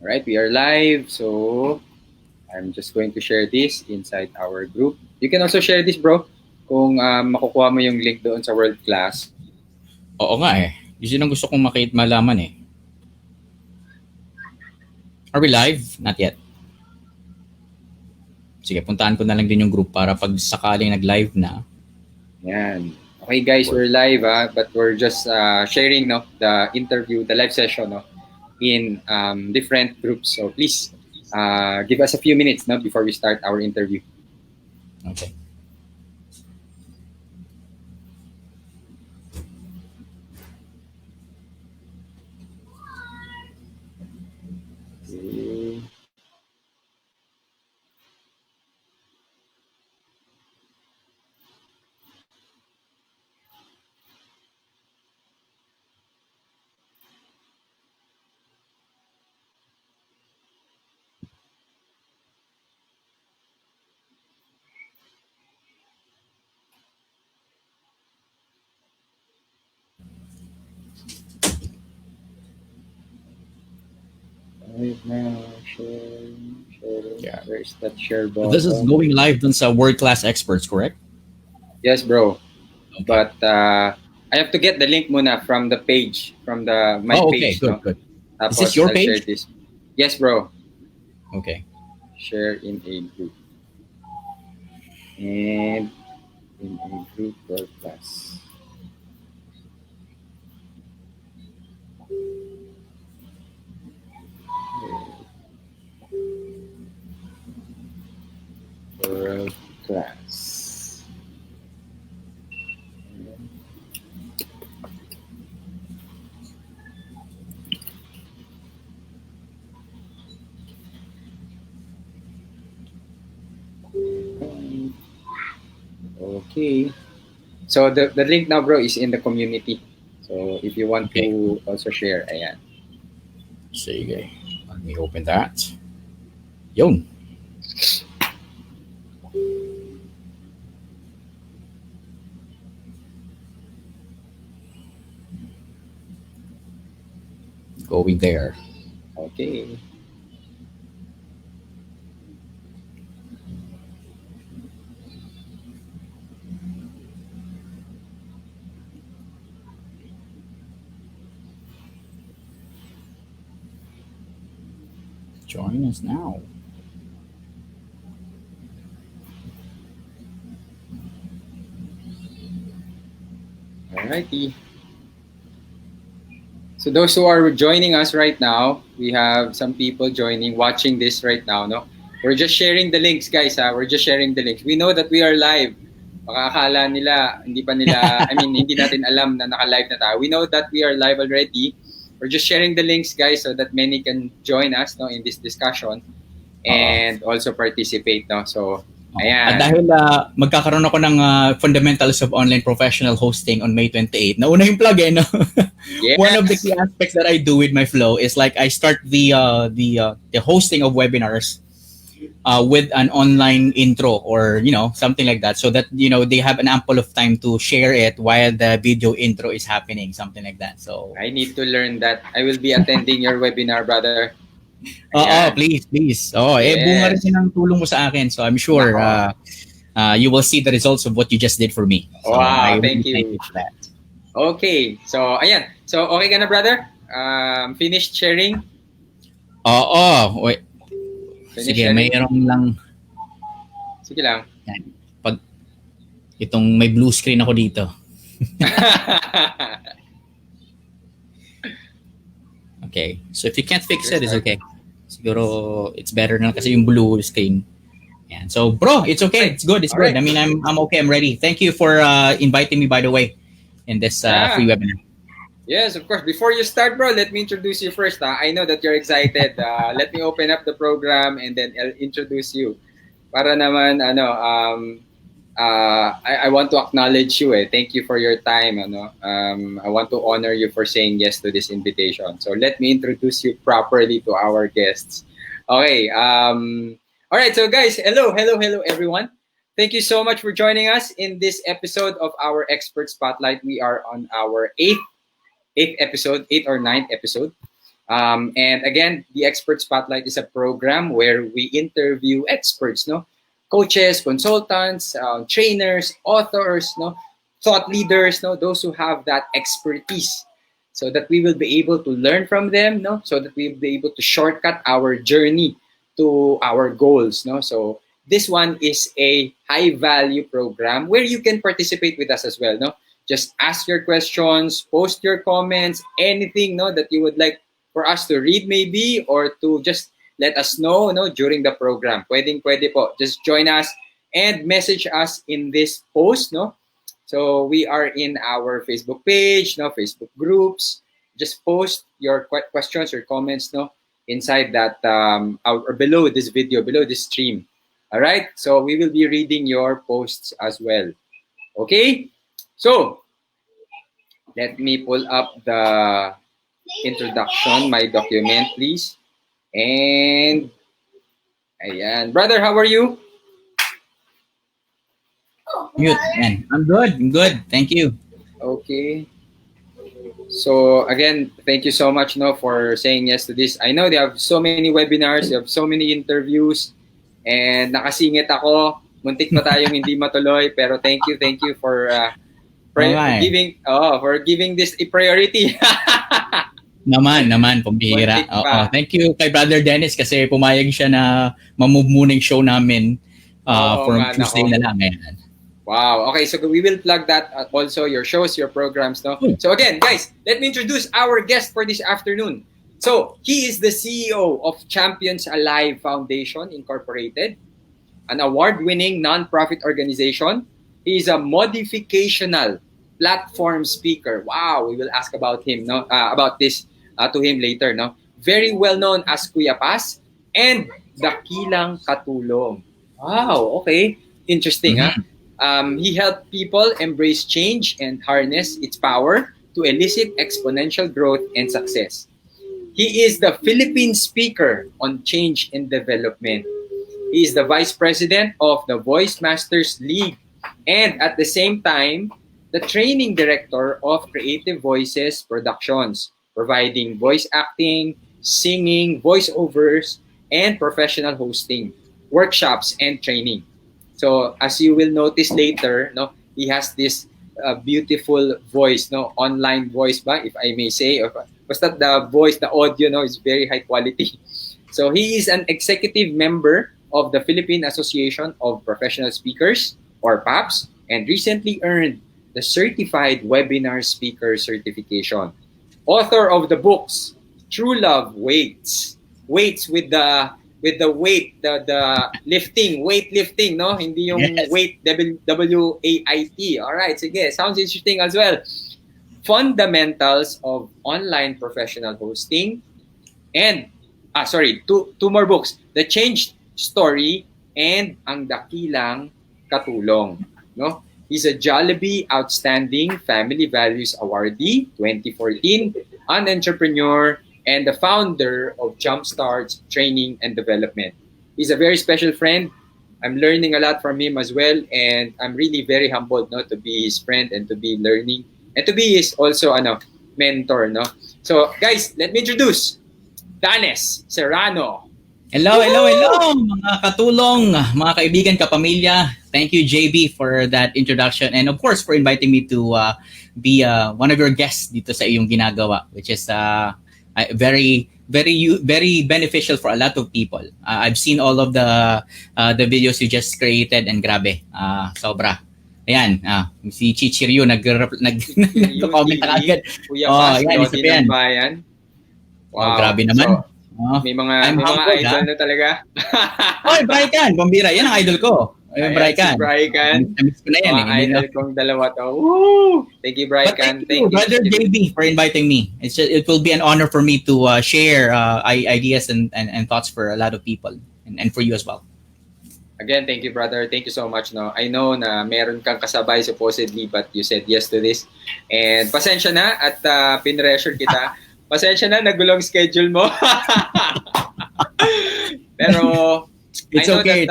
All right, we are live. So I'm just going to share this inside our group. You can also share this, bro. Kung makukuha mo yung link doon sa World Class. Oo nga eh. Yun ang gusto kong malaman eh. Are we live? Not yet. Sige, puntaan ko na lang din yung group para pag sakaling nag-live na. Yan. Okay guys, we're live but we're just sharing the interview, the live session in different groups. So please give us a few minutes before we start our interview. Okay. Right now, share. Yeah. Where is that share button? This is going live dun sa World Class Experts, correct? Yes, bro. Okay. But I have to get the link muna from the page, from my page. Okay, good. Is this your page? Share this. Yes, bro. Okay. Share in a group. And in a group World Class. World Class. Okay. So the link now, bro, is in the community. So if you want to also share, ayan. Sige. Let me open that. Yun. Going there. Okay. Join us now. Alrighty. So those who are joining us right now, we have some people watching this right now. No, we're just sharing the links, guys. We're just sharing the links. We know that we are live. Baka akala nila, hindi natin alam na naka-live na tayo. We know that we are live already. We're just sharing the links, guys, so that many can join us in this discussion and also participate. So, ayan. At dahil magkakaroon ako ng Fundamentals of Online Professional Hosting on May 28. Nauna yung plug no? Yes. One of the key aspects that I do with my flow is like I start the hosting of webinars with an online intro or something like that, so that they have an ample of time to share it while the video intro is happening, something like that. So I need to learn that. I will be attending your webinar, brother. Please. Yes. Bunga rin ng tulong mo sa akin. So I'm sure you will see the results of what you just did for me. So wow, thank you for that. Okay. So, ayan. So, okay ka na, brother? Finished sharing? Wait. Sige, mayroon lang. Sige lang. Yan. Pag itong may blue screen ako dito. Okay. So if you can't fix it, it's okay. Siguro it's better na kasi yung blue screen. Yan. So bro, it's okay. It's good. It's good. Right. I mean, I'm okay. I'm ready. Thank you for inviting me, by the way, in this free webinar. Yes, of course. Before you start, bro, let me introduce you first. I know that you're excited. Let me open up the program and then I'll introduce you. Para naman, I want to acknowledge you. Thank you for your time. I want to honor you for saying yes to this invitation. So let me introduce you properly to our guests. Okay. All right. So guys, hello, everyone. Thank you so much for joining us in this episode of our Expert Spotlight. We are on our eighth or ninth episode. And again, the Expert Spotlight is a program where we interview experts, no, coaches, consultants, trainers, authors, no, thought leaders, no, those who have that expertise, so that we will be able to learn from them, no, so that we will be able to shortcut our journey to our goals, no. So this one is a high value program where you can participate with us as well, no. Just ask your questions, post your comments, anything, no, that you would like for us to read maybe, or to just let us know, no, during the program. Pwede po. Just join us and message us in this post, no. So we are in our Facebook page, no, Facebook groups. Just post your questions or comments, no, inside that or below this video, below this stream. All right. So we will be reading your posts as well. Okay. So let me pull up the introduction, my document, please. And ayan. Brother, how are you? Mute, man. I'm good. I'm good. Thank you. Okay. So again, thank you so much, no, for saying yes to this. I know they have so many webinars, they have so many interviews, and nakasingit ako. Muntik pa tayong hindi matuloy, pero thank you for giving this a priority. Naman, pambihira. Thank you kay Brother Dennis kasi pumayag siya na mamove muna yung show namin for Tuesday na lang. Ayan. Wow. Okay, so we will plug that also, your shows, your programs, no? So again, guys, let me introduce our guest for this afternoon. So he is the CEO of Champions Alive Foundation Incorporated, an award-winning non-profit organization. He is a modificational platform speaker. Wow, we will ask about him, no? About this to him later, no? Very well known as Kuya Paz and Dakilang Katulong. Wow, okay. Interesting, huh? He helped people embrace change and harness its power to elicit exponential growth and success. He is the Philippine speaker on change and development. He is the vice president of the Voice Masters League, and at the same time, the training director of Creative Voices Productions, providing voice acting, singing, voiceovers, and professional hosting, workshops, and training. So as you will notice later, no, he has this beautiful voice, no, online voice ba, if I may say, or basta the voice, the audio, no, is very high quality. So he is an executive member of the Philippine Association of Professional Speakers, or PAPS, and recently earned the Certified Webinar Speaker Certification. Author of the books True Love Waits with the weight, the lifting, weightlifting, no? Hindi yung weight, W-A-I-T. Alright, sige, sounds interesting as well. Fundamentals of Online Professional Hosting. And, two more books. The Changed Story and Ang Dakilang Katulong. No? He's a Jollibee Outstanding Family Values Awardee 2014, an entrepreneur, and the founder of Jumpstart's Training and Development. He's a very special friend. I'm learning a lot from him as well, and I'm really very humbled, no, to be his friend and to be learning and to be his also mentor, no. So guys, let me introduce Danes Serrano. Hello, mga katulong, mga kaibigan, kapamilya. Thank you, JB, for that introduction, and of course for inviting me to be one of your guests dito sa iyong ginagawa, which is very beneficial for a lot of people. I've seen all of the videos you just created, and grabe, sobra. Ayan, si Chichiryo nag-comment na agad. Yan, isa pa yan. Wow, grabe naman. May mga idol na talaga. Brian, Bombira, yan ang idol ko. Brian. Miss ko na yan. Idol kong dalawa to. Woo! Thank you, Brian. Thank you, Brother JB, for inviting me. It will be an honor for me to share ideas and thoughts for a lot of people, and for you as well. Again, thank you, brother. Thank you so much. No, I know na meron kang kasabay supposedly, but you said yes to this. And pasensya na at pinressure kita. Pasensya na, nagulong schedule mo. Pero it's okay.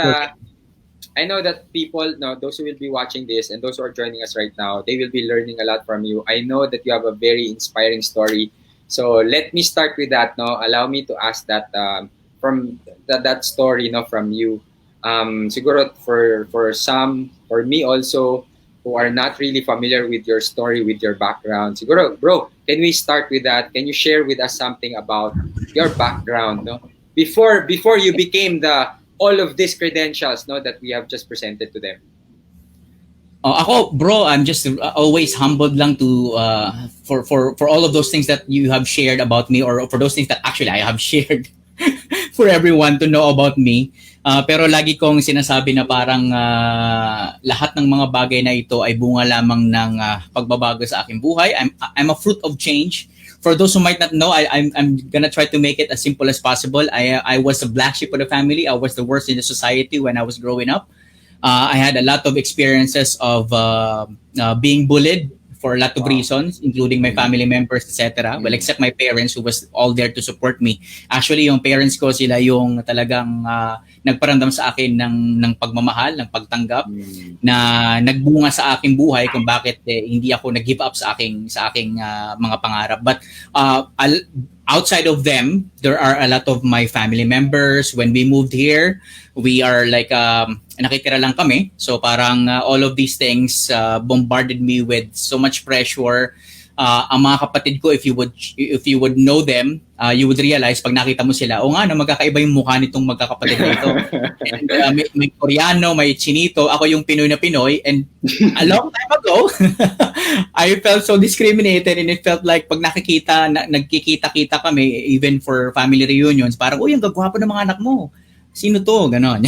I know that people, no, those who will be watching this and those who are joining us right now, they will be learning a lot from you. I know that you have a very inspiring story. So let me start with that. No, allow me to ask that from that story. No, from you. Siguro for me also who are not really familiar with your story, with your background. Siguro, bro, can we start with that? Can you share with us something about your background? No, before you became the all of these credentials. No, that we have just presented to them. Ako, bro, I'm just always humbled lang to for all of those things that you have shared about me, or for those things that actually I have shared for everyone to know about me. Pero lagi kong sinasabi na parang lahat ng mga bagay na ito ay bunga lamang ng pagbabago sa aking buhay. I'm a fruit of change. For those who might not know, I'm gonna try to make it as simple as possible. I was a black sheep of the family. I was the worst in the society when I was growing up. I had a lot of experiences of being bullied for a lot of reasons, including my family members, etc. Well, except my parents who was all there to support me. Actually, yung parents ko, sila yung talagang nagparamdam sa akin ng pagmamahal, ng pagtanggap, na nagbunga sa aking buhay kung bakit hindi ako nag-give up sa aking mga pangarap. But outside of them, there are a lot of my family members. When we moved here, we are like nakitira lang kami. So parang all of these things bombarded me with so much pressure. Ang mga kapatid ko, if you would know them, you would realize pag nakita mo sila, o nga no, magkakaiba yung mukha nitong magkakapatid na ito. And, may Koreano, may Chinito, ako yung Pinoy na Pinoy, and a long time ago, I felt so discriminated, and it felt like pag nagkikita-kita kami, even for family reunions, parang, uy, ang gagwapo ng mga anak mo. Sino to? Ganon.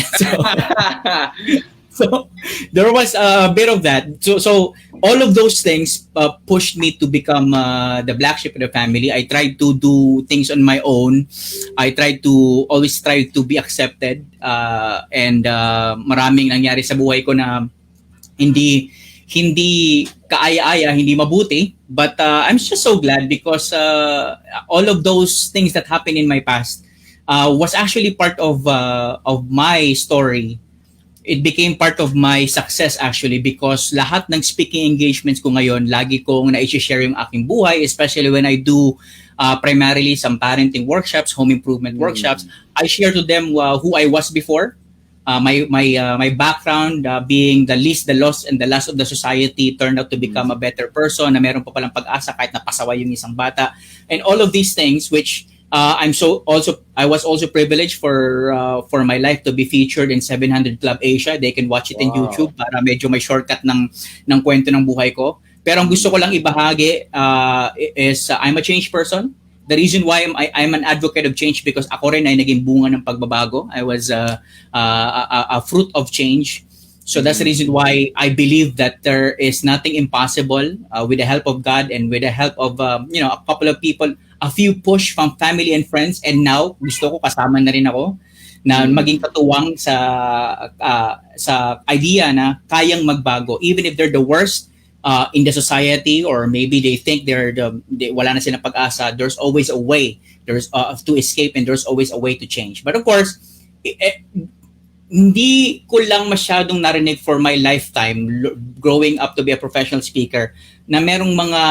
So there was a bit of that. So all of those things pushed me to become the black sheep of the family. I tried to do things on my own. I tried to always try to be accepted. And maraming nangyari sa buhay ko na hindi kaaya-aya, hindi mabuti. But I'm just so glad because all of those things that happened in my past was actually part of my story. It became part of my success actually because lahat ng speaking engagements ko ngayon, lagi kong na-share yung aking buhay, especially when I do primarily some parenting workshops, home improvement workshops. I share to them who I was before, my background being the least, the lost, and the last of the society, turned out to become a better person, na meron pa palang pag-asa kahit napasaway yung isang bata, and all of these things which I was also privileged for my life to be featured in 700 Club Asia. They can watch it in YouTube para medyo may shortcut ng kwento ng buhay ko. Pero ang gusto ko lang ibahagi is I'm a change person. The reason why I'm an advocate of change because ako rin ay naging bunga ng pagbabago. I was a fruit of change. So that's the reason why I believe that there is nothing impossible with the help of God and with the help of a couple of people, a few push from family and friends, and now gusto ko kasama na rin ako na maging katuwang sa idea na kayang magbago even if they're the worst in the society, or maybe they think wala na silang pag-asa. There's always a way to escape, and there's always a way to change. But of course, hindi ko lang masyadong narinig for my lifetime growing up to be a professional speaker na merong mga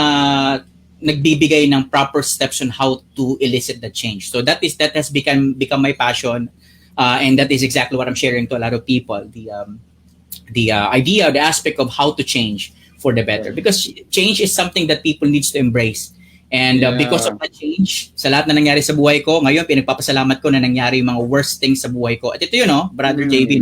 nagbibigay ng proper steps on how to elicit the change. So that has become my passion, and that is exactly what I'm sharing to a lot of people. The idea, the aspect of how to change for the better, because change is something that people needs to embrace. And because of that change, sa lahat na nangyari sa buhay ko, ngayon pinagpapasalamat ko na nangyari yung mga worst things sa buhay ko. At ito yun, Brother JB,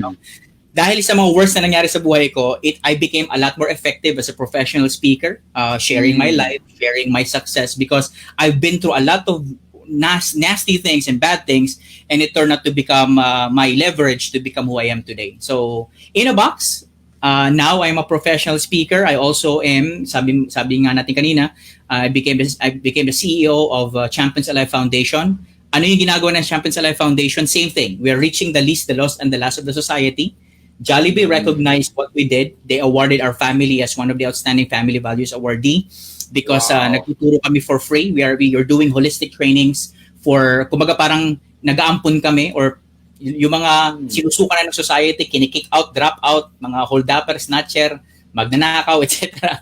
dahil sa mga worst na nangyari sa buhay ko, I became a lot more effective as a professional speaker, sharing my life, sharing my success, because I've been through a lot of nasty things and bad things, and it turned out to become my leverage to become who I am today. So, in a box, now I'm a professional speaker. I also am, sabi nga natin kanina, I became the CEO of Champions Alive Foundation. Ano yung ginagawa ng Champions Alive Foundation? Same thing. We are reaching the least, the lost, and the last of the society. Jollibee recognized what we did. They awarded our family as one of the outstanding family values awardee because nagtuturo kami for free. We are doing holistic trainings for, kumbaga parang nag-aampun kami, or yung mga sinusukan na ng society, kinikick out, drop out, mga hold-upper, snatcher, magnanakaw, etc.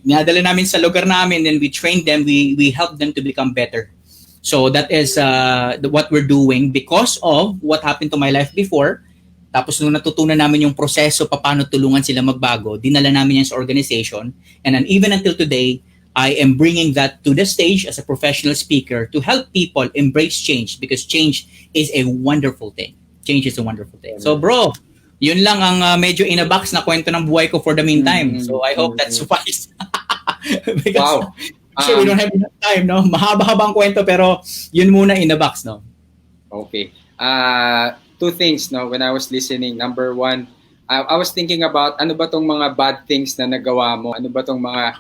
Nadala namin sa lugar namin, then we trained them, we helped them to become better. So that is what we're doing because of what happened to my life before. Tapos nung natutunan namin yung proseso paano tulungan sila magbago, dinala namin yan sa organization. And then even until today, I am bringing that to the stage as a professional speaker to help people embrace change because change is a wonderful thing. Change is a wonderful thing. So bro, yun lang ang medyo in a box na kwento ng buhay ko for the meantime. So I hope that suffices. Because we don't have enough time, no? Mahaba-haba ang kwento pero yun muna in a box, no? Okay. Two things, no? When I was listening, number one, I was thinking about ano ba tong mga bad things na nagawa mo? Ano ba tong mga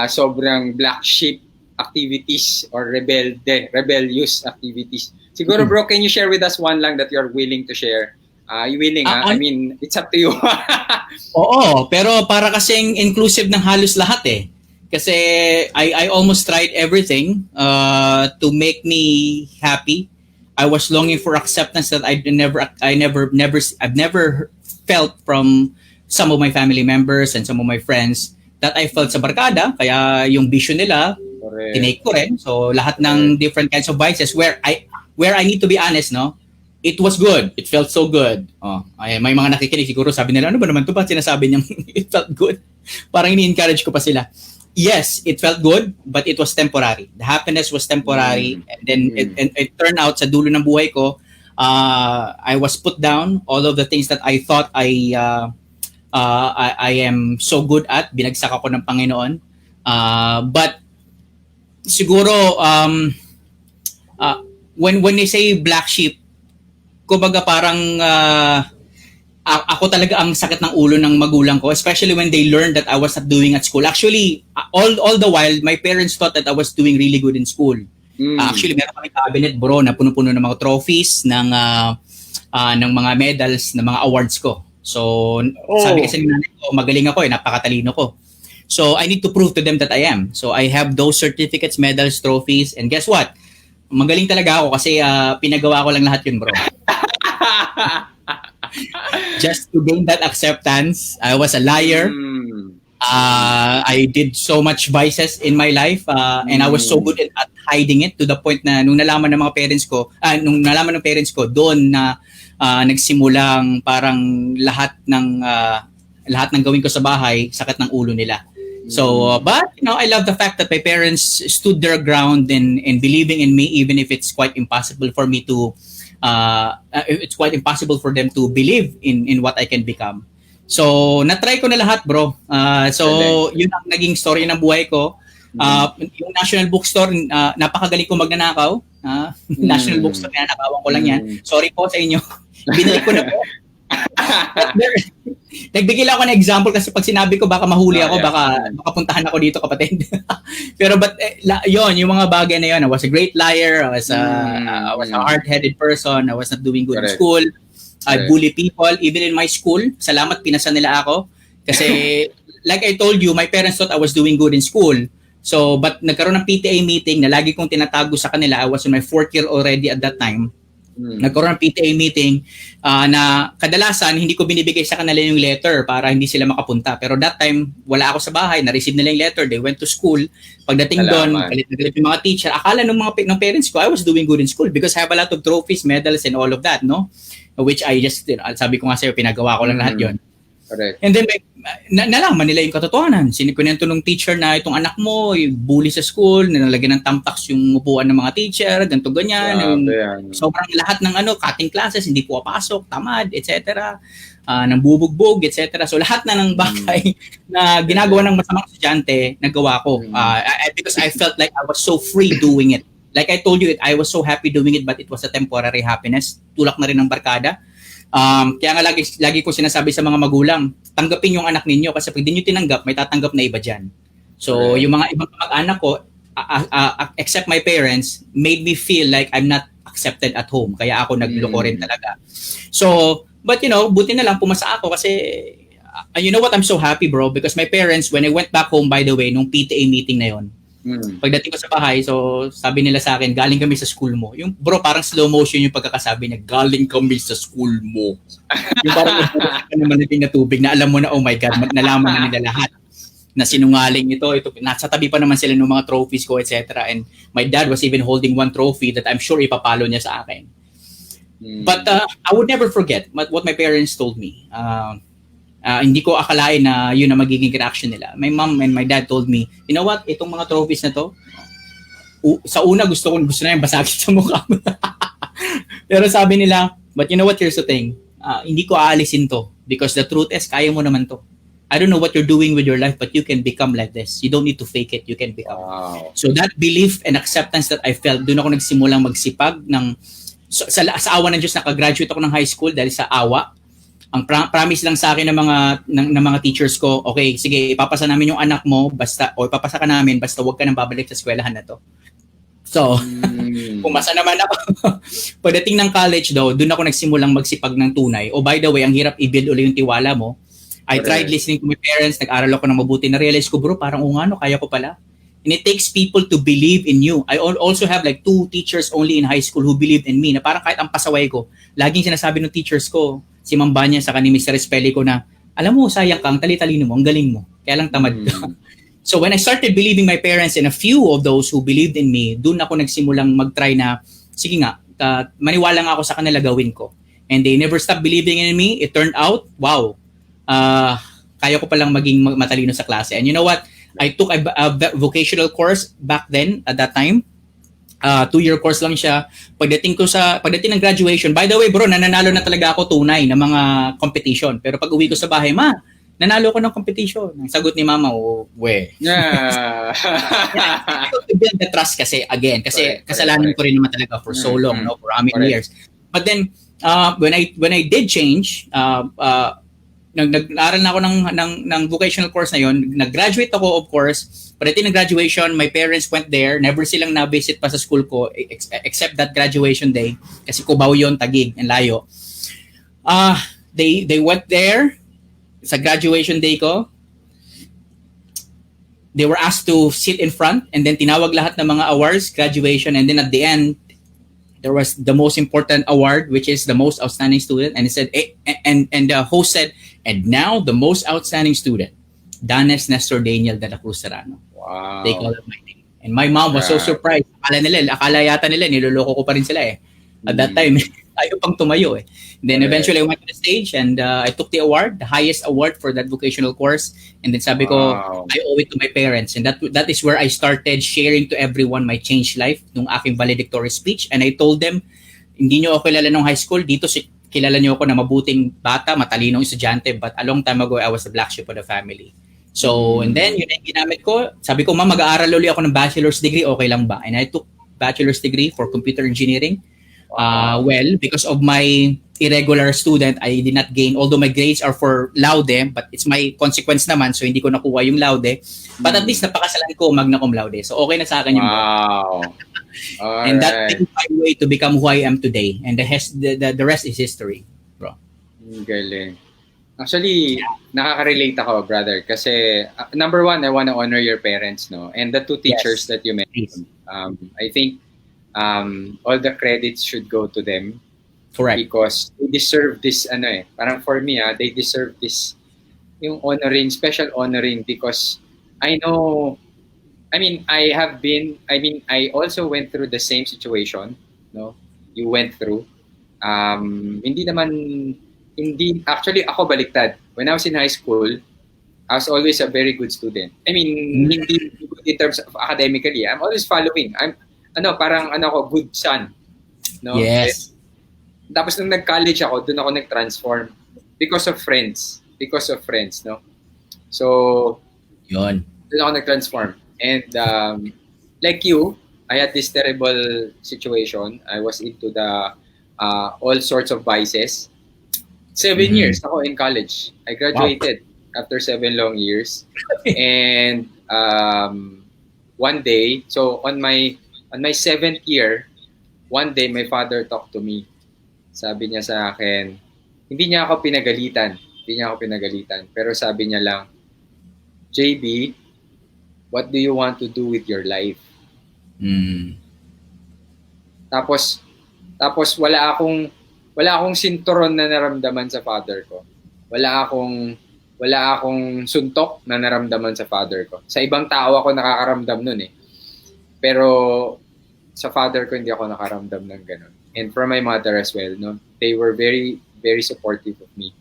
sobrang black sheep activities or rebellious activities? Siguro bro, can you share with us one lang that you're willing to share? You willing, I mean, it's up to you. Oo, pero para kasing inclusive ng halos lahat eh. Kasi I almost tried everything to make me happy. I was longing for acceptance that I've never felt from some of my family members and some of my friends that I felt sa barkada. Kaya yung vision nila, tinake ko rin. So lahat ng different kinds of vices where I need to be honest, no? It was good. It felt so good. May mga nakikinig siguro sabi nila, ano ba naman ito? Ba't sinasabi niyang it felt good? Parang ini-encourage ko pa sila. Yes, it felt good, but it was temporary. The happiness was temporary. And then it turned out sa dulo ng buhay ko, I was put down. All of the things that I thought I am so good at, binagsak ako ng Panginoon. But siguro, when they say black sheep, kumbaga parang ako talaga ang sakit ng ulo ng magulang ko, especially when they learned that I was not doing at school. Actually, all the while, my parents thought that I was doing really good in school. Actually, meron kami cabinet, bro, na puno-puno ng mga trophies, ng mga medals, ng mga awards ko. So, sabi kasi ng nanay ko, magaling ako napakatalino ko. So, I need to prove to them that I am. So, I have those certificates, medals, trophies, and guess what? Magaling talaga ako kasi pinagawa ko lang lahat yun, bro. Just to gain that acceptance, I was a liar. I did so much vices in my life and I was so good at hiding it to the point na nung nalaman ng parents ko, doon na nagsimulang parang lahat ng gawin ko sa bahay, sakit ng ulo nila. So, but I love the fact that my parents stood their ground in believing in me, even if it's quite impossible for me to it's quite impossible for them to believe in what I can become. So, na-try ko na lahat, bro. So, yun ang naging story ng buhay ko. Yung National Bookstore, napakagaling ko magnanakaw. National Bookstore, nanakawan ko lang yan. Sorry po sa inyo. Binalik ko na po. Nagbigay lang ako ng example kasi pag sinabi ko baka mahuli ako, baka puntahan ako dito, kapatid. Pero yon, yung mga bagay na yon, I was a great liar, I was a hard-headed person, I was not doing good in school, I bully people, even in my school. Salamat, pinasan nila ako. Kasi, like I told you, my parents thought I was doing good in school. So, but nagkaroon ng PTA meeting na lagi kong tinatago sa kanila. I was in my 4th year already at that time. Nagkaroon ng PTA meeting na kadalasan hindi ko binibigay sa kanila yung letter para hindi sila makapunta. Pero that time, wala ako sa bahay, na-receive nila yung letter, they went to school. Pagdating doon, galit na galit yung mga teacher. Akala ng parents ko, I was doing good in school because I have a lot of trophies, medals, and all of that, no? Which I just, sabi ko nga sa'yo, pinagawa ko lang lahat yon. Correct. And then, nalaman nila yung katotohanan. Sinikunento ng teacher na itong anak mo, bully sa school, nilalagyan ng tampaks yung upuan ng mga teacher, ganito ganyan. Sobrang lahat ng cutting classes, hindi pumapasok, tamad, etc. Nang bubugbog, etc. So lahat na ng bagay na ginagawa ng masamang estudyante, nagawa ko. Because I felt like I was so free doing it. Like I told you, I was so happy doing it, but it was a temporary happiness. Tulak na rin ng barkada. Kaya nga lagi ko sinasabi sa mga magulang, tanggapin yung anak ninyo kasi pag di nyo tinanggap, may tatanggap na iba dyan. So, yung mga ibang mag-anak ko, except my parents, made me feel like I'm not accepted at home. Kaya ako nagloko rin talaga. So, but buti na lang pumasa ako kasi, you know what, I'm so happy, bro, because my parents, when I went back home, by the way, nung PTA meeting na yon, pagdating ko sa bahay, so sabi nila sa akin, galing kami sa school mo. Yung bro, parang slow motion yung pagkakasabi niya, galing kami sa school mo. Yung parang naman nating na tubig na alam mo na, oh my God, nalaman na nila lahat. na sinungaling ito, nasa tabi pa naman sila ng mga trophies ko, etc. And my dad was even holding one trophy that I'm sure ipapalo niya sa akin. But I would never forget what my parents told me. Hindi ko akalain na yun na magiging reaction nila. My mom and my dad told me, you know what, itong mga trophies na to, sa una gusto na yung basagin sa mukha. Pero sabi nila, but you know what, here's the thing, hindi ko aalisin to because the truth is, kaya mo naman to. I don't know what you're doing with your life, but you can become like this. You don't need to fake it. You can become. Wow. So that belief and acceptance that I felt, doon ako nagsimulang magsipag ng sa awa ng Diyos. Nakagraduate ako ng high school dahil sa awa. Ang promise lang sa akin ng mga teachers ko, okay, sige, ipapasa namin yung anak mo basta o ipapasa ka namin basta wag ka nang babalik sa eskwelahan na to. So, pumasa naman ako. Pagdating ng college daw, doon ako nagsimulang magsipag ng tunay. Oh, by the way, ang hirap i-build ulit yung tiwala mo. I tried listening to my parents, nag-aral ako ng mabuti, na-realize ko, bro, parang kaya ko pala. And it takes people to believe in you. I also have like 2 teachers only in high school who believed in me, na parang kahit ang pasaway ko, laging sinasabi ng teachers ko, si Ma'am Banya, saka ni Mr. Espelli ko na, alam mo, sayang ka, ang tali-talino mo, ang galing mo, kaya lang tamad ka. So when I started believing my parents and a few of those who believed in me, doon ako nagsimulang mag-try na, sige nga, maniwala nga ako sa kanila, gawin ko. And they never stopped believing in me. It turned out, wow, kaya ko palang maging matalino sa klase. And you know what? I took a vocational course back then, at that time. 2-year course lang siya. Pagdating ng graduation, by the way, bro, nananalo na talaga ako tunay na mga competition. Pero pag uwi ko sa bahay, ma, nanalo ko ng competition. Ang sagot ni mama, Yeah. To build the trust kasi, again, kasi kasalanan ko rin naman talaga for so long, no, for how many years. But then, when I did change, nag-aaral na ako ng vocational course na yon. Nag-graduate ako, of course. Pagdating ng graduation, my parents went there. Never silang na-visit pa sa school ko except that graduation day. Kasi Cubao yon, Taguig, ang layo. They went there sa graduation day ko. They were asked to sit in front and then tinawag lahat ng mga awards, graduation, and then at the end, there was the most important award, which is the most outstanding student. And it said, and the host said, and now the most outstanding student, Danes Nestor Daniel de la Cruz Serrano. Wow. They called my name. And my mom was so surprised. Akala yata nila, niloloko ko pa rin sila eh. At that time, tayo pang tumayo eh. Then eventually I went to the stage and I took the award, the highest award for that vocational course. And then sabi ko, I owe it to my parents. And that is where I started sharing to everyone my changed life nung aking valedictory speech. And I told them, hindi nyo ako kilala nung high school, dito kilala nyo ako na mabuting bata, matalinong estudyante, but a long time ago, I was the black sheep of the family. So, and then, yun ang ginamit ko. Sabi ko, ma, mag-aaral ulit ako ng bachelor's degree, okay lang ba? And I took bachelor's degree for computer engineering. Well, because of my irregular student, I did not gain, although my grades are for laude, but it's my consequence naman, so hindi ko nakuha yung laude. But at least napakasalan ko magna cum laude. So, okay na sa akin yung and that is my way to become who I am today. And the rest is history, bro. Galing. Actually, nakaka-relate ako, brother. Kasi, number one, I want to honor your parents, no? And the 2 teachers that you mentioned. I think all the credits should go to them. Correct. Because they deserve this, parang for me, they deserve this, yung honoring, special honoring, because I know, I also went through the same situation, no? You went through. Actually, ako baliktad. When I was in high school, I was always a very good student. Hindi good in terms of academically. I'm always following. Good son. No? Yes. Tapos nung nag-college ako, doon ako nag-transform. Because of friends, no? So, yun. Doon ako nag-transform. And like you, I had this terrible situation. I was into the all sorts of vices. 7 years ako in college. I graduated after 7 long years. And one day, so on my 7th year, one day my father talked to me. Sabi niya sa akin, hindi niya ako pinagalitan. Pero sabi niya lang, JB, what do you want to do with your life? Tapos wala akong sinturon na naramdaman sa father ko. Wala akong wala akong suntok na naramdaman sa father ko. Sa ibang tao ako nakakaramdam nun eh. Pero sa father ko hindi ako nakaramdam ng ganun. And from my mother as well, no? They were very, very supportive of me.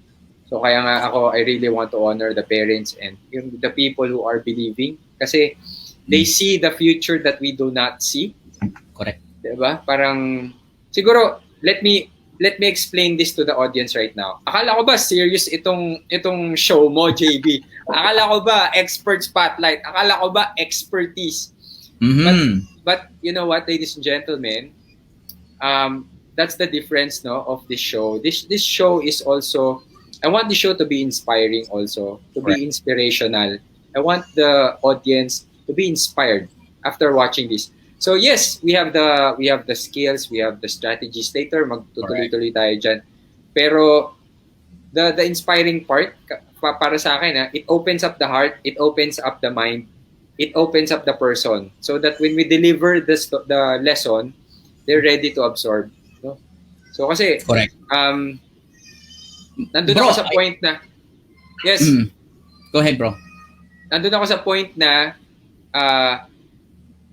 So kaya nga ako, I really want to honor the parents and the people who are believing. Kasi they see the future that we do not see. Correct. Diba? Parang, siguro, let me explain this to the audience right now. Akala ko ba serious itong show mo, JB? Akala ko ba expert spotlight? Akala ko ba expertise? But you know what, ladies and gentlemen, that's the difference, no, of this show. This show is also, I want the show to be inspiring also, to be inspirational. I want the audience to be inspired after watching this. So yes, we have the skills, we have the strategies. Later, magtutuloy-tuloy tayo dyan. Pero the inspiring part para sa akin, it opens up the heart, it opens up the mind, it opens up the person, so that when we deliver the lesson, they're ready to absorb. No? So kasi, nandun ako sa point na, yes. Go ahead, bro. Nandun ako sa point na,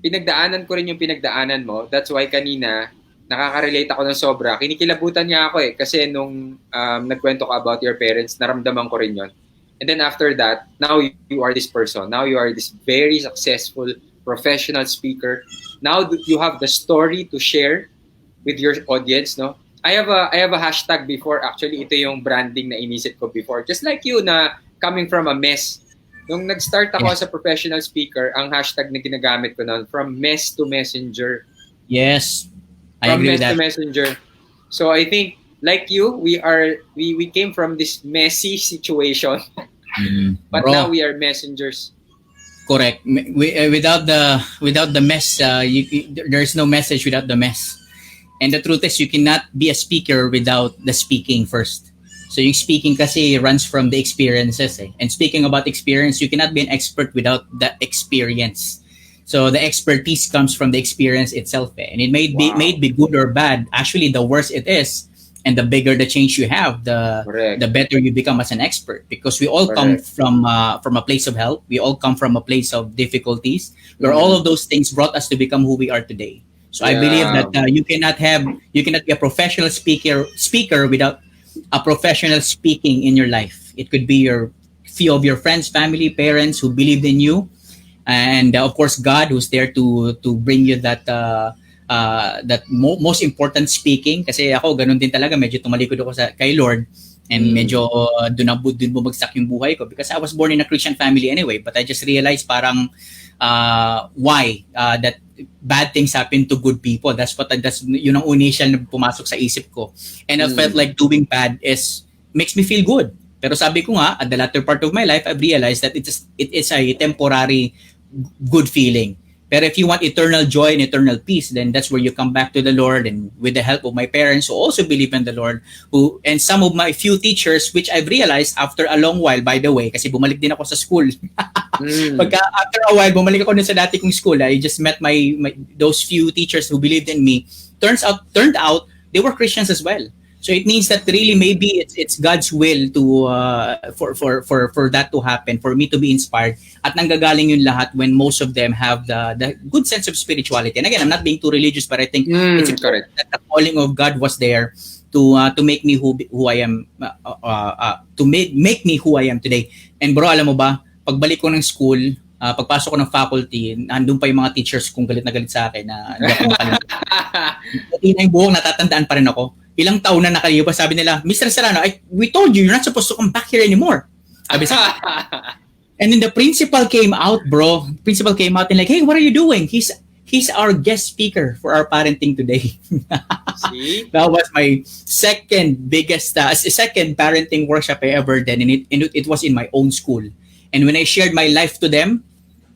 pinagdaanan ko rin yung pinagdaanan mo. That's why kanina, nakaka-relate ako ng sobra. Kinikilabutan niya ako eh. Kasi nung nagkwento ka about your parents, naramdaman ko rin yon. And then after that, now you are this person. Now you are this very successful professional speaker. Now you have the story to share with your audience, no? I have a hashtag before. Actually, ito yung branding na inisip ko before. Just like you na coming from a mess. Nung nag-start ako as a professional speaker, ang hashtag na ginagamit ko noon, from mess to messenger. Yes, I agree with that. From mess to messenger. So I think, like you, we came from this messy situation, but now we are messengers. Correct. Without the mess, there's no message without the mess. And the truth is, you cannot be a speaker without the speaking first. So yung speaking kasi runs from the experiences eh. And speaking about experience, you cannot be an expert without the experience. So the expertise comes from the experience itself eh. And it may be good or bad. Actually, the worse it is, and the bigger the change you have, the better you become as an expert. Because we all come from a place of help. We all come from a place of difficulties, where all of those things brought us to become who we are today. So I believe that you cannot be a professional speaker without a professional speaking in your life. It could be your few of your friends, family, parents who believed in you, and of course God, who's there to bring you that most important speaking. Kasi ako ganun din talaga, medyo tumalikod ako kay Lord, and medyo dun bumagsak yung buhay ko because I was born in a Christian family anyway, but I just realized parang why that bad things happen to good people. That's yun ang initial na pumasok sa isip ko. And I felt like doing bad makes me feel good. Pero sabi ko nga, at the latter part of my life, I've realized that it is a temporary good feeling. Pero if you want eternal joy and eternal peace, then that's where you come back to the Lord, and with the help of my parents who also believe in the Lord, and some of my few teachers, which I've realized after a long while, by the way, kasi bumalik din ako sa school. After a while, bumalik ako sa dati kong school. I just met those few teachers who believed in me. Turned out they were Christians as well. So it means that really maybe it's God's will to for that to happen, for me to be inspired. At nanggagaling yun lahat when most of them have the good sense of spirituality. And again, I'm not being too religious, but I think it's important that the calling of God was there to make me who I am, to make me who I am today. And bro, alam mo ba, pagbalik ko ng school, pagpasok ko ng faculty, nandun pa yung mga teachers kung galit na galit sa akin na hindi ako makalimutan. Pati na yung buhok, natatandaan pa rin ako. Ilang taon na nakalipas, sabi nila, Mr. Serrano, we told you, you're not supposed to come back here anymore. Sabi sa And then the principal came out, bro. Principal came out and like, hey, what are you doing? He's our guest speaker for our parenting today. See? That was my second parenting workshop I ever done, and it was in my own school. And when I shared my life to them,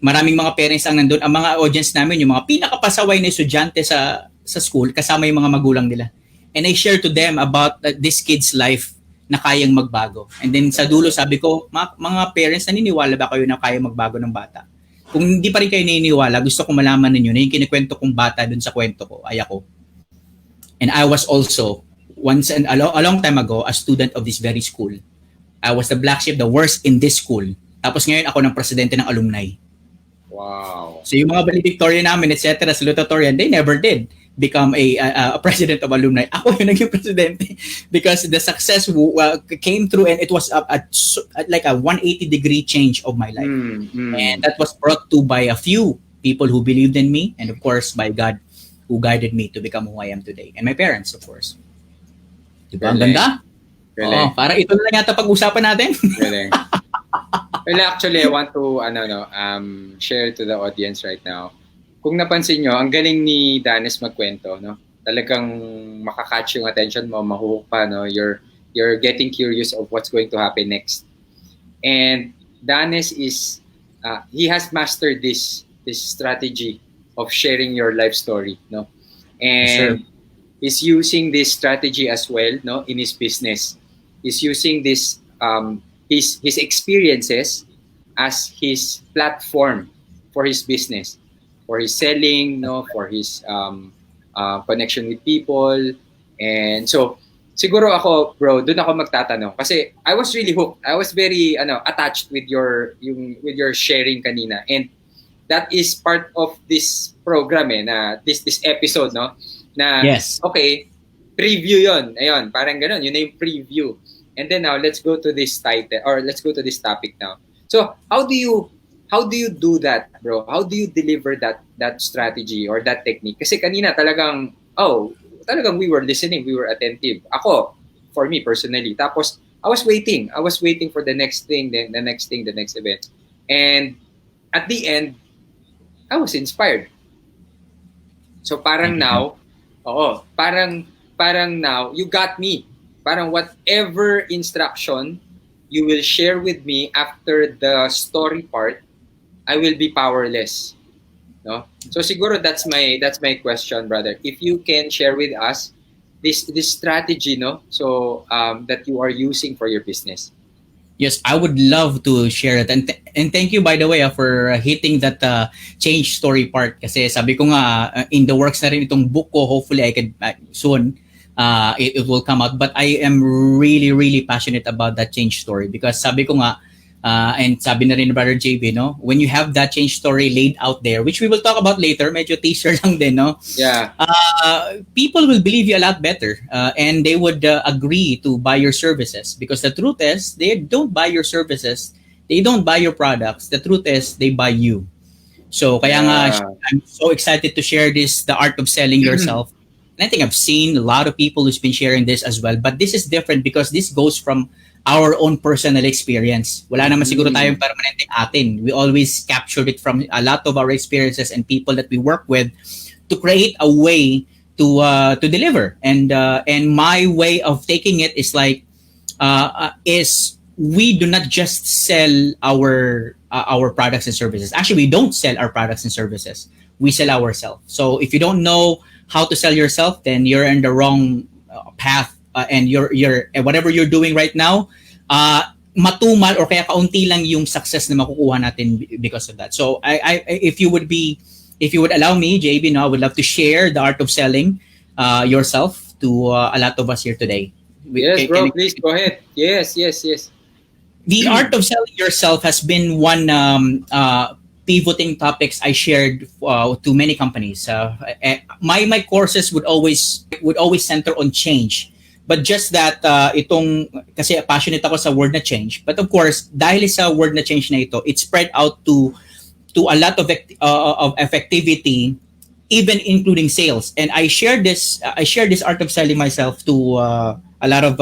maraming mga parents ang nandun. Ang mga audience namin, yung mga pinakapasaway na estudyante sa school, kasama yung mga magulang nila. And I shared to them about this kid's life na kayang magbago. And then sa dulo sabi ko, mga parents, naniniwala ba kayo na kayang magbago ng bata? Kung hindi pa rin kayo naniniwala, gusto ko malaman ninyo na yung kinikwento kong bata dun sa kwento ko ay ako. And I was also, a long time ago, a student of this very school. I was the black sheep, the worst in this school. Tapos ngayon ako ng presidente ng alumni. Wow. So yung mga valedictorian namin, etc., salutatorian, they never did become a president of alumni. Ako yung naging presidente because the success came through and it was like a 180-degree change of my life. And that was brought to by a few people who believed in me and of course by God who guided me to become who I am today. And my parents, of course. Diba? Ang ganda? Oo, para ito na lang yata pag-usapan natin. Galing. Well, actually, I want to share to the audience right now. Kung napansin nyo, ang galing ni Danes magkwento, no? Talagang makakatch yung attention mo, mahuhook pa, no? You're getting curious of what's going to happen next. And Danes is he has mastered this strategy of sharing your life story, no? And he's using this strategy as well, no, in his business. He's using this his experiences as his platform for his business, for his selling, no, for his connection with people. And so siguro ako, bro, doon ako magtatanong kasi I was really hooked. I was very attached with your sharing kanina, and that is part of this program na this episode, no, na yes. Okay, preview yon, ayun, parang gano'n, yun na yung preview. And then now let's go to this title, or let's go to this topic now. So how do you do that, bro? How do you deliver that strategy or that technique? Kasi kanina talagang we were listening, we were attentive. Ako, for me personally, tapos I was waiting for the next thing, then the next thing, the next event. And at the end, I was inspired. So parang now, parang now you got me. Parang whatever instruction you will share with me after the story part, I will be powerless. No? So siguro that's my question, brother. If you can share with us this strategy, no? So that you are using for your business. Yes, I would love to share it. And thank you, by the way, for hitting that change story part. Kasi sabi ko nga, in the works na rin itong book ko. Hopefully, I can soon, it will come out. But I am really, really passionate about that change story. Because sabi ko nga, and sabi na rin ni Brother JB, no? When you have that change story laid out there, which we will talk about later, medyo teaser lang din, no? Yeah. People will believe you a lot better and they would agree to buy your services because the truth is, they don't buy your services, they don't buy your products. The truth is, they buy you. So, kaya nga, I'm so excited to share this, the art of selling yourself. And I think I've seen a lot of people who's been sharing this as well, but this is different because this goes from our own personal experience. Wala naman siguro tayong permanente atin. We always captured it from a lot of our experiences and people that we work with to create a way to deliver. And my way of taking it is like is we do not just sell our products and services. Actually, we don't sell our products and services. We sell ourselves. So if you don't know how to sell yourself, then you're in the wrong path. And you're whatever you're doing right now, matumal or kaya kaunti lang yung success na makukuha natin because of that. So if you would allow me, JB, no, I would love to share the art of selling yourself to a lot of us here today. Yes, bro, please go ahead. Yes. The art of selling yourself has been one pivoting topics I shared to many companies. My courses would always center on change. But just that kasi passionate ako sa word na change. But of course, dahil sa word na change na ito, it spread out to a lot of effectivity, even including sales. And I share this art of selling myself to a lot of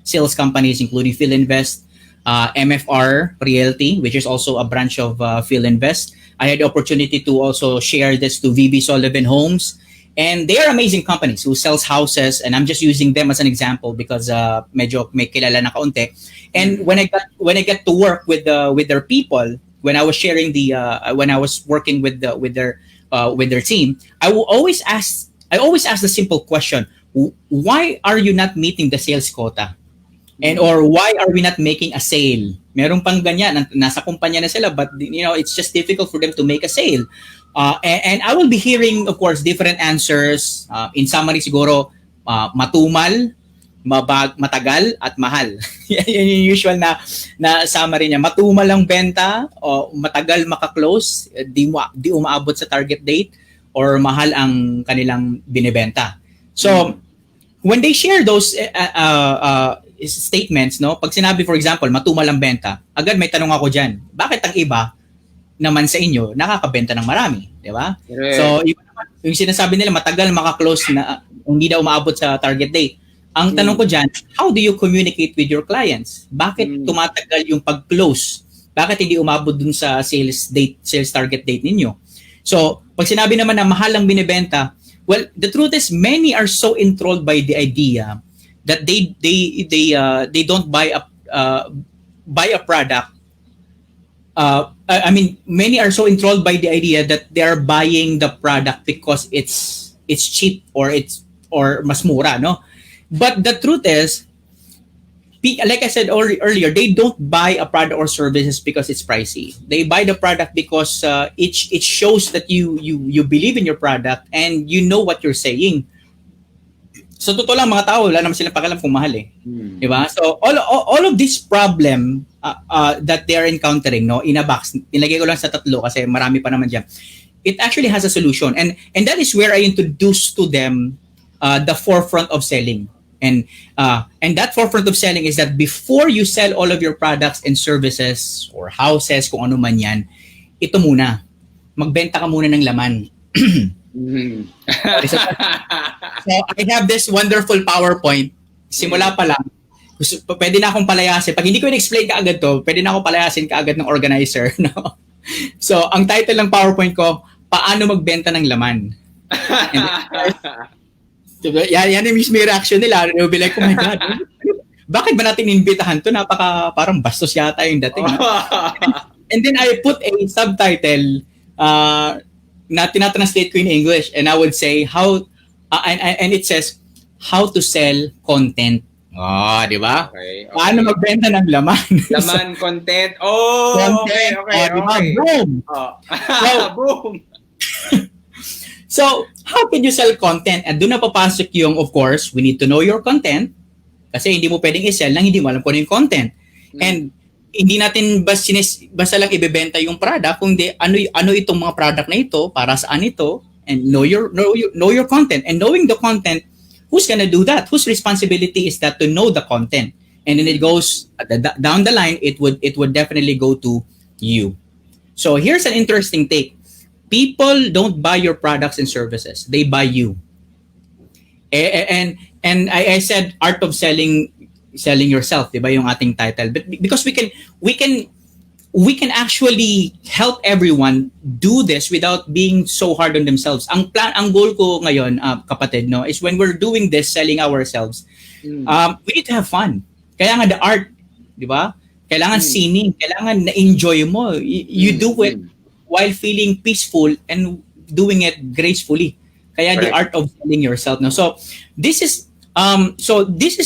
sales companies, including Philinvest, MFR Realty, which is also a branch of Philinvest. I had the opportunity to also share this to VB Sullivan Homes. And they are amazing companies who sells houses, and I'm just using them as an example because medyo may kilala na kaunti. And when I get to work with their people, when I was sharing when I was working with their team, I always ask the simple question: why are you not meeting the sales quota? And or why are we not making a sale? Meron pang ganyan, nasa kumpanya na sila, but it's just difficult for them to make a sale. And I will be hearing, of course, different answers. In summary, siguro, matumal, matagal at mahal. Yan yung usual na summary niya. Matumal ang benta o matagal maka-close, di umaabot sa target date, or mahal ang kanilang binebenta. So, when they share those statements, no, pag sinabi for example, matumal ang benta, agad may tanong ako dyan, bakit ang iba naman sa inyo nakakabenta ng marami, di ba? So, yung sinasabi nila matagal maka-close na hindi daw umaabot sa target date. Ang tanong ko dyan, how do you communicate with your clients? Bakit tumatagal yung pag-close? Bakit hindi umabot dun sa sales target date ninyo? So, pag sinabi naman na mahal ang binibenta, well, the truth is many are so enthralled by the idea that they don't buy a product. I mean, many are so enthralled by the idea that they are buying the product because it's cheap or mas mura, no? But the truth is, like I said earlier, they don't buy a product or services because it's pricey. They buy the product because it shows that you believe in your product and you know what you're saying. So totoo lang, mga tao, wala naman silang pakialam kung mahal eh. Diba? So all of this problem that they are encountering, no, in a box, nilagay ko lang sa 3 kasi marami pa naman dyan. It actually has a solution, and that is where I introduce to them the forefront of selling. And that forefront of selling is that before you sell all of your products and services or houses, kung ano man yan, ito muna. Magbenta ka muna ng laman. So I have this wonderful PowerPoint. Simula pa lang. Pwede na akong palayasin. Pag hindi ko in-explain ka agad to, pwede na akong palayasin ka agad ng organizer. No? So ang title ng PowerPoint ko, Paano Magbenta ng Laman. Yan yung mismo reaction nila. They'll be like, oh my God, bakit ba natin inimbitahan to? Parang bastos yata yung dating. And then I put a subtitle na tinatranslate ko in English, and I would say, and it says, how to sell content. Di ba? Okay. Paano magbenta ng laman? Laman, content. Okay. Diba? Boom! Boom! So, how can you sell content? At doon na papasok yung, of course, we need to know your content. Kasi hindi mo pwedeng i-sell nang hindi mo alam kung ano yung content. And hindi natin basta lang ibebenta yung product, kundi ano itong mga product na ito, para saan ito, and know your content. And knowing the content, who's gonna do that? Whose responsibility is that to know the content? And then it goes down the line, it would definitely go to you. So here's an interesting take. People don't buy your products and services. They buy you. And I said art of selling yourself, 'di ba, yung ating title. But because we can actually help everyone do this without being so hard on themselves. Ang goal ko ngayon, kapatid, no, is when we're doing this, selling ourselves, we need to have fun. Kaya nga the art, 'di ba? Kailangan scenic, kailangan na-enjoy mo. You do it while feeling peaceful and doing it gracefully. Kaya the art of selling yourself. No? So this is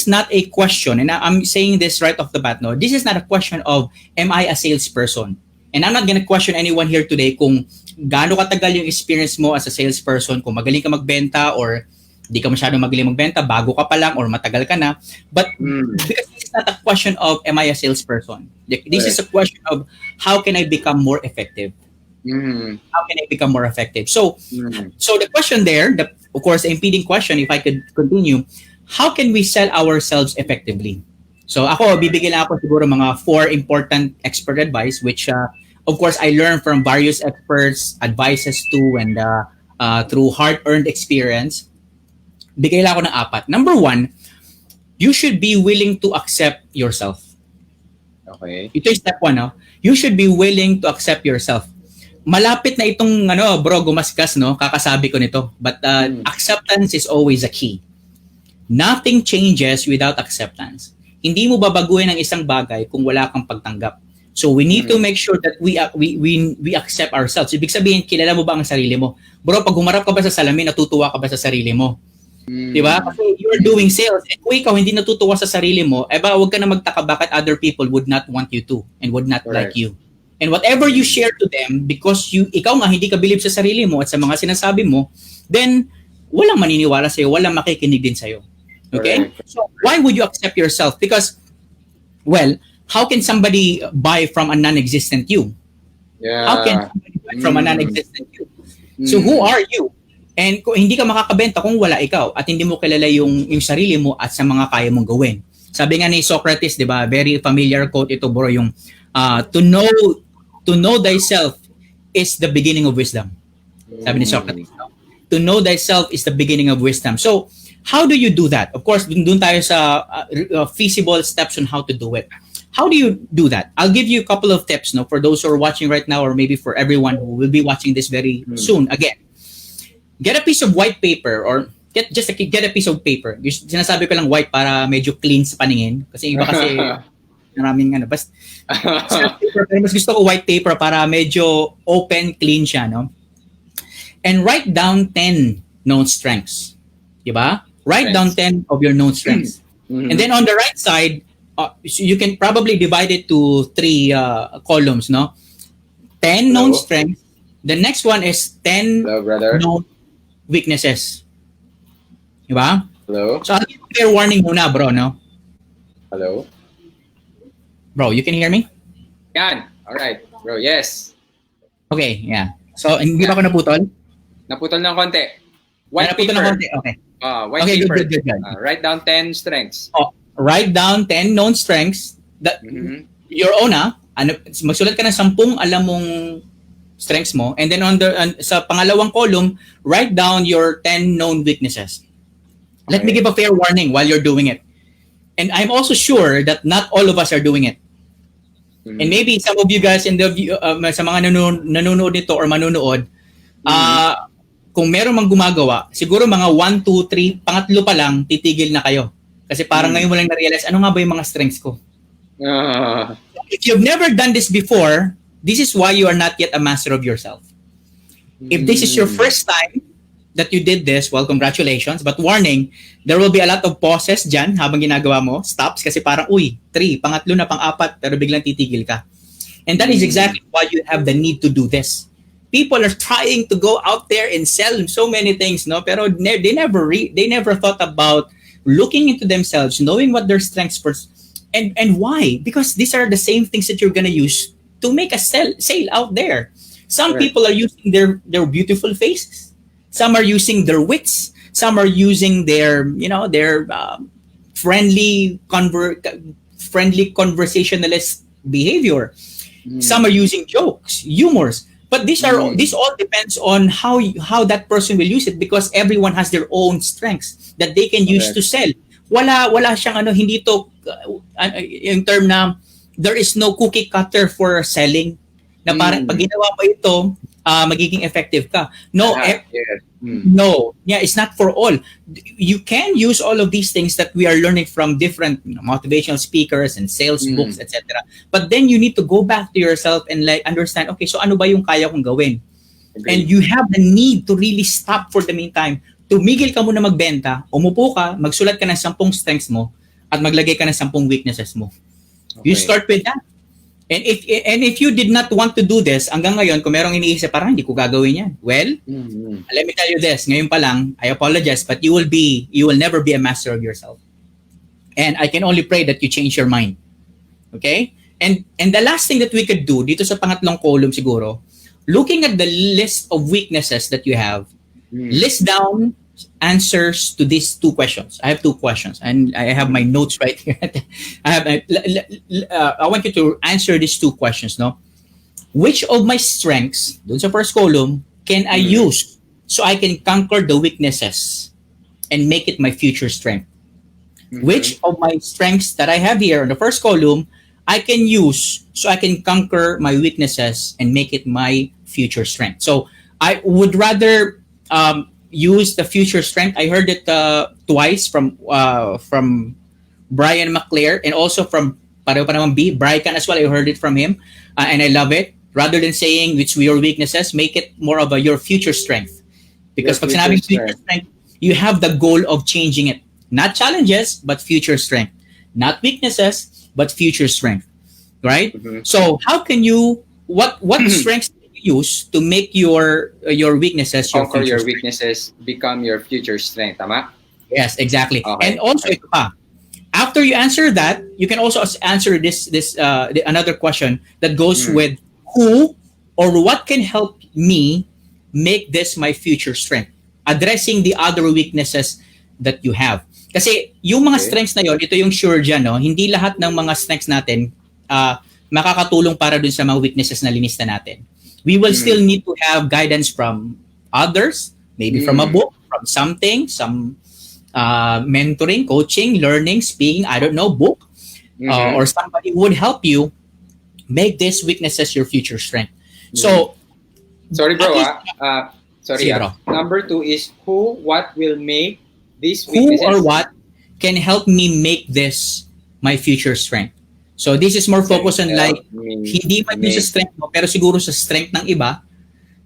not a question, and I'm saying this right off the bat. No, this is not a question of am I a salesperson, and I'm not gonna question anyone here today kung gaano katagal yung experience mo as a salesperson, kung magaling ka magbenta or di ka masyadong magaling magbenta, bago ka pa lang or matagal ka na. But because this is not a question of am I a salesperson. This is a question of how can I become more effective. How can I become more effective? So the question there, of course, the impeding question, if I could continue, how can we sell ourselves effectively? So ako, bibigyan lang ako siguro mga 4 important expert advice, which of course I learned from various experts, advices too, and through hard-earned experience. Bigay lang ako ng 4. Number 1, you should be willing to accept yourself. Okay. Ito yung step 1, no? You should be willing to accept yourself. Malapit na itong gumasgas, no? Kakasabi ko nito. But acceptance is always a key. Nothing changes without acceptance. Hindi mo babaguhin ang isang bagay kung wala kang pagtanggap. So we need to make sure that we accept ourselves. Ibig sabihin, kilala mo ba ang sarili mo? Bro, pag humarap ka ba sa salamin, natutuwa ka ba sa sarili mo? Diba? Kasi you're doing sales. And kung ikaw hindi natutuwa sa sarili mo, huwag ka na magtaka bakit other people would not want you to and would not like you. And whatever you share to them, because ikaw nga hindi ka believe sa sarili mo at sa mga sinasabi mo, then walang maniniwala sa'yo, walang makikinig din sa'yo. Okay? Correct. So why would you accept yourself? Because, well, how can somebody buy from a non-existent you? How can Yeah. somebody buy from a Mm. non-existent you? So who Mm. are you? And kung hindi ka makakabenta kung wala ikaw at hindi mo kilala yung sarili mo at sa mga kaya mong gawin. Sabi nga ni Socrates, 'di ba? Very familiar quote ito, bro, yung to know thyself is the beginning of wisdom. Sabi ni Mm. Socrates, no? To know thyself is the beginning of wisdom. So, how do you do that? Of course, dun tayo sa feasible steps on how to do it. How do you do that? I'll give you a couple of tips, no, for those who are watching right now, or maybe for everyone who will be watching this very Mm. soon. Again, get a piece of white paper, or get a piece of paper. Sinasabi ko lang white para medyo clean sa paningin. Kasi iba kasi maraming basta paper, pero mas gusto ko white paper para medyo open, clean siya, no? And write down 10 known strengths. Diba? Write down 10 of your known strengths. Mhm. And then on the right side, you can probably divide it to 3 columns, no? 10 known Hello? strengths. The next one is 10 Hello, brother. known weaknesses. Diba? Hello? So I'll give you a fair warning muna, bro, no? Hello? Bro, you can hear me? Yan. Alright. Bro, yes. Okay, yeah. So, hindi ba ako naputol? Naputol ng konti. White Naputol paper. ng konti? Okay. White Okay, paper. good. Write down 10 strengths. Oh, write down 10 known strengths that Mhm. your own, magsulat ka ng 10 alam mong strengths mo, and then sa pangalawang column, write down your 10 known weaknesses. Let me Okay. give a fair warning while you're doing it. And I'm also sure that not all of us are doing it. Mhm. And maybe some of you guys sa mga nanonood nito or manunood, kung meron mang gumagawa, siguro mga 1, 2, 3, pangatlo pa lang, titigil na kayo. Kasi parang ngayon mo lang na-realize, ano nga ba yung mga strengths ko? Ah. If you've never done this before, this is why you are not yet a master of yourself. If this is your first time that you did this, well, congratulations. But warning, there will be a lot of pauses dyan habang ginagawa mo. Stops kasi parang, 3, pangatlo na, pang-apat, pero biglang titigil ka. And that is exactly why you have the need to do this. People are trying to go out there and sell so many things, no? Pero they never thought about looking into themselves, knowing what their strengths first. And why? Because these are the same things that you're gonna use to make a sale out there. Some Correct. people are using their beautiful faces. Some are using their wits. Some are using their friendly conversationalist behavior. Some are using jokes, humors. But this all depends on how that person will use it, because everyone has their own strengths that they can use to sell. Wala siyang hindi to yung term na there is no cookie cutter for selling. Na parang pag ginawa mo ito, magiging effective ka. No, no. Yeah, it's not for all. You can use all of these things that we are learning from different motivational speakers and sales books, etc. But then you need to go back to yourself and understand, okay, so ano ba yung kaya kong gawin? And you have the need to really stop for the meantime. Tumigil ka muna magbenta, umupo ka, magsulat ka ng 10 strengths mo, at maglagay ka ng 10 weaknesses mo. You start with that. And if you did not want to do this, hanggang ngayon, kung merong iniisip, parang hindi ko gagawin yan. Well, let me tell you this, ngayon pa lang, I apologize, but you will never be a master of yourself. And I can only pray that you change your mind. Okay? And the last thing that we could do, dito sa pangatlong column siguro, looking at the list of weaknesses that you have, list down answers to these 2 questions. I have 2 questions, and I have my notes right here. I want you to answer these 2 questions. No, which of my strengths, dun sa first column, can I use so I can conquer the weaknesses and make it my future strength? Which of my strengths that I have here on the first column I can use so I can conquer my weaknesses and make it my future strength? So I would rather use the future strength. I heard it twice from Brian McClare, and also from pareho pa naman Brian as well. I heard it from him, and I love it. Rather than saying which your weaknesses, make it more of your future strength. Because pag sinabing future strength, you have the goal of changing it. Not challenges, but future strength. Not weaknesses, but future strength. Right? So how can you what strengths use to make your weaknesses conquer your weaknesses, become your future strength, tama? Yes, exactly. Okay. And also, ito pa. After you answer that, you can also answer another question that goes with who or what can help me make this my future strength. Addressing the other weaknesses that you have. Kasi yung mga strengths na yon, ito yung sure dyan, no? Hindi lahat ng mga strengths natin makakatulong para dun sa mga weaknesses na linista natin. We will still need to have guidance from others, maybe from a book, from something, some mentoring, coaching, learning, speaking, I don't know, book, or somebody who would help you make these weaknesses your future strength. So, sorry bro, Sige, bro. Number 2 is who, what will make these who weaknesses? or what can help me make this my future strength. So this is more focused on like, hindi man yun sa strength mo, pero siguro sa strength ng iba,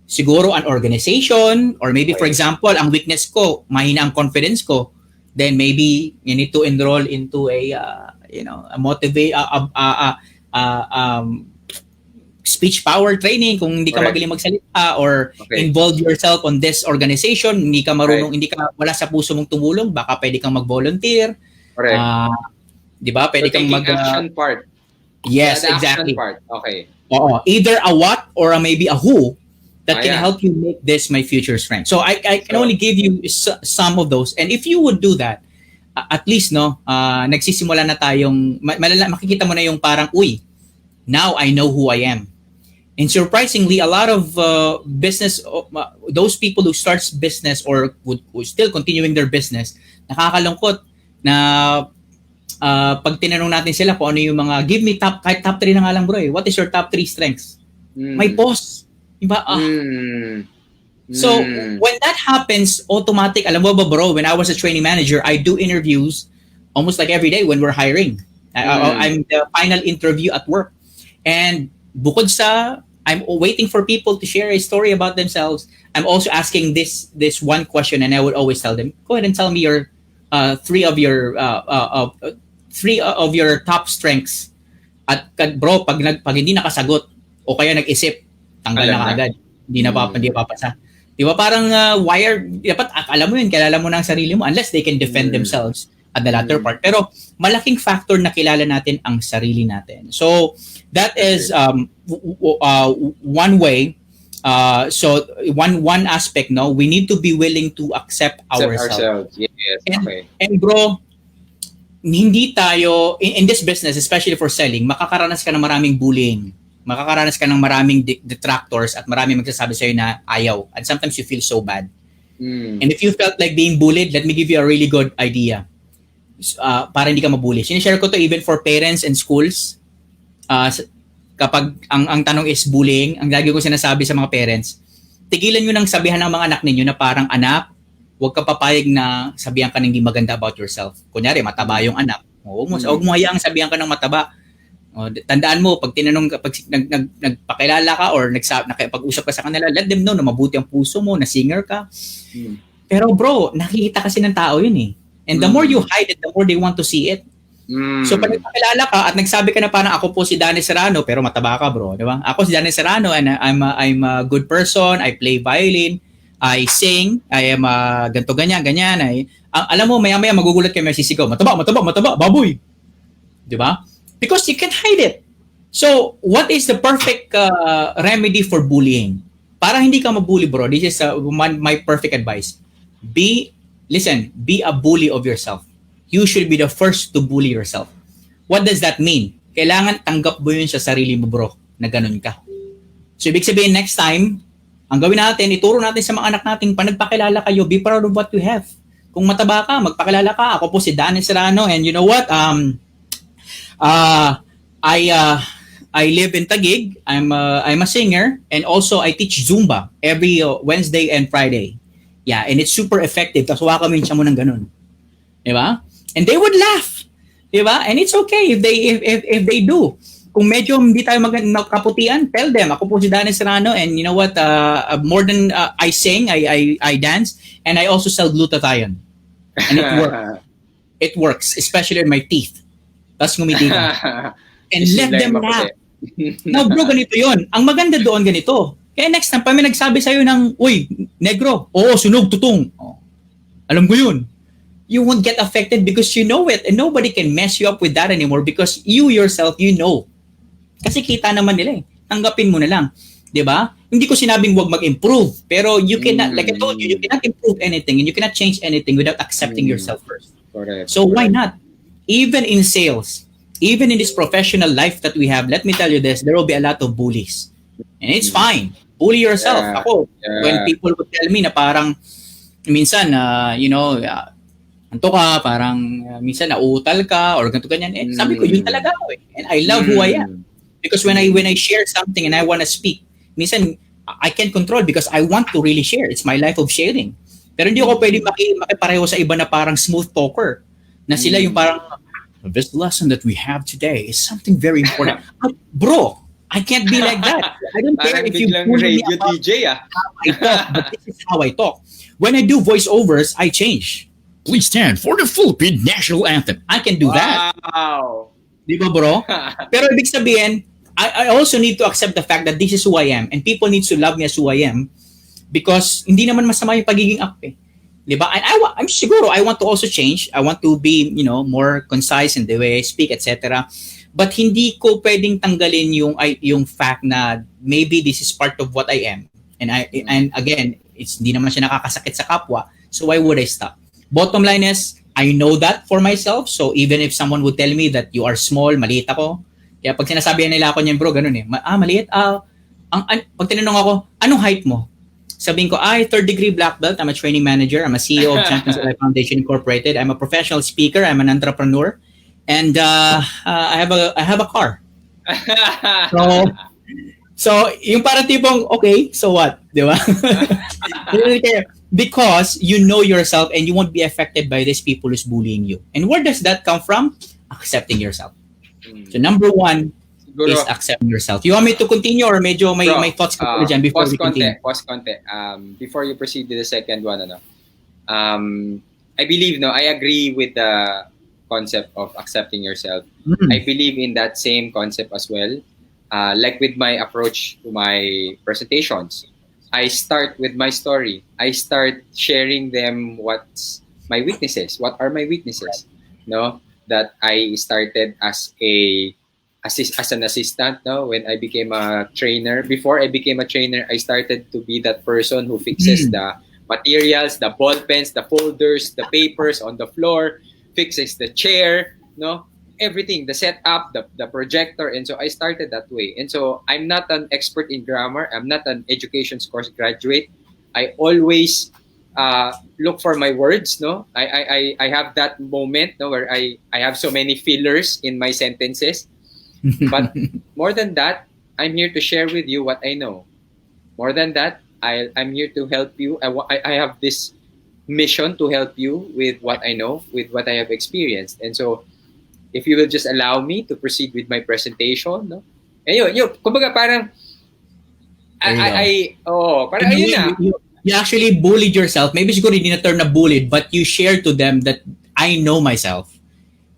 siguro an organization, or maybe for example, ang weakness ko, mahina ang confidence ko, then maybe you need to enroll into a speech power training kung hindi ka magaling magsalita, or involve yourself on this organization, hindi ka marunong, hindi ka wala sa puso mong tumulong, baka pwede kang mag-volunteer. Di ba? Pwede kang action part. Yes, exactly. Part. Okay. Either a what or maybe a who that can help you make this my future strength. So I can only give you some of those, and if you would do that, at least nagsisimula na tayong makikita mo na yung parang now I know who I am. And surprisingly, a lot of business, those people who starts business or who still continuing their business, nakakalungkot na pag tinanong natin sila kung ano yung mga, give me kahit top 3 na nga lang bro what is your top 3 strengths? My boss. Diba? So, when that happens, automatic, alam mo ba bro, when I was a training manager, I do interviews almost like every day when we're hiring. I'm the final interview at work. And bukod sa I'm waiting for people to share a story about themselves, I'm also asking this one question, and I would always tell them, go ahead and tell me your three of your top strengths. At bro, pag hindi nakasagot o kaya nag-isip, tanggal na agad. Hindi papasa. Di ba parang wired, dapat alam mo yun, kilala mo na ang sarili mo unless they can defend themselves at the latter part. Pero malaking factor na kilala natin ang sarili natin. So that is one way. So one aspect, no, we need to be willing to accept ourselves. Yes. And bro, hindi tayo in this business, especially for selling, makakaranas ka ng maraming bullying. Makakaranas ka ng maraming detractors at maraming magsasabi sa'yo na ayaw. And sometimes you feel so bad. And if you felt like being bullied, let me give you a really good idea. Para hindi ka mabully. Sinishare ko to even for parents and schools. Kapag ang tanong is bullying, ang lagi ko sinasabi sa mga parents, tigilan nyo nang sabihan ng mga anak ninyo na parang, anak, huwag ka papayag na sabihan ka ng hindi maganda about yourself. Kunyari, mataba yung anak. Huwag mo hayaang sabihan ka ng mataba. Tandaan mo, pag nagpakilala ka or nakipag-usap ka sa kanila, let them know na mabuti ang puso mo, na singer ka. Pero bro, nakikita kasi ng tao yun eh. And the more you hide it, the more they want to see it. So pag nagpakilala ka at nagsabi ka na parang ako po si Danny Serrano, pero mataba ka bro, di ba? Ako si Danny Serrano and I'm a good person, I play violin, I sing, I am ganto ganyan. Alam mo, maya-maya magugulat kayo, may sisigaw, mataba, baboy. Di ba? Because you can't hide it. So, what is the perfect remedy for bullying? Para hindi ka mabully, bro, this is my perfect advice. Be a bully of yourself. You should be the first to bully yourself. What does that mean? Kailangan tanggap mo yun sa sarili mo, bro, na ganun ka. So, ibig sabihin, next time, ang gawin natin, ituro natin sa mga anak natin, pag nagpakilala kayo, be proud of what you have. Kung mataba ka, magpakilala ka. Ako po si Danny Serrano, and you know what? I live in Taguig. I'm a singer, and also I teach Zumba every Wednesday and Friday. Yeah, and it's super effective. Tapos wakamin siya mo ng ganun. Diba? And they would laugh. Diba? And it's okay if they do. Kung medyo hindi tayo magkaputian, tell them, ako po si Danny Serrano, and you know what? More than I sing, I dance, and I also sell glutathione. And it works. It works, especially in my teeth. Tapos ngumiti ka. And let them laugh. Now bro, ganito yun. Ang maganda doon ganito. Kaya next time, pa may nagsabi sa'yo ng, uy, negro, oo, sunog, tutong. Oh. Alam ko yun. you won't get affected because you know it, and nobody can mess you up with that anymore because you yourself, you know. Kasi kita naman nila eh. Tanggapin mo na lang. 'Di ba? Hindi ko sinabing wag mag-improve, pero you cannot, like I told you, you cannot improve anything and you cannot change anything without accepting yourself first. Correct. So why not? Even in sales, even in this professional life that we have, let me tell you this, there will be a lot of bullies. And it's fine. Bully yourself. Yeah. Ako, when people would tell me na parang minsan anto ka, parang minsan nauutal ka or ganito ganyan, sabi ko, yun talaga ako eh. And I love who I am. Because when I share something and I want to speak, minsan I can't control because I want to really share. It's my life of sharing. Pero hindi ako pwede makipareho sa iba na parang smooth talker. Na sila yung parang, this lesson that we have today is something very important. Bro, I can't be like that. I don't care if you bully me about DJ, how I talk, but this is how I talk. When I do voiceovers, I change. Please stand for the Philippine National Anthem. I can do that. Wow. Di ba, bro? Pero ibig sabihin, I also need to accept the fact that this is who I am and people need to love me as who I am because hindi naman masama yung pagiging up eh. Di ba? And I'm siguro, I want to also change. I want to be, more concise in the way I speak, etc. But hindi ko pwedeng tanggalin yung fact na maybe this is part of what I am. And again, it's hindi naman siya nakakasakit sa kapwa. So why would I stop? Bottom line is, I know that for myself. So even if someone would tell me that you are small, maliit ako. Kaya pag sinasabihan nila ako niyan, bro, ganun eh. Maliit. Pag tinanong ako, anong height mo? Sabihin ko, 3rd degree black belt. I'm a training manager. I'm a CEO of Champions Life Foundation Incorporated. I'm a professional speaker. I'm an entrepreneur. And I have a car. So yung parang tipong, okay, so what? Di ba? Because you know yourself and you won't be affected by these people who's bullying you. And where does that come from? Accepting yourself. So number one is accepting yourself. You want me to continue or medyo may thoughts ka dyan before we continue? Pause konti. Before you proceed to the second one, I believe, I agree with the concept of accepting yourself. I believe in that same concept as well. Like with my approach to my presentations, I start with my story. I start sharing them what's my weaknesses. What are my weaknesses? That I started as an assistant. When I became a trainer. Before I became a trainer, I started to be that person who fixes the materials, the ball pens, the folders, the papers on the floor, fixes the chair, everything, the setup, the projector. And so I started that way. And so I'm not an expert in grammar. I'm not an education course graduate. I always look for my words. I have that moment where I have so many fillers in my sentences. But more than that, I'm here to share with you what I know. More than that, I'm here to help you. I have this mission to help you with what I know, with what I have experienced. And so if you will just allow me to proceed with my presentation, and kumbaga parang parang ayun na. You actually bullied yourself. Maybe siguro hindi na term na bullied, but you shared to them that I know myself.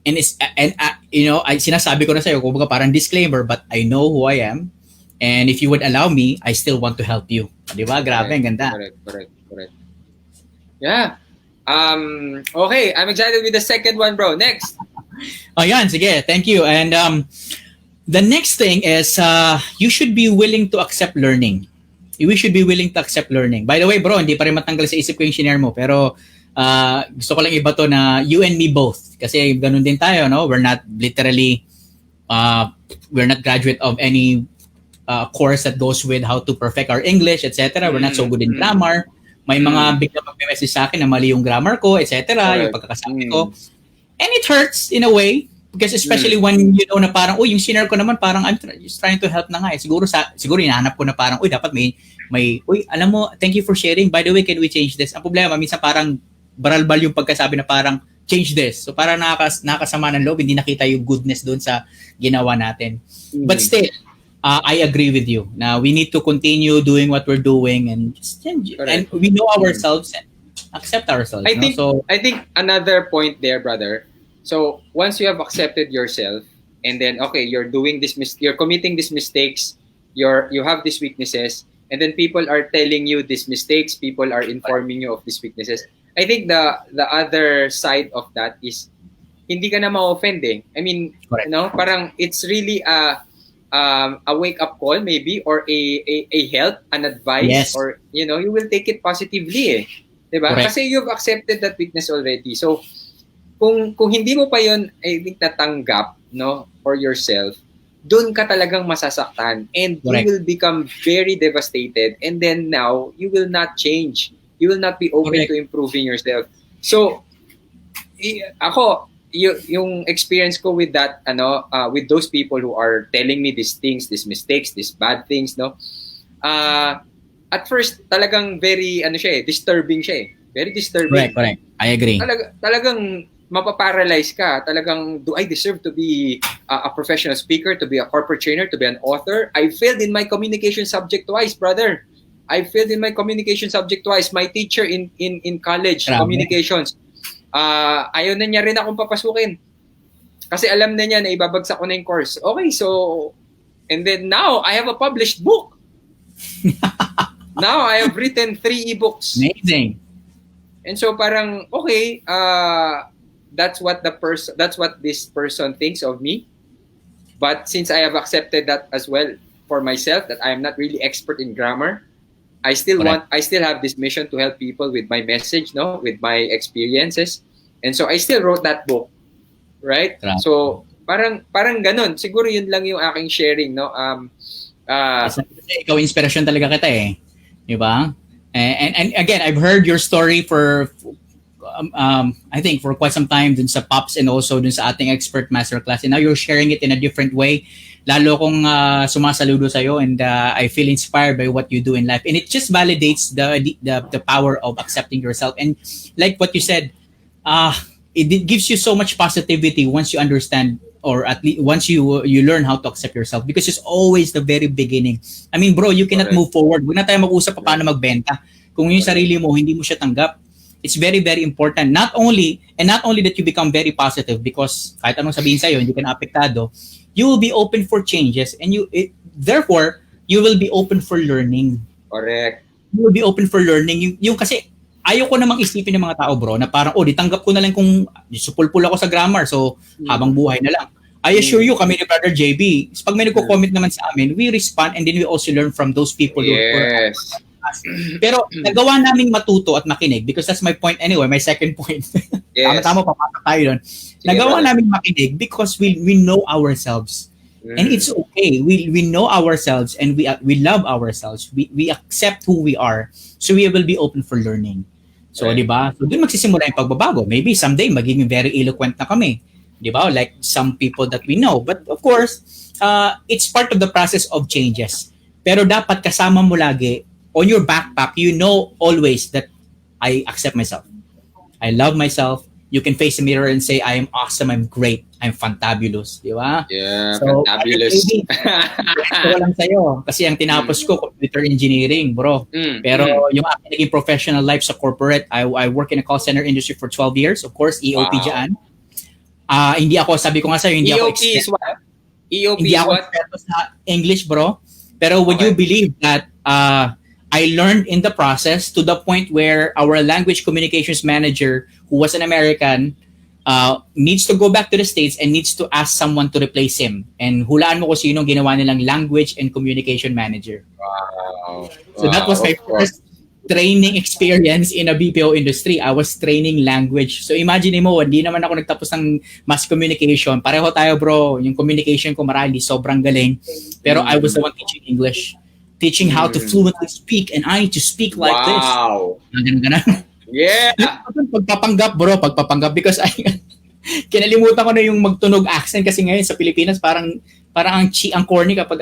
And I sinasabi ko na sa'yo, kumbaga parang disclaimer, but I know who I am. And if you would allow me, I still want to help you. Di ba? Grabe, ang ganda. Correct. Yeah. Okay, I'm excited with the second one, bro. Next. Yan, sige. Thank you. And the next thing is you should be willing to accept learning. We should be willing to accept learning. By the way, bro, hindi pa rin matanggal sa isip ko yung shinare mo. Pero gusto ko lang iba to na you and me both. Kasi ganun din tayo, no? We're not literally, we're not graduate of any course that goes with how to perfect our English, etc. We're not so good in grammar. May mga bigla mag-message sa akin na mali yung grammar ko, etc. Yung pagkakasabi ko. And it hurts in a way because especially when you know na parang, yung senior ko naman parang I'm just trying to help na nga eh. Siguro hinahanap ko na parang, dapat may, alam mo, thank you for sharing. By the way, can we change this? Ang problema, minsan parang baralbal yung pagkasabi na parang change this. So parang nakakasama ng loob, hindi nakita yung goodness doon sa ginawa natin. But still, I agree with you. Now we need to continue doing what we're doing and just change. And we know ourselves and accept ourselves. I think another point there, brother. So once you have accepted yourself, and then you're doing this, you're committing these mistakes, you have these weaknesses, and then people are telling you these mistakes, people are informing you of these weaknesses. I think the other side of that is hindi ka na ma-offend eh. I mean, Correct. parang it's really a wake-up call maybe, or a help, an advice, Yes. or you will take it positively eh. Diba? Correct. Kasi you've accepted that weakness already. So, kung hindi mo pa yun, I think, natanggap, for yourself, doon ka talagang masasaktan, and Correct. you will become very devastated, and then now, you will not change. You will not be open Correct. to improving yourself. So, ako, yung experience ko with that, with those people who are telling me these things, these mistakes, these bad things, at first, talagang very, disturbing siya eh. Very disturbing. Correct. I agree. Talagang mapaparalyze ka. Talagang, do I deserve to be a professional speaker, to be a corporate trainer, to be an author? I failed in my communication subject twice, brother. I failed in my communication subject twice. My teacher in college, Grabe. communications, ayaw na niya rin akong papasukin. Kasi alam na niya na ibabagsak ko na yung course. Okay, so, and then now, I have a published book. Now, I have written 3 ebooks. Amazing. And so parang, okay, that's what this person thinks of me. But since I have accepted that as well for myself, that I am not really expert in grammar, I still have this mission to help people with my message, with my experiences. And so I still wrote that book, right? Grabe. So parang ganun. Siguro yun lang yung aking sharing, Kasi ikaw inspirasyon talaga kita eh. Di ba? And again, I've heard your story for I think for quite some time dun sa Pops and also dun sa ating expert masterclass, and now you're sharing it in a different way. Lalo kong sumasaludo sa'yo, and I feel inspired by what you do in life, and it just validates the power of accepting yourself. And like what you said, it gives you so much positivity once you understand, or at least once you learn how to accept yourself, because it's always the very beginning. I mean, bro, you cannot move forward. Huwag na tayo mag-usap pa paano magbenta kung yung sarili mo hindi mo siya tanggap. It's very, very important. Not only that you become very positive, because kahit anong sabihin sa'yo, hindi ka na apektado, you will be open for changes, and therefore, you will be open for learning. Correct. You will be open for learning. Yung kasi, ayaw ko namang isipin ng mga tao, bro, na parang, ditanggap ko na lang kung supulpul ako sa grammar, so habang buhay na lang. I assure you, kami ni Brother JB, pag may nagko-comment naman sa amin, we respond, and then we also learn from those people who are. Pero nagawa naming matuto at makinig, because that's my point anyway, my second point. Yes. Tama, papasok tayo doon. Nagawa naming makinig because we know ourselves. And it's okay. We know ourselves, and we love ourselves. We accept who we are. So we will be open for learning. So, di ba? So, doon magsisimula yung pagbabago. Maybe someday, magiging very eloquent na kami. Di ba? Like some people that we know. But of course, it's part of the process of changes. Pero dapat kasama mo lagi, on your backpack, you know always that I accept myself. I love myself. You can face the mirror and say, I am awesome, I'm great, I'm fantabulous. Di ba? Yeah, so, fantabulous. Ito lang sa'yo. Kasi ang tinapos ko, computer engineering, bro. Pero yung aking naging professional life sa corporate, I work in a call center industry for 12 years. Of course, EOP dyan. Hindi ako, sabi ko nga sa'yo, hindi EOP ako is what? EOP hindi is ako what? sa English, bro. Pero would you believe that I learned in the process to the point where our language communications manager, who was an American, needs to go back to the States and needs to ask someone to replace him. And hulaan mo kung sino ginawa nilang language and communication manager. Wow. So that was my first training experience in a BPO industry. I was training language. So imagine mo, hindi naman ako nagtapos ng mass communication. Pareho tayo, bro. Yung communication ko marami, sobrang galing. Pero I was the one teaching English. Teaching how to fluently speak, and I to speak like this. Wow. Ganun. Yeah. Pagpapanggap, bro. Pagpapanggap, because kinalimutan ko na yung magtunog accent, kasi ngayon sa Pilipinas parang ang corny kapag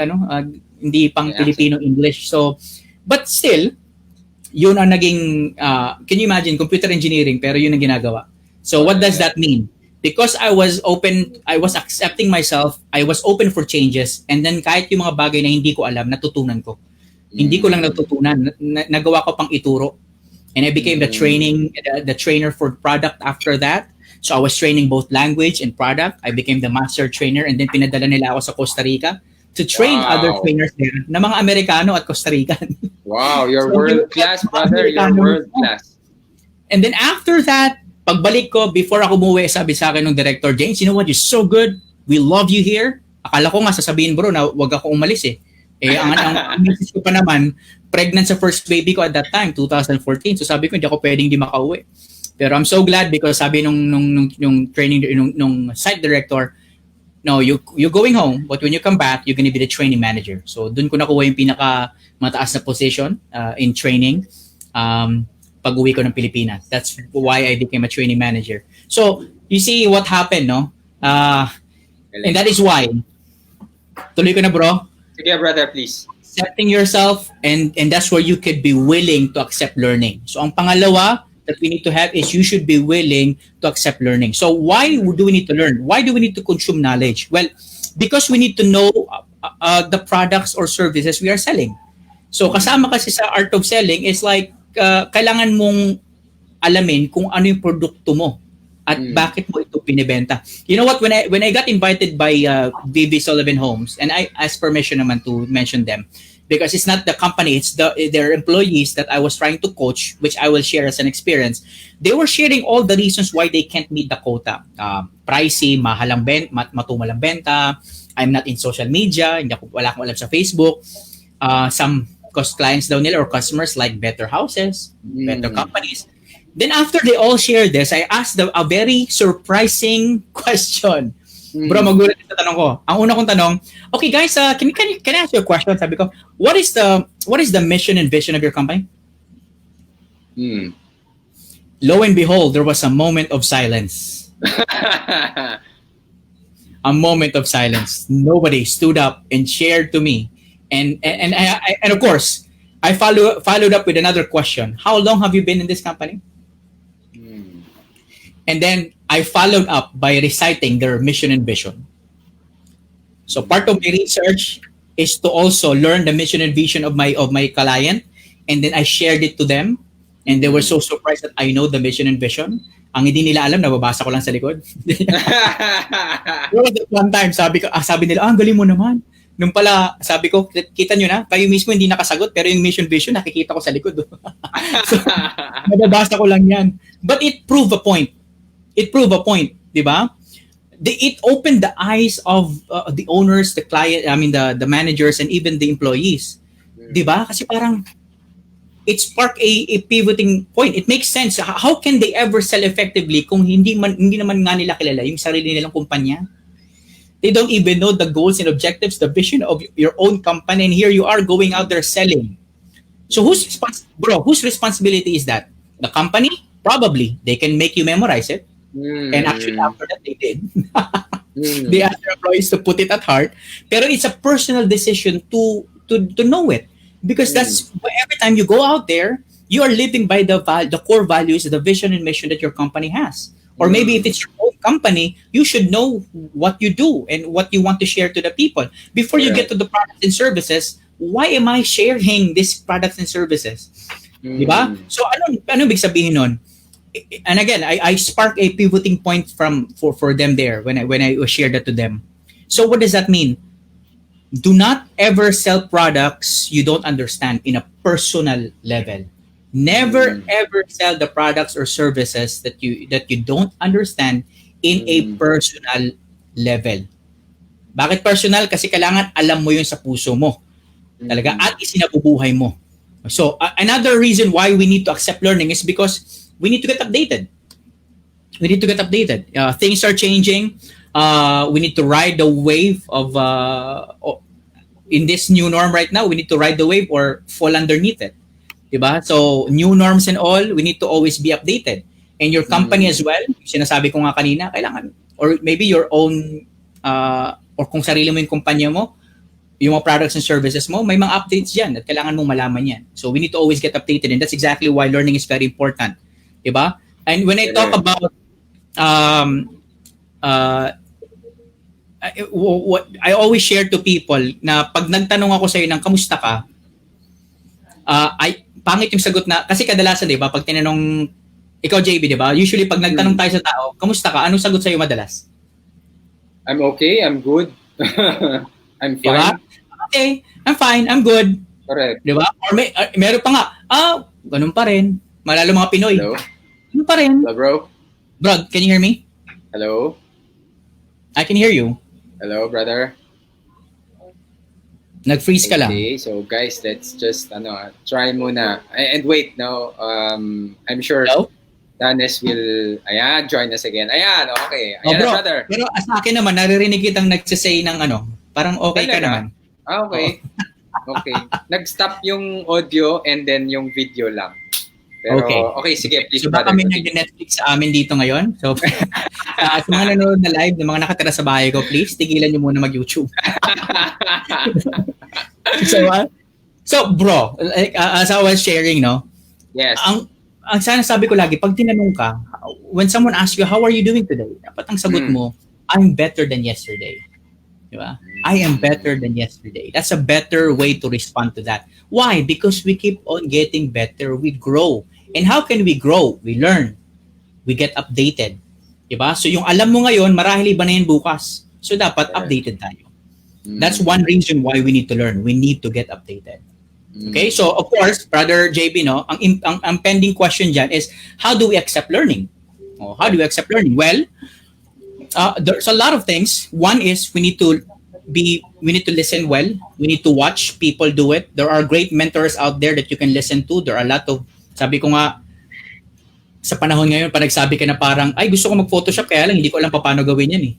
hindi pang Filipino English. So, but still, yun ang naging, can you imagine, computer engineering, pero yun ang ginagawa. So what does that mean? Because I was accepting myself, I was open for changes, and then kahit yung mga bagay na hindi ko alam, natutunan ko. Hindi ko lang natutunan, nagawa ko pang ituro. And I became the trainer for product after that. So I was training both language and product. I became the master trainer, and then pinadala nila ako sa Costa Rica to train other trainers there na mga Amerikano at Costa Rican. Wow, you're so world class, brother. You're world class. And then after that, pagbalik ko, before ako umuwi, sabi sa akin ng director, James, you know what, you're so good. We love you here. Akala ko nga sasabihin, bro, na wag ako umalis eh. Ang misis ko pa naman, pregnant sa first baby ko at that time, 2014. So sabi ko, hindi ako pwedeng di makauwi. Pero I'm so glad because sabi nung training, nung site director, no, you're going home, but when you come back, you're gonna be the training manager. So dun ko nakuha yung pinaka mataas na position in training pag-uwi ko ng Pilipinas. That's why I became a training manager. So you see what happened, no? And that is why. Tuloy ko na, bro. Sige, brother, please. Setting yourself, and that's where you could be willing to accept learning. So ang pangalawa that we need to have is you should be willing to accept learning. So why do we need to learn? Why do we need to consume knowledge? Well, because we need to know the products or services we are selling. So kasama kasi sa art of selling is like kailangan mong alamin kung ano yung produkto mo at bakit mo ito pinibenta. You know what, when I got invited by VV Sullivan Homes, and I asked permission naman to mention them because it's not the company, it's their employees that I was trying to coach, which I will share as an experience. They were sharing all the reasons why they can't meet the quota. Pricey, matumal ang benta, I'm not in social media, wala akong alam sa Facebook. Some clients daw nila or customers like better houses, better companies. Then after they all shared this, I asked them a very surprising question. Bro, magulat sa tanong ko. Ang una kong tanong, okay guys, can I ask you a question? Sabi ko, what is the mission and vision of your company? Lo and behold, there was a moment of silence. A moment of silence. Nobody stood up and shared to me. And of course, I followed up with another question. How long have you been in this company? And then I followed up by reciting their mission and vision. So part of my research is to also learn the mission and vision of my client, and then I shared it to them, and they were so surprised that I know the mission and vision. Ang hindi nila alam, nababasa ko lang sa likod. One time, sabi nila, ang galing mo naman. Nung pala, sabi ko, kita nyo na, kayo mismo hindi nakasagot, pero yung mission vision, nakikita ko sa likod. So, nababasa ko lang yan. But it proved a point. Di ba? It opened the eyes of the owners, the client, the managers, and even the employees. Di ba? Kasi parang, it sparked a pivoting point. It makes sense. How can they ever sell effectively kung hindi naman nga nila kilala yung sarili nilang kumpanya? They don't even know the goals and objectives, the vision of your own company, and here you are going out there selling. So whose responsibility is that? The company? Probably. They can make you memorize it. And actually after that they did. They asked their employees to put it at heart. Pero it's a personal decision to know it. Because that's every time you go out there, you are living by the core values, the vision and mission that your company has. Or maybe if it's your own company, you should know what you do and what you want to share to the people. Before you get to the products and services, why am I sharing these products and services? Diba? So ano big sabihin nun? And again, I spark a pivoting point for them there when I shared that to them. So what does that mean? Do not ever sell products you don't understand in a personal level. Never ever sell the products or services that you don't understand in a personal level. Bakit personal? Kasi kailangan alam mo yun sa puso mo. Talaga at isinabubuhay mo. So another reason why we need to accept learning is because we need to get updated. Things are changing. We need to ride the wave of in this new norm right now. We need to ride the wave or fall underneath it. Diba? So new norms and all, we need to always be updated. And your company as well, sinasabi ko nga kanina, kailangan, or maybe your own, or kung sarili mo yung kumpanya mo, yung mga products and services mo, may mga updates dyan at kailangan mong malaman yan. So we need to always get updated, and that's exactly why learning is very important. Diba? And when I talk about what I always share to people na pag nagtanong ako sa iyo ng kamusta ka, pangit yung sagot na, kasi kadalasan, di ba, pag tinanong, ikaw JB, di ba, usually pag nagtanong tayo sa tao, kamusta ka, anong sagot sa'yo madalas? I'm okay, I'm good. I'm fine. Diba? Okay, I'm fine, I'm good. Correct. Di ba? Or meron pa nga, ganun pa rin. Malalo mga Pinoy. Hello? Ano pa rin? Hello, bro? Bro, can you hear me? Hello? I can hear you. Hello, brother? Nag-freeze ka lang. Okay, so guys, let's just try muna. And wait, no, I'm sure Hello? Danes will, ayan, join us again. Ayan, okay. Ayan, Bro. brother. Pero sa akin naman, naririnig kitang nagsasay ng parang okay ka Talaga? naman. Okay. Okay. Nag-stop yung audio and then yung video lang. Pero, okay sige, please, So baka brother. may nag-Netflix sa amin dito ngayon. So, sa mga nanonood na live, na mga nakatira sa bahay ko, please, tigilan nyo muna mag-YouTube. So bro, like, as I was sharing, no? Yes. Ang sana sabi ko lagi, pag tinanong ka, when someone asks you, how are you doing today? Dapat ang sagot mo, I'm better than yesterday. Diba? I am better than yesterday. That's a better way to respond to that. Why? Because we keep on getting better. We grow. And how can we grow? We learn. We get updated. Diba? So yung alam mo ngayon, marahil iba na yan bukas. So dapat updated tayo. That's one reason why we need to learn. We need to get updated. Okay? So of course, Brother JB, no, ang pending question dyan is, how do we accept learning? Oh, how do we accept learning? Well, there's a lot of things. One is we need to listen well. We need to watch people do it. There are great mentors out there that you can listen to. There are a lot of, sabi ko nga, sa panahon ngayon, pag nagsabi ka na parang, ay gusto ko mag-Photoshop, kaya lang hindi ko alam paano gawin yan eh.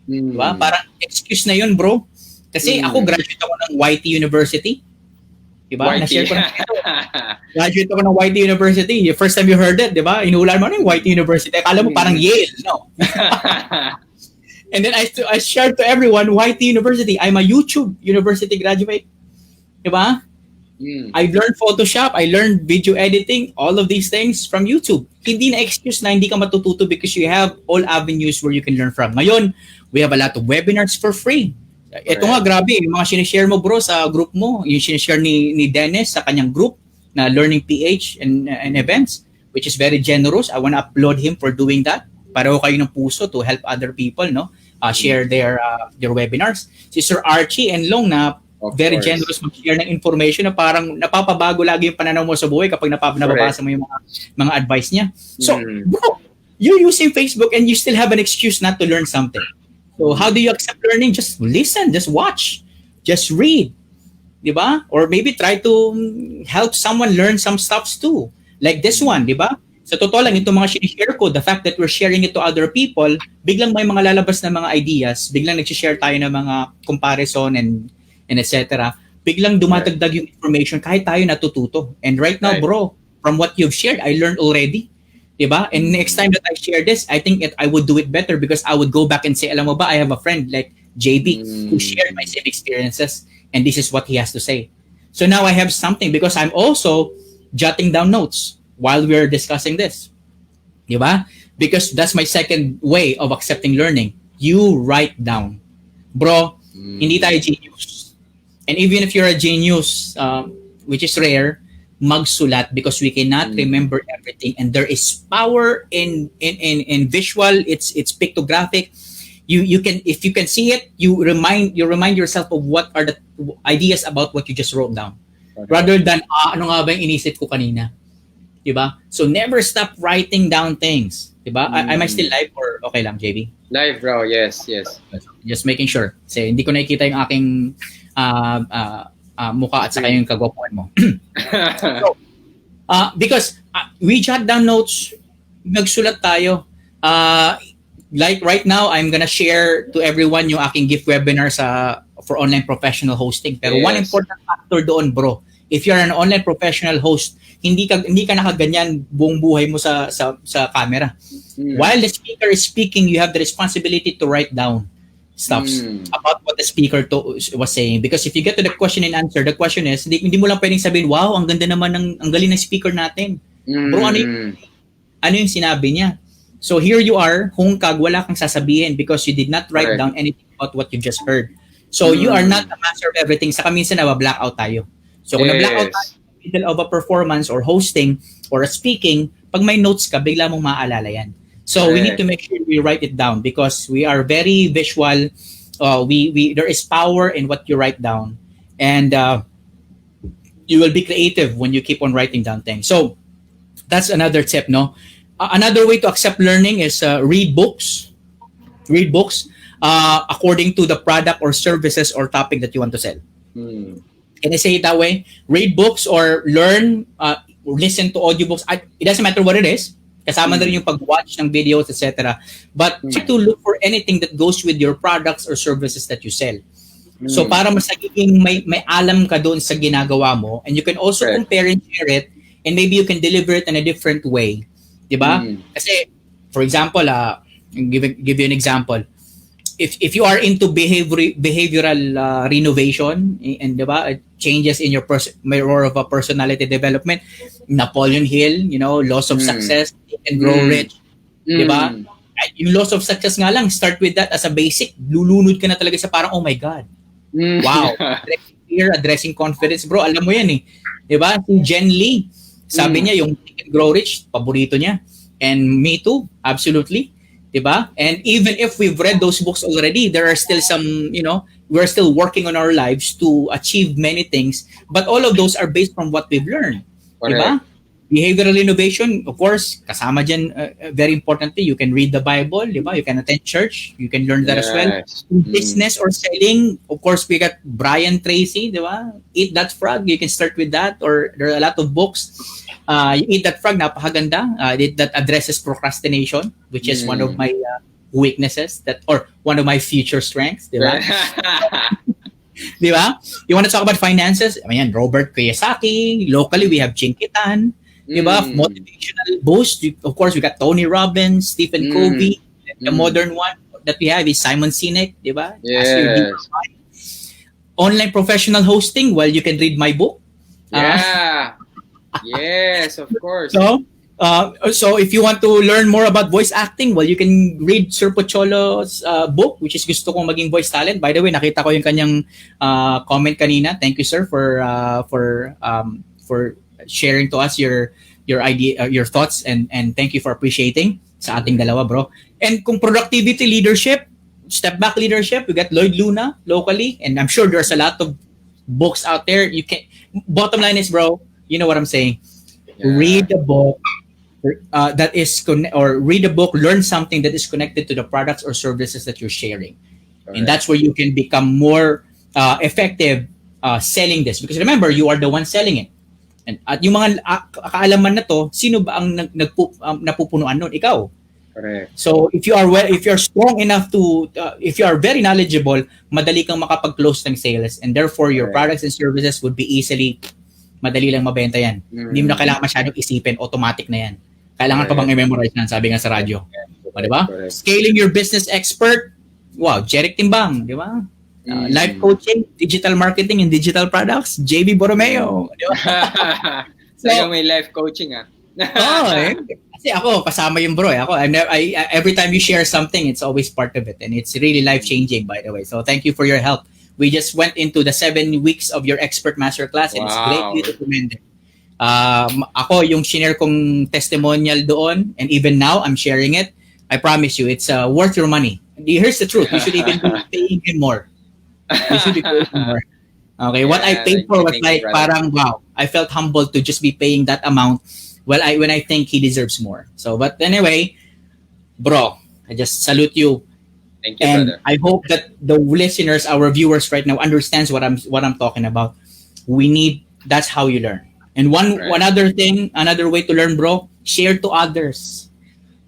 Diba? Parang excuse na yun, bro. Kasi ako, graduate ako ng YT University. Diba? YT. Na-share ko na. Graduate ako ng YT University. The first time you heard it, diba? Inuulan mo na yung YT University. Akala mo parang Yale, no? And then I shared to everyone, YT University, I'm a YouTube University graduate. Diba? I learned Photoshop, I learned video editing, all of these things from YouTube. Hindi na excuse na hindi ka matututo because you have all avenues where you can learn from. Ngayon, we have a lot of webinars for free. Ito nga, grabe, yung mga sinishare mo bro sa group mo, yung sinishare ni Dennis sa kanyang group na Learning PH and events, which is very generous. I want to applaud him for doing that. Pareho kayo ng puso to help other people, no? Share their webinars. Si Sir Archie and Long na very generous mag-share ng information na parang napapabago lagi yung pananaw mo sa buhay kapag nababasa mo yung mga advice niya. So, bro, you're using Facebook and you still have an excuse not to learn something. So, how do you accept learning? Just listen, just watch, just read. Diba? Or maybe try to help someone learn some stuffs too. Like this one, diba? Sa totoo lang, itong mga sinishare ko, the fact that we're sharing it to other people, biglang may mga lalabas na mga ideas, biglang nag-share tayo ng mga comparison and etc. Biglang dumadagdag yung information kahit tayo natututo. And right now, bro, from what you've shared, I learned already. Diba? And next time that I share this, I think I would do it better because I would go back and say, alam mo ba, I have a friend like JB who shared my same experiences and this is what he has to say. So now I have something because I'm also jotting down notes while we're discussing this. Diba? Because that's my second way of accepting learning. You write down. Bro, hindi tayo genius. And even if you're a genius, which is rare, magsulat because we cannot remember everything. And there is power in visual. It's pictographic. You can, if you can see it, you remind yourself of what are the ideas about what you just wrote down, rather than ano nga ba yung inisip ko kanina. Diba? So never stop writing down things. Diba? Am I still live or okay lang, JB? Live, bro. Yes. Just making sure. Kasi hindi ko nakikita yung aking mukha at saka yung kagwapuan mo. So, because we jot down notes, nagsulat tayo. Like right now, I'm gonna share to everyone yung aking gift webinar for online professional hosting. Pero one important factor doon, bro, if you're an online professional host, hindi ka nakaganyan buong buhay mo sa camera. While the speaker is speaking, you have the responsibility to write down stuffs about what the speaker was saying. Because if you get to the question and answer, the question is, hindi mo lang pwedeng sabihin, wow, ang ganda naman ang galing ng speaker natin. Bro, ano yung sinabi niya? So here you are, hungkag, wala kang sasabihin because you did not write down anything about what you just heard. So you are not a master of everything. Saka minsan blackout tayo. So kung na-blackout tayo in the middle of a performance or hosting or a speaking, pag may notes ka, bigla mong maaalala yan. So we need to make sure we write it down because we are very visual. There is power in what you write down. And you will be creative when you keep on writing down things. So that's another tip, no? Another way to accept learning is read books. Read books according to the product or services or topic that you want to sell. Mm. Can I say it that way? Read books or learn, listen to audiobooks. It doesn't matter what it is. Kasama na rin yung pag-watch ng videos, etc. But try to look for anything that goes with your products or services that you sell. So para mas nagiging may alam ka doon sa ginagawa mo, and you can also compare and share it, and maybe you can deliver it in a different way. Diba? Kasi, for example, give you an example. If you are into behavioral renovation and diba, changes in your more of a personality development, Napoleon Hill, laws of success, Think and Grow Rich, diba? Yung laws of success nga lang, start with that as a basic, lulunod ka na talaga sa parang, oh my God. Wow. Addressing fear, addressing confidence, bro, alam mo yan eh. Diba? Si Jen Lee, sabi niya, yung Think and Grow Rich, paborito niya. And me too, absolutely. Diba? And even if we've read those books already, there are still some, we're still working on our lives to achieve many things. But all of those are based from what we've learned. Diba? Behavioral innovation, of course, kasama dyan, very importantly, you can read the Bible, diba? You can attend church, you can learn that as well. Business or selling, of course, we got Brian Tracy, diba? Eat That Frog, you can start with that, or there are a lot of books. You Eat That Frog, napakaganda. That addresses procrastination, which is one of my weaknesses, or one of my future strengths, diba? Diba? You want to talk about finances? Ayan, Robert Kiyosaki. Locally, we have Chinkitan. Diba? Motivational boost. Of course, we got Tony Robbins, Stephen Covey. The modern one that we have is Simon Sinek. Diba? Yes. Online professional hosting. Well, you can read my book. Yeah. Yes, of course. So if you want to learn more about voice acting, well, you can read Sir Pocholo's book, which is Gusto Kong Maging Voice Talent. By the way, nakita ko yung kanyang comment kanina. Thank you, sir, for sharing to us your idea, your thoughts, and thank you for appreciating sa ating dalawa, bro. And kung productivity leadership, step back leadership, we got Lloyd Luna locally, and I'm sure there's a lot of books out there. You can. Bottom line is, bro, you know what I'm saying. Yeah. Read a book read a book, learn something that is connected to the products or services that you're sharing. Correct. And that's where you can become more effective selling this. Because remember, you are the one selling it. And at yung mga kaalaman na to, sino ba ang napupunuan nun? Ikaw. Correct. So if you're strong enough to, if you are very knowledgeable, madali kang makapag-close ng sales, and therefore your products and services would be madali lang mabenta yan. Hindi mo na kailangan masyadong isipin, automatic na yan. Kailangan pa bang i-memorize yan, sabi nga sa radyo. Diba? Scaling your business expert, wow, Jeric Timbang, di ba? Life coaching, digital marketing and digital products, JB Borromeo. Di ba? So, may life coaching Kasi ako, kasama yung bro. Ako, every time you share something, it's always part of it. And it's really life-changing, by the way. So thank you for your help. We just went into the 7 weeks of your expert masterclass, and it's greatly recommended. Ako, yung share kong testimonial doon, and even now, I'm sharing it. I promise you, it's worth your money. Here's the truth. You should even be paying him more. You should be paying him more. Okay, what I paid for was like, parang, wow. I felt humbled to just be paying that amount when I think he deserves more. So, but anyway, bro, I just salute you. Thank you, and brother. I hope that the listeners, our viewers right now, understands what I'm talking about. That's how you learn. And one other thing, another way to learn, bro, share to others.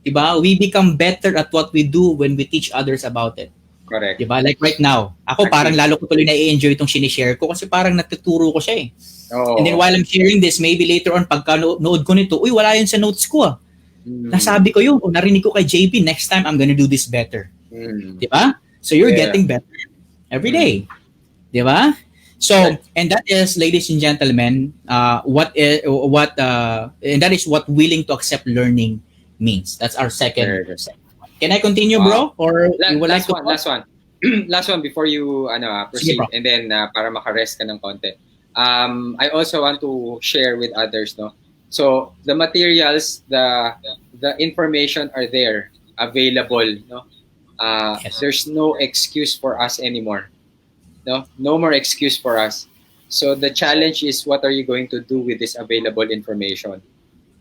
Diba? We become better at what we do when we teach others about it. Correct. Diba? Like right now, ako parang lalo ko tuloy na-enjoy itong sinishare ko kasi parang natuturo ko siya eh. Oh. And then while I'm sharing this, maybe later on, pagka nood ko nito, uy, wala yun sa notes ko ah. Nasabi ko yun, o narinig ko kay JB, next time I'm gonna do this better. Diba? So you're getting better every day. Diba? So, and that is, ladies and gentlemen, and that is what willing to accept learning means. That's our second. Can I continue, bro? Or you would like to last one. Last one before you proceed, and then para makarest ka ng konti. I also want to share with others, no. So the materials, the information are there, available, no. There's no excuse for us anymore. No more excuse for us. So the challenge is, what are you going to do with this available information?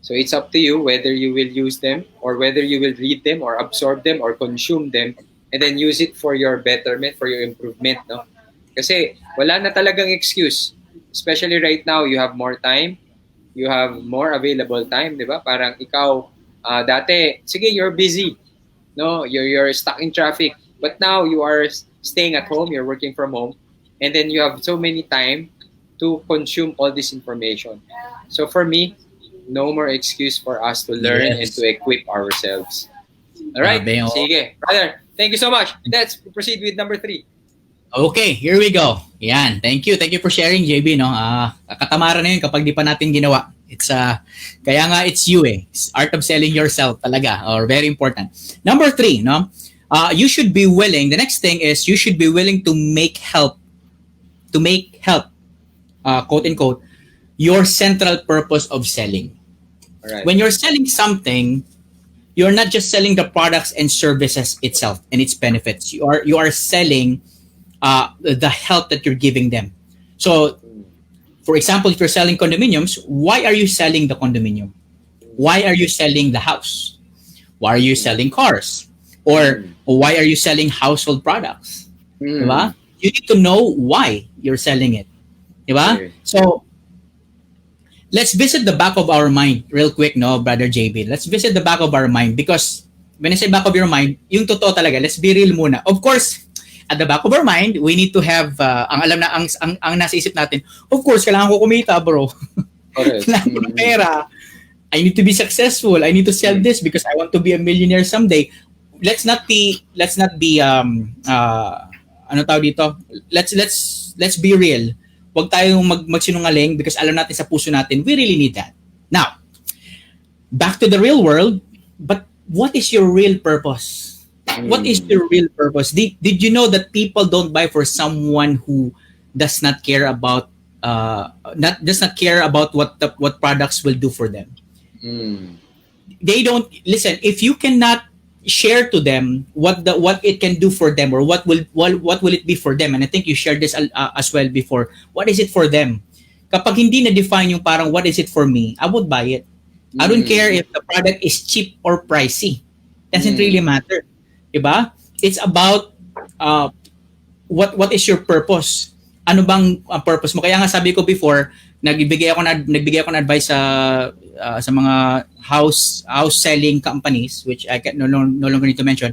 So it's up to you whether you will use them or whether you will read them or absorb them or consume them and then use it for your betterment, for your improvement, no? Kasi wala na talagang excuse. Especially right now, you have more time, you have more available time, di ba? Parang ikaw, dati, sige, you're busy, no? You're stuck in traffic. But now, you are staying at home, you're working from home, and then you have so many time to consume all this information. So for me, no more excuse for us to learn and Yes. to equip ourselves. All right? Grabe, oh. Sige. Brother, thank you so much. Let's proceed with number 3. Okay, here we go. Yan. Thank you. Thank you for sharing, JB, no? Katamaran na yun kapag di pa natin ginawa. It's kaya nga it's you eh. It's art of selling yourself talaga, or very important. Number 3, no? You should be willing. The next thing is you should be willing to make help, quote unquote, your central purpose of selling. All right. When you're selling something, you're not just selling the products and services itself and its benefits. You are selling the help that you're giving them. So, for example, if you're selling condominiums, why are you selling the condominium? Why are you selling the house? Why are you selling cars? Or why are you selling household products? Diba? You need to know why you're selling it. Diba? Okay. So, let's visit the back of our mind real quick, no, Brother JB. Let's visit the back of our mind because when I say back of your mind, yung totoo talaga, let's be real muna. Of course, at the back of our mind, we need to have, ang alam na, ang nasa isip natin, of course, kailangan ko kumita, bro. Okay. Kailangan ko ng pera. I need to be successful. I need to sell this because I want to be a millionaire someday. Let's not be ano tawag dito? Let's be real. Huwag tayong magsinungaling because alam natin sa puso natin, we really need that. Now, back to the real world, but what is your real purpose? What is your real purpose? Did you know that people don't buy for someone who does not care about what products will do for them? They don't listen. If you cannot share to them what it can do for them or what will it be for them, and I think you shared this as well before. What is it for them? Kapag hindi na define yung parang what is it for me, I would buy it. I don't care if the product is cheap or pricey. Doesn't really matter. Diba? It's about what is your purpose? Ano bang purpose mo? Kaya nga sabi ko before, nagbigay ako ng advice sa mga house selling companies, which I can no longer need to mention.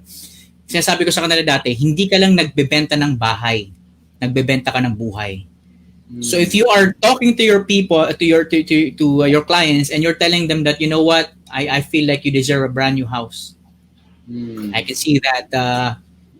Sinasabi ko sa kanila dati, hindi ka lang nagbebenta ng bahay, nagbebenta ka ng buhay. So if you are talking to your people, to your clients, and you're telling them that, you know what, I feel like you deserve a brand new house. I can see that.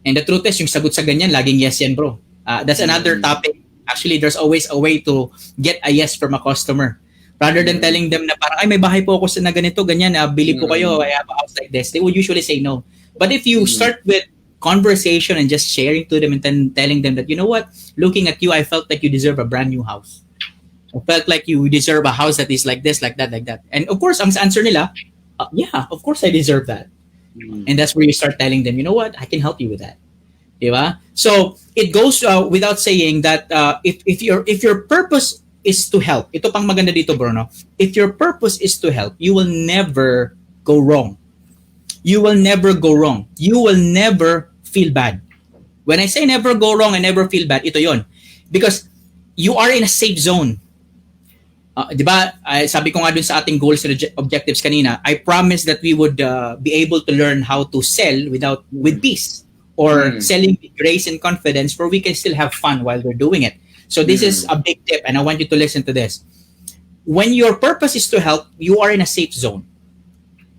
And the truth is, yung sagot sa ganyan, laging yes yan, bro. That's another topic. Actually, there's always a way to get a yes from a customer. Rather than telling them na parang, ay, may bahay po ako na ganito, ganyan, bili po kayo, I have a house like this. They would usually say no. But if you start with conversation and just sharing to them and then telling them that, you know what, looking at you, I felt like you deserve a brand new house. I felt like you deserve a house that is like this, like that, like that. And of course, ang answer nila, yeah, of course I deserve that. And that's where you start telling them, you know what, I can help you with that. Diba? So it goes without saying that if your purpose is to help, ito pang maganda dito, Bruno, if your purpose is to help, you will never go wrong. You will never go wrong. You will never feel bad. When I say never go wrong and never feel bad, ito yon. Because you are in a safe zone. Diba, sabi ko nga dun sa ating goals and objectives kanina, I promise that we would be able to learn how to sell with peace, or selling with grace and confidence, where we can still have fun while we're doing it. So this is a big tip, and I want you to listen to this. When your purpose is to help, you are in a safe zone.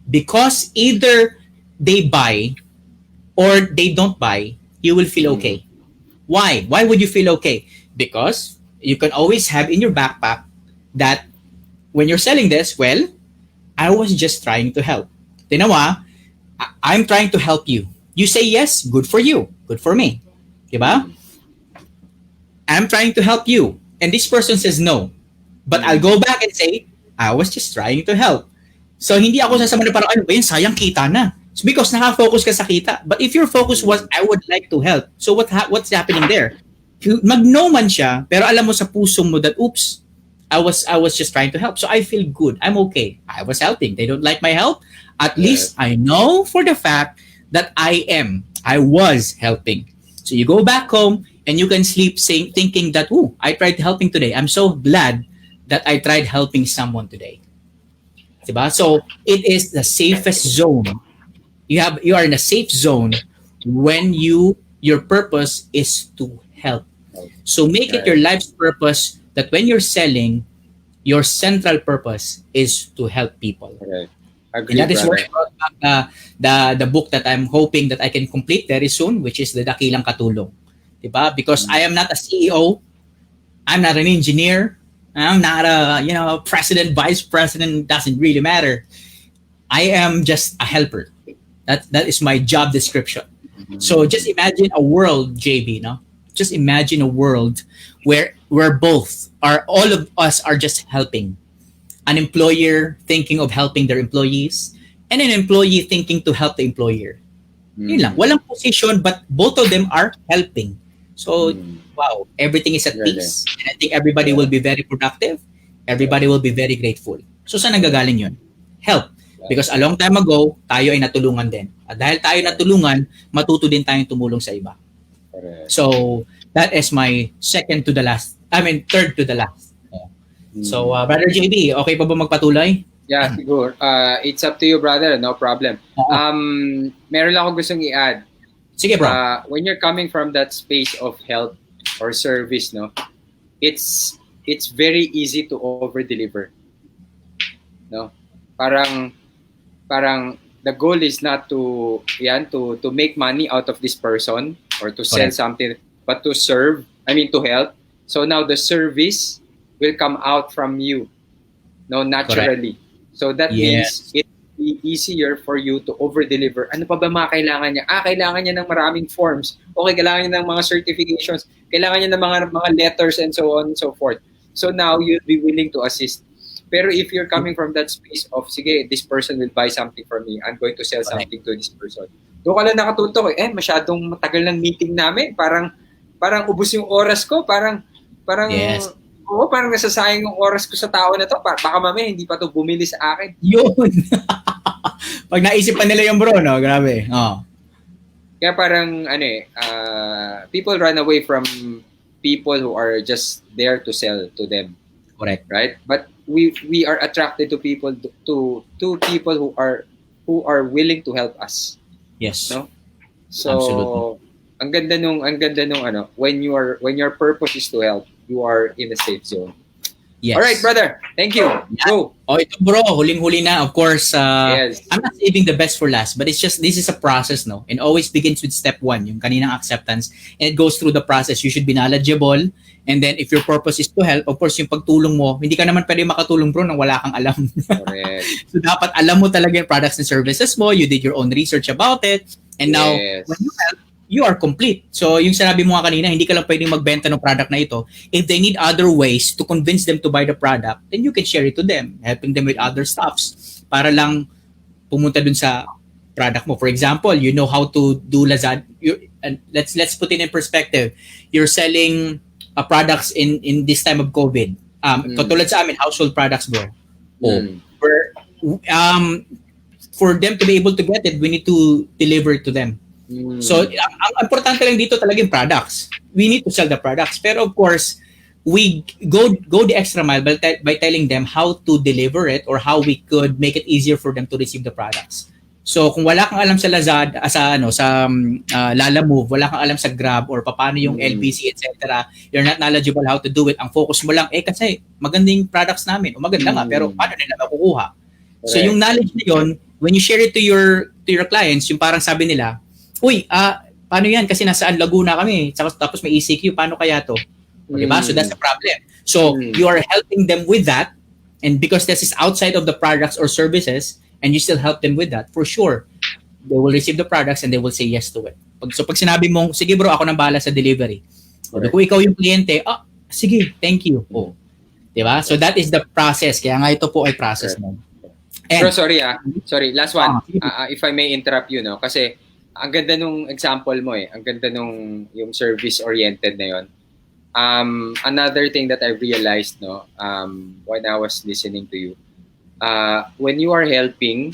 Because either they buy or they don't buy, you will feel okay. Why? Why would you feel okay? Because you can always have in your backpack that when you're selling this, well, I was just trying to help. Tinawa, I'm trying to help you. You say yes, good for you, good for me. Diba? I'm trying to help you. And this person says no. But I'll go back and say, I was just trying to help. So hindi ako sasama na parang, ano ba yun, sayang kita na. It's because nakafocus ka sa kita. But if your focus was, I would like to help. So what's happening there? Mag-no man siya, pero alam mo sa puso mo that, oops, I was just trying to help. So I feel good. I'm okay. I was helping. They don't like my help. At least I know for the fact that I was helping. So you go back home and you can sleep saying, thinking that, oh, I tried helping today. I'm so glad that I tried helping someone today. Diba? So it is the safest zone. You are in a safe zone when your purpose is to help. So make it your life's purpose that when you're selling, your central purpose is to help people. Correct. And Agree, that is where brother. I brought back the book that I'm hoping that I can complete very soon, which is the Dakilang Katulong. Diba? Because I am not a CEO, I'm not an engineer, I'm not a president, vice president, doesn't really matter. I am just a helper. That is my job description. So just imagine a world, JB, no? Just imagine a world where all of us are just helping. An employer thinking of helping their employees, and an employee thinking to help the employer. Yun lang. Walang position, but both of them are helping. So, wow, everything is at peace. And I think everybody will be very productive. Everybody will be very grateful. So, saan nanggagaling yun? Help. Because a long time ago, tayo ay natulungan din. At dahil tayo natulungan, matuto din tayong tumulong sa iba. So, that is my third to the last. So, Brother JB, okay pa ba magpatuloy? Yeah, siguro. It's up to you, brother. No problem. Meron lang ako gustong i-add. Sige, bro. When you're coming from that space of help or service, no, it's very easy to over-deliver. No? Parang the goal is not to make money out of this person or to sell something, but to serve, to help. So now the service will come out from you, no, naturally. Correct. So that means it will be easier for you to over-deliver. Ano pa ba mga kailangan niya? Kailangan niya ng maraming forms. Okay, kailangan niya ng mga certifications. Kailangan niya ng mga letters and so on and so forth. So now you'll be willing to assist. Pero if you're coming from that space of, sige, this person will buy something from me, I'm going to sell something to this person. Doon ka lang nakatutok, masyadong matagal ng meeting namin. Parang ubos yung oras ko. Parang nasasayang yung oras ko sa tao na to. Baka mamaya hindi pa to bumili sa akin. Yun. Pag naisip pa nila yung bro, no? Grabe. Oh. Kaya parang, people run away from people who are just there to sell to them. Correct. Right? But we are attracted to people who are willing to help us. Yes. No? So absolutely. ang ganda nung when your purpose is to help, you are in a safe zone. Yes. All right, brother. Thank you. Go. Oh, ito bro, huling-huli na. Of course, yes. I'm not saving the best for last, but it's just, this is a process, no? And always begins with step 1, yung kaninang acceptance. And it goes through the process. You should be knowledgeable. And then if your purpose is to help, of course, yung pagtulong mo, hindi ka naman pwede makatulong bro nang wala kang alam. Correct. So dapat alam mo talaga yung products and services mo. You did your own research about it. And now, when you help, you are complete. So, yung sinabi mo nga kanina, hindi ka lang pwedeng magbenta ng product na ito. If they need other ways to convince them to buy the product, then you can share it to them, helping them with other stuffs para lang pumunta dun sa product mo. For example, you know how to do Lazada. And let's put it in perspective. You're selling products in this time of COVID. Katulad sa amin, household products, bro. For them to be able to get it, we need to deliver it to them. So, ang importante lang dito talaga yung products. We need to sell the products. Pero of course, we go the extra mile by telling them how to deliver it or how we could make it easier for them to receive the products. So, kung wala kang alam sa Lazada, sa Lalamove, wala kang alam sa Grab or paano yung LBC, etc., you're not knowledgeable how to do it. Ang focus mo lang, kasi magandang products namin. O maganda nga, pero paano nila makukuha? So, yung knowledge na yun, when you share it to your clients, yung parang sabi nila, uy, paano yan? Kasi nasaan Laguna kami. Tapos may ECQ, paano kaya to? Diba? So that's the problem. So you are helping them with that. And because this is outside of the products or services, and you still help them with that, for sure, they will receive the products and they will say yes to it. So pag sinabi mong, sige bro, ako nang bahala sa delivery. Kung ikaw yung kliyente, sige, thank you. Diba? So that is the process. Kaya nga ito po ay process mo. Bro, sorry, last one. If I may interrupt you, no? Kasi ang ganda nung example mo Ang ganda nung yung service-oriented na yon. Another thing that I realized, no, when I was listening to you, when you are helping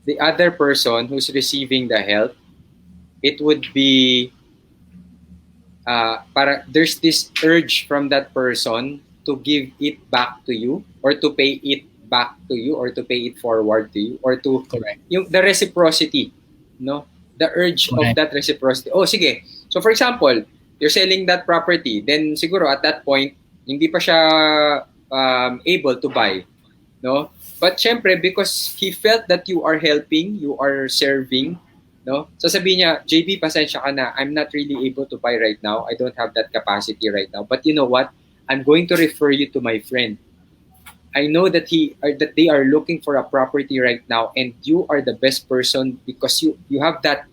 the other person who's receiving the help, it would be there's this urge from that person to give it back to you, or to pay it back to you, or to pay it forward to you, or to Correct. the reciprocity, no, the urge of Correct. that reciprocity. Oh, sige. So for example, you're selling that property, then siguro at that point hindi pa siya able to buy, no? But syempre, because he felt that you are helping, you are serving, no? Sasabihin niya, JB, pasensya ka na. I'm not really able to buy right now. I don't have that capacity right now. But you know what? I'm going to refer you to my friend. I know that that they are looking for a property right now, and you are the best person because you have that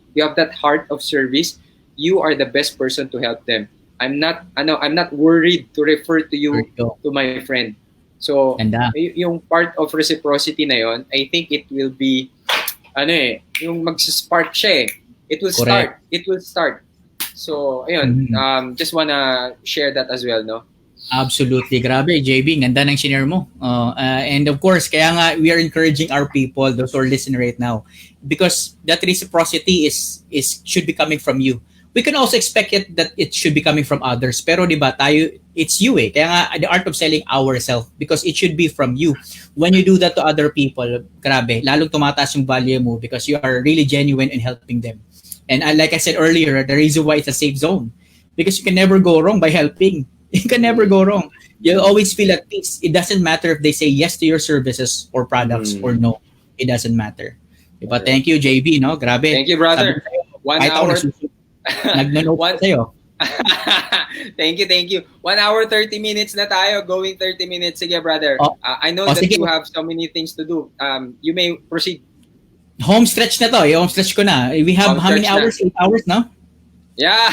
heart of service. You are the best person to help them. I'm not worried to refer to you to my friend. So Ganda. yung part of reciprocity na yon, I think it will be yung mag-spark siya eh. It will Correct. start. It will start. So ayun, just wanna share that as well, no? Absolutely. Grabe, JB. Ganda ng share mo. And of course, kaya nga we are encouraging our people, those who are listening right now, because that reciprocity should be coming from you. We can also expect it that it should be coming from others. Pero di ba tayo, it's you eh. Kaya nga, the art of selling ourselves, because it should be from you. When you do that to other people, grabe, lalong tumataas yung value mo because you are really genuine in helping them. And like I said earlier, the reason why it's a safe zone, because you can never go wrong by helping. You can never go wrong. You'll always feel at peace. It doesn't matter if they say yes to your services or products or no. It doesn't matter. Diba? Thank you, JB. No? Grabe. Thank you, brother. 1 hour. Nag-note pa sa'yo. Thank you. 1 hour 30 minutes na tayo. Going 30 minutes. Sige, brother. I know that sige. You have so many things to do. You may proceed. Home stretch na to. Home stretch ko na. We have how many hours? 8 hours, no? Yeah.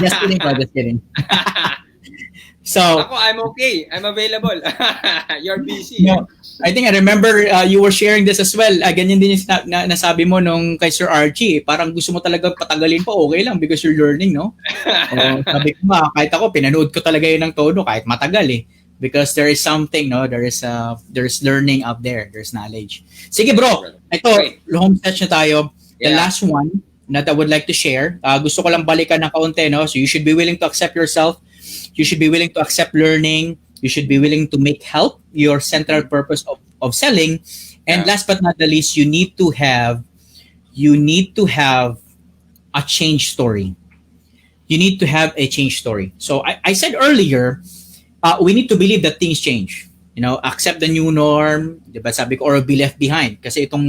Just kidding. So ako, I'm okay. I'm available. You're busy. No, I think I remember you were sharing this as well. Ganyan din yung nasabi mo nung kay Sir Archie. Parang gusto mo talaga patagalin pa, okay lang because you're learning, no? Sabi ko kahit ako, pinanood ko talaga yun ng todo kahit matagal eh. Because there is something, no? There's learning out there. There's knowledge. Sige bro, ito, home stretch na tayo. The last one that I would like to share. Gusto ko lang balikan ng kaunti, no? So you should be willing to accept yourself. You should be willing to accept learning. You should be willing to make help your central purpose of selling. And last but not the least, you need to have a change story. You need to have a change story. So I said earlier, we need to believe that things change. You know, accept the new norm, diba sabi ko, or be left behind. Kasi itong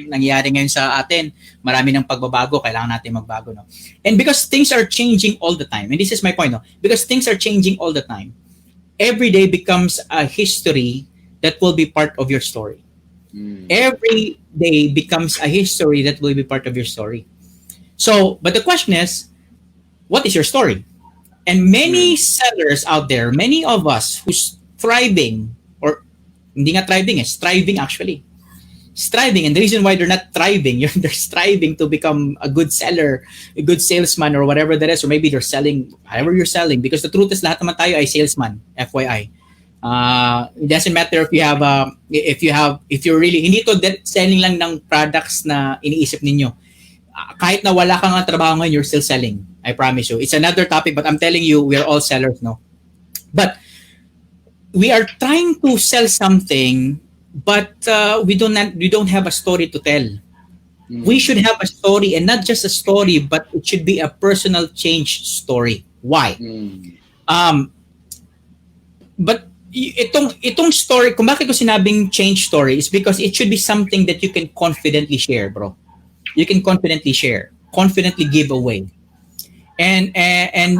nangyayari ngayon sa atin, marami ng pagbabago, kailangan natin magbago, no? And because things are changing all the time, and this is my point, no? Because things are changing all the time, every day becomes a history that will be part of your story. Every day becomes a history that will be part of your story. So, but the question is, what is your story? And many sellers out there, many of us who's thriving, or hindi nga thriving, striving actually. Striving, and the reason why they're not thriving, they're striving to become a good seller, a good salesman, or whatever that is, or maybe they're selling, however you're selling, because the truth is lahat naman tayo ay salesman, FYI. It doesn't matter if you're really, hindi to selling lang ng products na iniisip ninyo. Kahit na wala kang trabaho ngayon, you're still selling. I promise you. It's another topic, but I'm telling you, we're all sellers, no? But we are trying to sell something, but we don't have a story to tell. We should have a story, and not just a story, but it should be a personal change story. Why? But itong story, kung bakit ko sinabing change story, is because it should be something that you can confidently share, bro. You can confidently share, confidently give away. And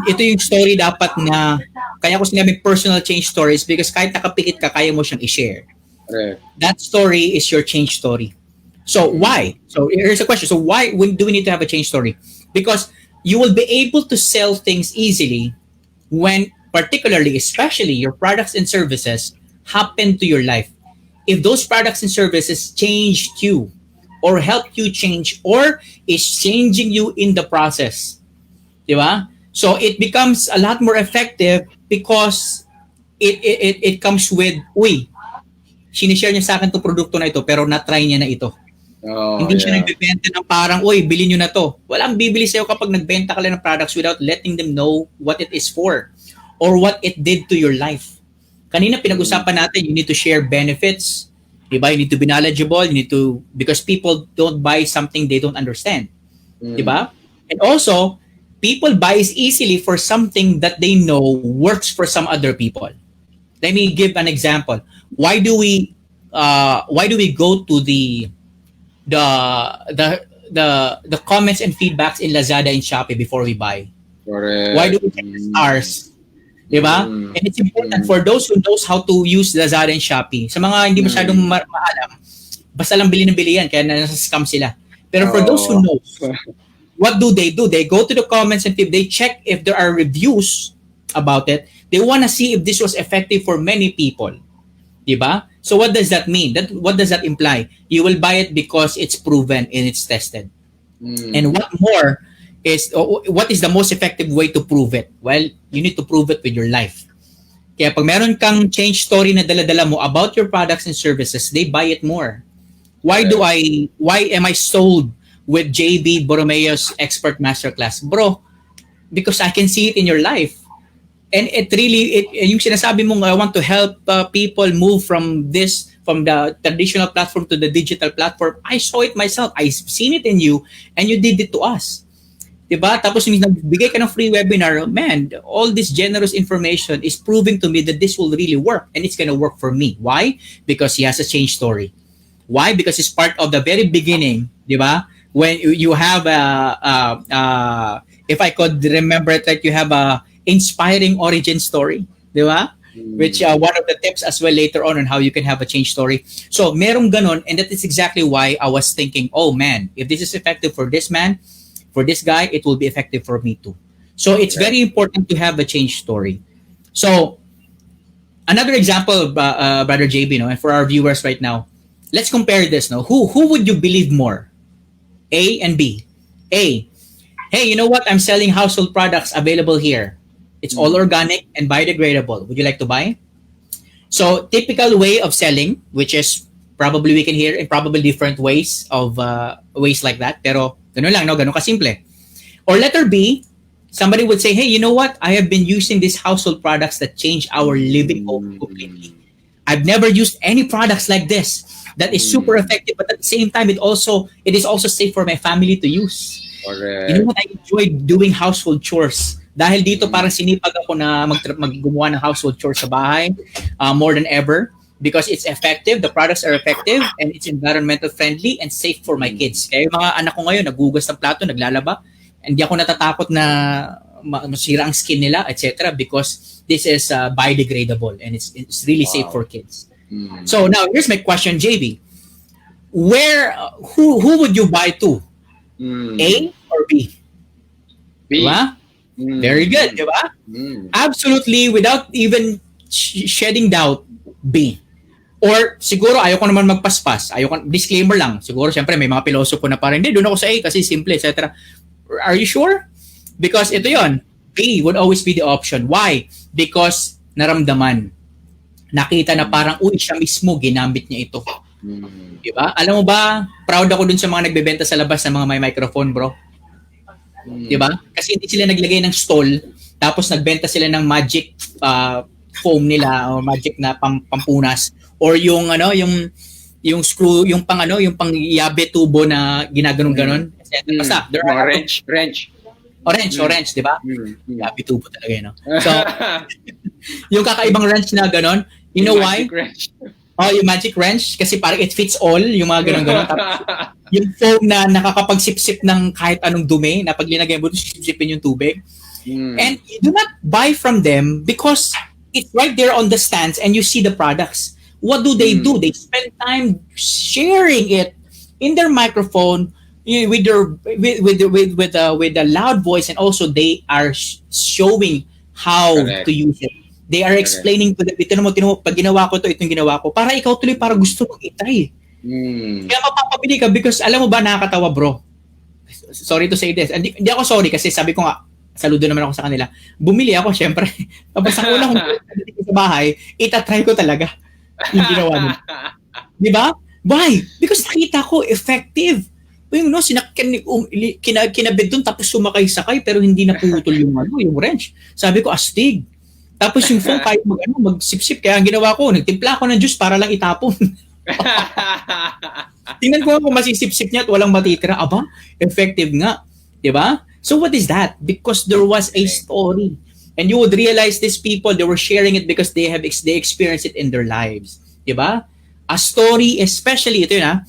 ito yung story dapat na, kaya ko sinabing personal change stories, because kahit nakapikit ka, kaya mo siyang i-share. That story is your change story. So why? So here's a question. So why do we need to have a change story? Because you will be able to sell things easily when, particularly, especially your products and services happen to your life. If those products and services changed you, or helped you change, or is changing you in the process, di ba? So it becomes a lot more effective because it comes with, uy, sinishare niya sa akin itong produkto na ito pero na-try niya na ito. Oh, Hindi siya yeah. nagbebenta ng parang, uy, bilhin nyo na to. Walang bibili sa'yo kapag nagbenta ka lang ng products without letting them know what it is for or what it did to your life. Kanina pinag-usapan natin, you need to share benefits. Diba? You need to be knowledgeable. You need to, because people don't buy something they don't understand. Diba? And also, people buys easily for something that they know works for some other people. Let me give an example. Why do we go to the the comments and feedbacks in Lazada and Shopee before we buy? Correct. Why do we check the stars? Diba? And it's important for those who knows how to use Lazada and Shopee. Sa mga hindi masyadong maalam, basta lang bili ng bili yan, kaya nasa scam sila. Pero for those who knows, what do? They go to the comments and they check if there are reviews about it. They want to see if this was effective for many people. Diba? So what does that mean? What does that imply? You will buy it because it's proven and it's tested. And what more is, what is the most effective way to prove it? Well, you need to prove it with your life. Kaya pag meron kang change story na dala-dala mo about your products and services, they buy it more. Why am I sold with JB Borromeo's Expert Masterclass? Bro, because I can see it in your life. And it really, yung sinasabi mong, I want to help people move from the traditional platform to the digital platform. I saw it myself. I've seen it in you, and you did it to us. Diba? Tapos yung nagbigay ka ng free webinar, man, all this generous information is proving to me that this will really work, and it's gonna work for me. Why? Because he has a change story. Why? Because it's part of the very beginning, diba? When you have if I could remember it right, you have a inspiring origin story, di ba? Which one of the tips as well later on how you can have a change story. So, merong ganon, and that is exactly why I was thinking, oh man, if this is effective for this man, for this guy, it will be effective for me too. So, it's very important to have a change story. So, another example, Brother JB, no, and for our viewers right now, let's compare this. No, who would you believe more? A and B. A, hey, you know what? I'm selling household products available here. It's all organic and biodegradable. Would you like to buy? So, typical way of selling, which is probably we can hear in probably different ways like that. Pero, ganun lang, no? Ganun kasimple. Or letter B, somebody would say, hey, you know what? I have been using these household products that change our living home completely. I've never used any products like this that is super effective, but at the same time, it is also safe for my family to use. Correct. You know what? I enjoy doing household chores. Dahil dito parang sinipag ako na maggumawa ng household chores sa bahay more than ever because it's effective, the products are effective, and it's environmental friendly and safe for my kids. Kaya yung mga anak ko ngayon, nagugas ng plato, naglalaba, hindi ako natatakot na masira ang skin nila, etc. because this is biodegradable and it's really safe for kids. So now, here's my question, JB. Who would you buy to? A or B? B. Diba? Very good, di ba? Absolutely, without even shedding doubt, B. Or siguro ayoko naman magpaspas. Disclaimer lang. Siguro siyempre may mga pilosopo na parang, hindi, doon ako sa A kasi simple, etc. Are you sure? Because ito yon, B would always be the option. Why? Because naramdaman. Nakita na parang, uy, siya mismo, ginamit niya ito. Diba? Alam mo ba, proud ako dun sa mga nagbebenta sa labas ng mga may microphone, bro. Diba? Kasi hindi sila naglagay ng stall, tapos nagbenta sila ng magic foam nila o magic na pampunas or yung screw, yung pang yabe tubo na ginaganon-ganon. Basta, there are orange, diba? Yabe tubo talaga yun, no? So, yung kakaibang wrench na ganon, you know why? Yung magic wrench kasi parang it fits all, yung mga ganon-ganon. Tapos, yung foam na nakakapagsip-sip ng kahit anong dumi na pag linagay mo, sip-sipin yung tubig. And you do not buy from them because it's right there on the stands and you see the products. What do? They spend time sharing it in their microphone with a loud voice, and also they are showing how to use it. They are explaining to the pag ginawa ko to, itong ginawa ko, para ikaw tuloy para gusto mong itry. Kaya mapapabili ka because alam mo ba, nakakatawa, bro. Sorry to say this. Hindi ako sorry kasi sabi ko nga, saludo naman ako sa kanila. Bumili ako, syempre. Tapos ang una kong sa bahay, itatry ko talaga yung ginawa nila. Di ba? Why? Because nakita ko, effective. Yung kinabit doon tapos sumakay-sakay pero hindi naputol yung wrench. Sabi ko, astig. Tapos yung phone kahit magsip-sip. Kaya ang ginawa ko, nagtimpla ko ng juice para lang itapon. Tingnan ko kung masisip-sip niya at walang matitira. Aba, effective nga. Diba? So what is that? Because there was a story. And you would realize these people, they were sharing it because they experienced it in their lives. Diba? A story, especially ito yun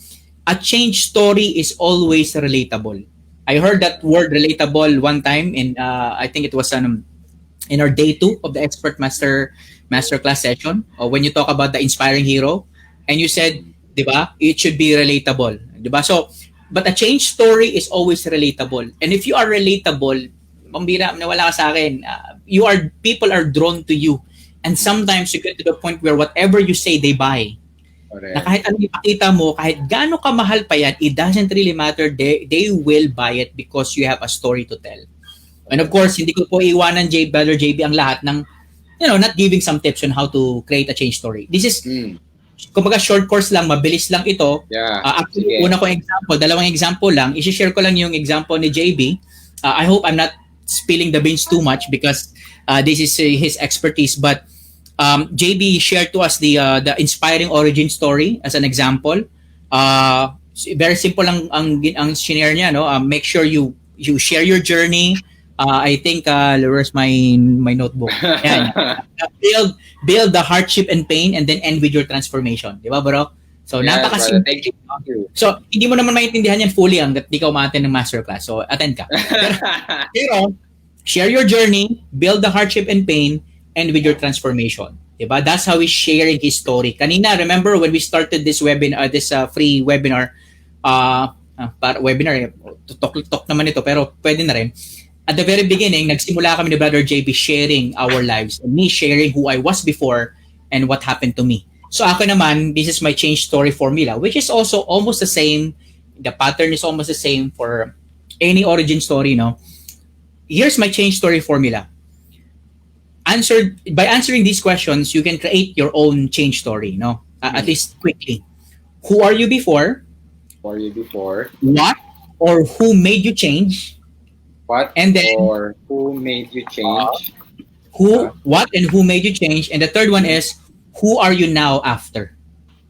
a change story is always relatable. I heard that word relatable one time in I think it was in our day 2 of the expert masterclass session, when you talk about the inspiring hero, and you said, diba, it should be relatable, diba? So, but a change story is always relatable. And if you are relatable, pambira nawala ka sa akin, people are drawn to you. And sometimes you get to the point where whatever you say, they buy. Correct. Na kahit ano ipakita mo, kahit gaano kamahal pa yan, it doesn't really matter. They will buy it because you have a story to tell. And of course, hindi ko po iwanan Brother JB ang lahat ng, not giving some tips on how to create a change story. This is, kumbaga short course lang, mabilis lang ito. Yeah. Actually, una kong example, dalawang example lang. I-share ko lang yung example ni JB. I hope I'm not spilling the beans too much because this is his expertise. But JB shared to us the inspiring origin story as an example. Very simple ang share niya, no? Make sure you share your journey. I think where's my notebook? Yeah. Build the hardship and pain and then end with your transformation. Di ba, bro? So, napakasimple. So, hindi mo naman maintindihan yan fully hanggat di ka umaattend ng masterclass. So, attend ka. Pero, share your journey, build the hardship and pain, and with your transformation. Diba? That's how he's sharing his story. Kanina, remember when we started this webinar, this free webinar, talk naman ito, pero pwede na rin. At the very beginning, nagsimula kami ni Brother JB sharing our lives, and me sharing who I was before and what happened to me. So ako naman, this is my change story formula, which is also almost the same. The pattern is almost the same for any origin story, no? Here's my change story formula. By answering these questions, you can create your own change story, no? At least quickly. Who are you before? Who are you before? What or who made you change? What and then, or who made you change? What and who made you change? And the third one is, who are you now after?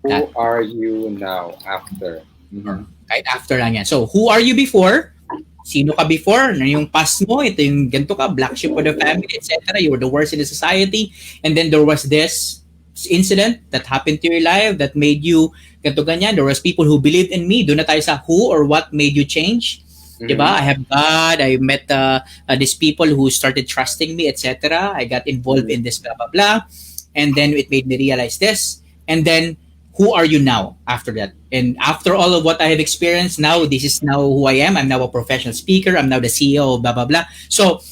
Who are you now after? Mm-hmm. Kahit after lang yan. So, who are you before? Sino ka before? Na yung past mo, ito yung ganito ka, black sheep of the family, etc. You were the worst in the society. And then there was this incident that happened to your life that made you ganito ganyan. There was people who believed in me. Doon na tayo sa who or what made you change. Mm-hmm. Diba? I have God. I met these people who started trusting me, etc. I got involved in this blah, blah, blah. And then it made me realize this. And then, who are you now after that? And after all of what I have experienced, now this is now who I am. I'm now a professional speaker. I'm now the CEO of blah, blah, blah. So,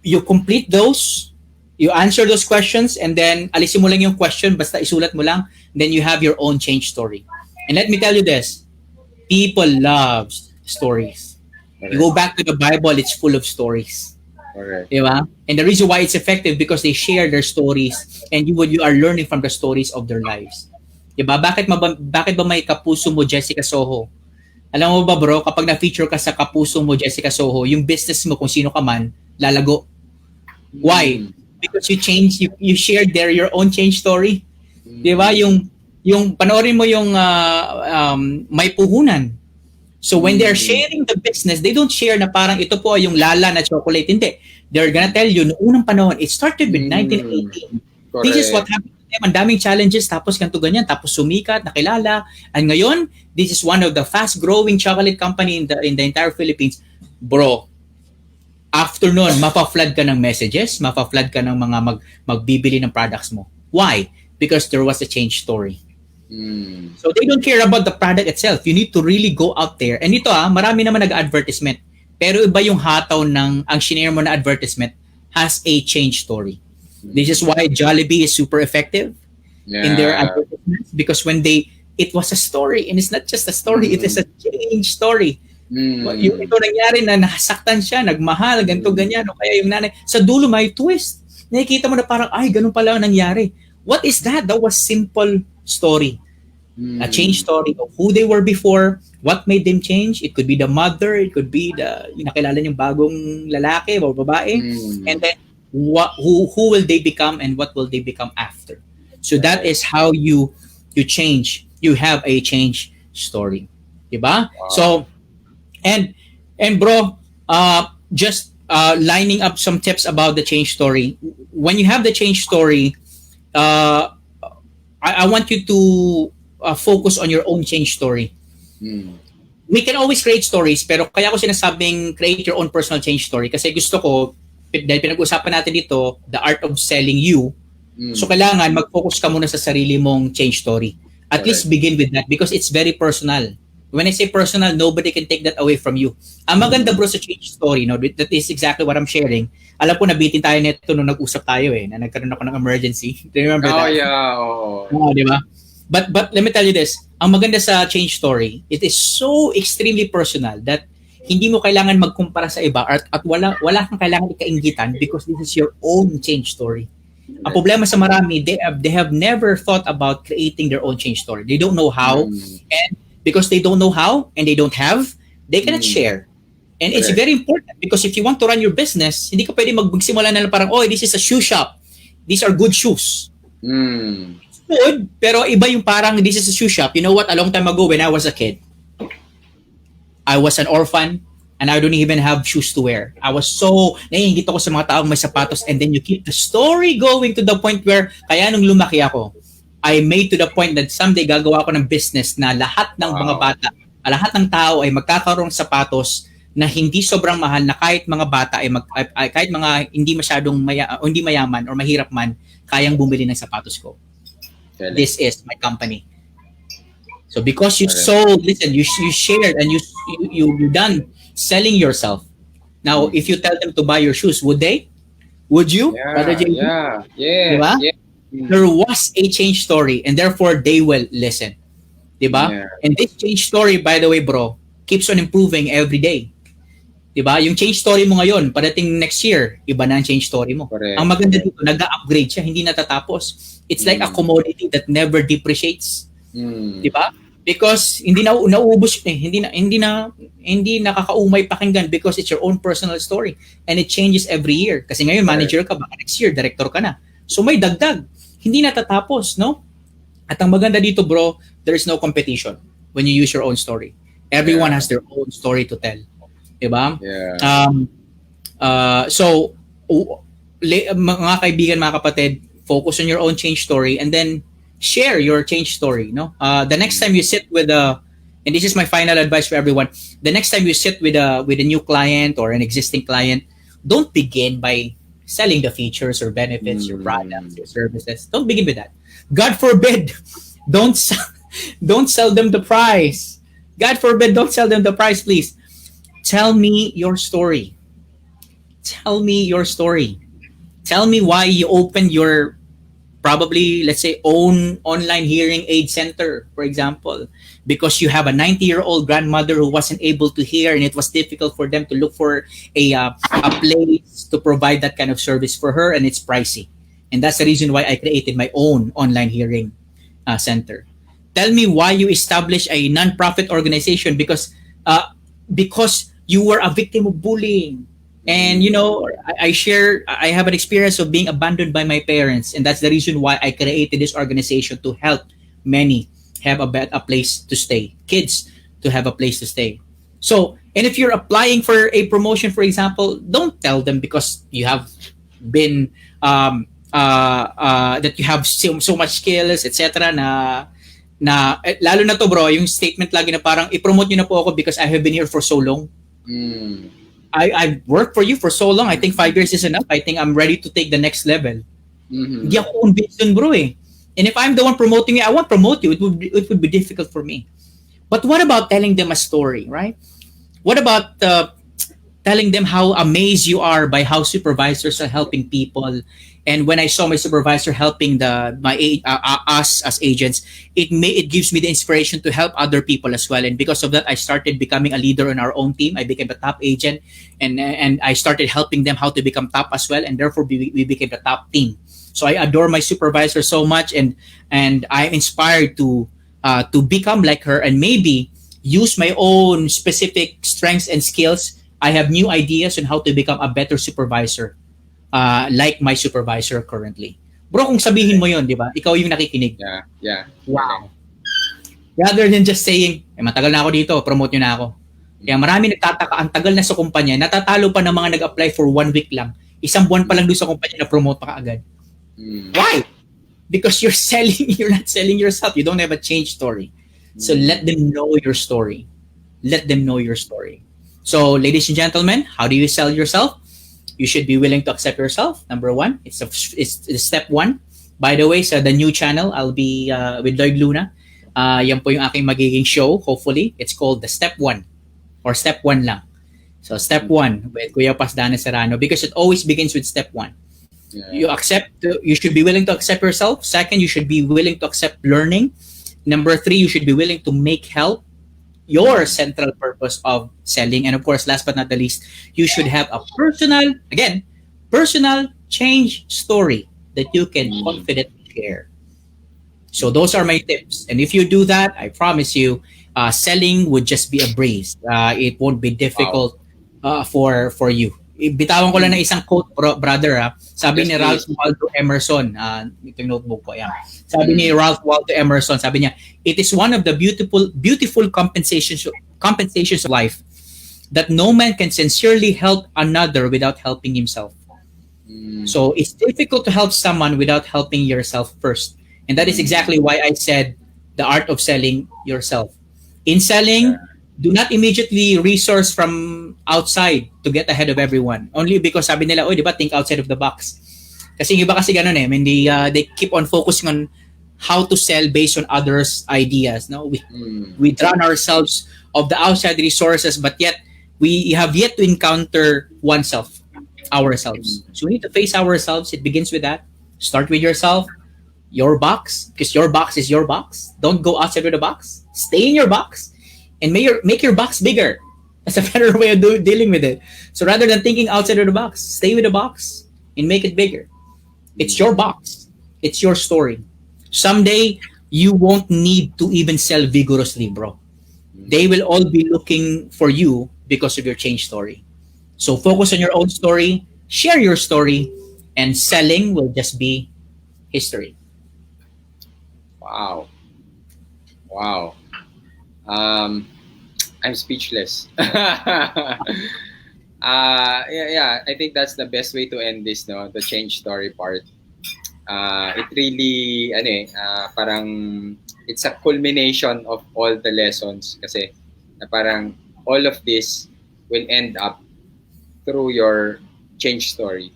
you complete those, you answer those questions, and then alisin mo lang yung question, basta isulat mo lang, then you have your own change story. And let me tell you this, people love stories. Correct. You go back to the Bible, it's full of stories. Correct. Diba? And the reason why it's effective because they share their stories and you are learning from the stories of their lives. Diba? Bakit ba may kapuso mo Jessica Soho? Alam mo ba bro, kapag na-feature ka sa kapuso mo Jessica Soho, yung business mo kung sino ka man, lalago. Why? Because you shared there your own change story. Diba? Yung panoorin mo yung may puhunan. So when they're sharing the business, they don't share na parang ito po yung lala na chocolate. Hindi. They're gonna tell you, noong unang panahon, it started with 1918. Correct. This is what happened to them. Ang daming challenges, tapos ganito ganyan, tapos sumikat, nakilala. And ngayon, this is one of the fast-growing chocolate company in the entire Philippines. Bro, after nun, mapa-flood ka ng messages, mapa-flood ka ng mga magbibili ng products mo. Why? Because there was a change story. So they don't care about the product itself. You need to really go out there. And ito marami naman nag-advertisement. Pero iba yung hataw ng ang shinare mo na advertisement has a change story. This is why Jollibee is super effective in their advertisements because when it was a story and it's not just a story, it is a change story. Yung ito nangyari na nasaktan siya, nagmahal, ganito, ganyan, o kaya yung nanay, sa dulo may twist. Nakikita mo na parang, ay, ganun pala ang nangyari. What is that? That was simple story. A change story of who they were before, what made them change. It could be the mother, it could be yung nakilala niyang bagong lalaki o babae, and then who will they become and what will they become after. So that is how you change. You have a change story, diba? Wow. So and bro, just lining up some tips about the change story. When you have the change story, I want you to focus on your own change story. We can always create stories, pero kaya ko sinasabing create your own personal change story kasi gusto ko, dahil pinag-usapan natin dito, the art of selling you. So kailangan mag-focus ka muna sa sarili mong change story. At least begin with that because it's very personal. When I say personal, nobody can take that away from you. Ang maganda bro sa change story, no, that is exactly what I'm sharing. Alam ko nabitin tayo nito nung nag-usap tayo na nagkaroon ako ng emergency. Do you remember that? Yeah. Di ba? But let me tell you this, ang maganda sa change story, it is so extremely personal that hindi mo kailangan magkumpara sa iba at wala kang kailangan ikainggitan because this is your own change story. Ang problema sa marami, they have never thought about creating their own change story. They don't know how, and because they don't know how and they don't have, they cannot share. And it's very important because if you want to run your business, hindi ka pwede magsimula na parang, oh, this is a shoe shop. These are good shoes. Good, pero iba yung parang this is a shoe shop. You know what? A long time ago when I was a kid, I was an orphan and I don't even have shoes to wear. I was so naiingit ako sa mga taong may sapatos and then you keep the story going to the point where kaya nung lumaki ako, I made to the point that someday gagawa ako ng business na lahat ng mga bata, lahat ng tao ay magkakaroon ng sapatos na hindi sobrang mahal na kahit mga bata ay kahit mga hindi masyadong hindi mayaman or mahirap man, kayang bumili ng sapatos ko. This is my company. So because you sold, listen, you shared and you done selling yourself. Now, if you tell them to buy your shoes, would they? Would you? Yeah. Diba? Yeah. There was a change story and therefore they will listen. Diba? Yeah. And this change story, by the way, bro, keeps on improving every day. Diba? Yung change story mo ngayon, padating next year, iba na ang change story mo. Correct. Ang maganda dito, nag-upgrade siya, hindi natatapos. It's like a commodity that never depreciates. Diba? Because hindi na nauubos, hindi nakakaumay pakinggan because it's your own personal story and it changes every year. Kasi ngayon manager ka, baka next year director ka na. So may dagdag. Hindi natatapos, no? At ang maganda dito, bro, there is no competition when you use your own story. Everyone has their own story to tell. Diba? Yeah. So, mga kaibigan, mga kapatid, focus on your own change story and then share your change story. No, the next time you sit with and this is my final advice for everyone. The next time you sit with a new client or an existing client, don't begin by selling the features or benefits, your products, your services. Don't begin with that. God forbid, don't sell them the price. God forbid, don't sell them the price, please. Tell me your story. Tell me your story. Tell me why you opened your probably, let's say, own online hearing aid center, for example, because you have a 90-year-old grandmother who wasn't able to hear and it was difficult for them to look for a place to provide that kind of service for her and it's pricey. And that's the reason why I created my own online hearing center. Tell me why you established a non-profit organization because you were a victim of bullying. And, you know, I have an experience of being abandoned by my parents. And that's the reason why I created this organization to help many have a place to stay. Kids to have a place to stay. So, and if you're applying for a promotion, for example, don't tell them because you have been, that you have so much skills, etc. na lalo na to bro, yung statement lagi na parang i-promote nyo na po ako because I have been here for so long. I've worked for you for so long. I think 5 years is enough. I think I'm ready to take the next level. Hindi ako convinced dun, bro eh. And if I'm the one promoting you, I won't promote you. It would be difficult for me. But what about telling them a story, right? What about telling them how amazed you are by how supervisors are helping people. And when I saw my supervisor helping us as agents, it gives me the inspiration to help other people as well. And because of that, I started becoming a leader in our own team. I became a top agent, and I started helping them how to become top as well. And therefore, we became the top team. So I adore my supervisor so much, and I'm inspired to become like her, and maybe use my own specific strengths and skills. I have new ideas on how to become a better supervisor, like my supervisor currently. Bro, kung sabihin mo yon, di ba? Ikaw yung nakikinig. Yeah. Wow. Rather than just saying, matagal na ako dito, promote nyo na ako. Kaya marami nagtataka, ang tagal na sa kumpanya, natatalo pa ng mga nag-apply for 1 week lang. Isang buwan pa lang doon sa kumpanya na promote pa kaagad. Why? Because you're not selling yourself. You don't have a change story. So let them know your story. Let them know your story. So, ladies and gentlemen, how do you sell yourself? You should be willing to accept yourself. Number one, it's step one. By the way, sa the new channel, I'll be with Lloyd Luna. Yan po yung aking magiging show, hopefully. It's called the Step 1 or Step 1 lang. So, Step 1 with Kuya Pasdana Serrano, because it always begins with Step 1. Yeah. You should be willing to accept yourself. Second, you should be willing to accept learning. Number 3, you should be willing to make help your central purpose of selling. And of course, last but not the least, you should have a personal change story that you can confidently share. So those are my tips. And if you do that, I promise you, selling would just be a breeze. It won't be difficult for you. Bitawan ko lang na isang quote, brother. Sabi ni Ralph Waldo Emerson, ito yung notebook ko. Yan. Sabi ni Ralph Waldo Emerson, sabi niya, it is one of the beautiful compensations of life that no man can sincerely help another without helping himself. So it's difficult to help someone without helping yourself first. And that is exactly why I said the art of selling yourself. In selling, do not immediately resource from outside to get ahead of everyone. Only because sabi nila, di ba, think outside of the box. Kasi yung iba kasi ganun I mean, they keep on focusing on how to sell based on others' ideas. No, we drown ourselves of the outside resources, but yet we have yet to encounter ourselves. So we need to face ourselves. It begins with that. Start with yourself, your box, because your box is your box. Don't go outside of the box. Stay in your box. And make your box bigger. That's a better way of dealing with it. So rather than thinking outside of the box, stay with the box and make it bigger. It's your box. It's your story. Someday, you won't need to even sell vigorously, bro. They will all be looking for you because of your change story. So focus on your own story, share your story, and selling will just be history. Wow. I'm speechless. Yeah, I think that's the best way to end this, no? The change story part. It really, parang it's a culmination of all the lessons kasi na parang all of this will end up through your change story,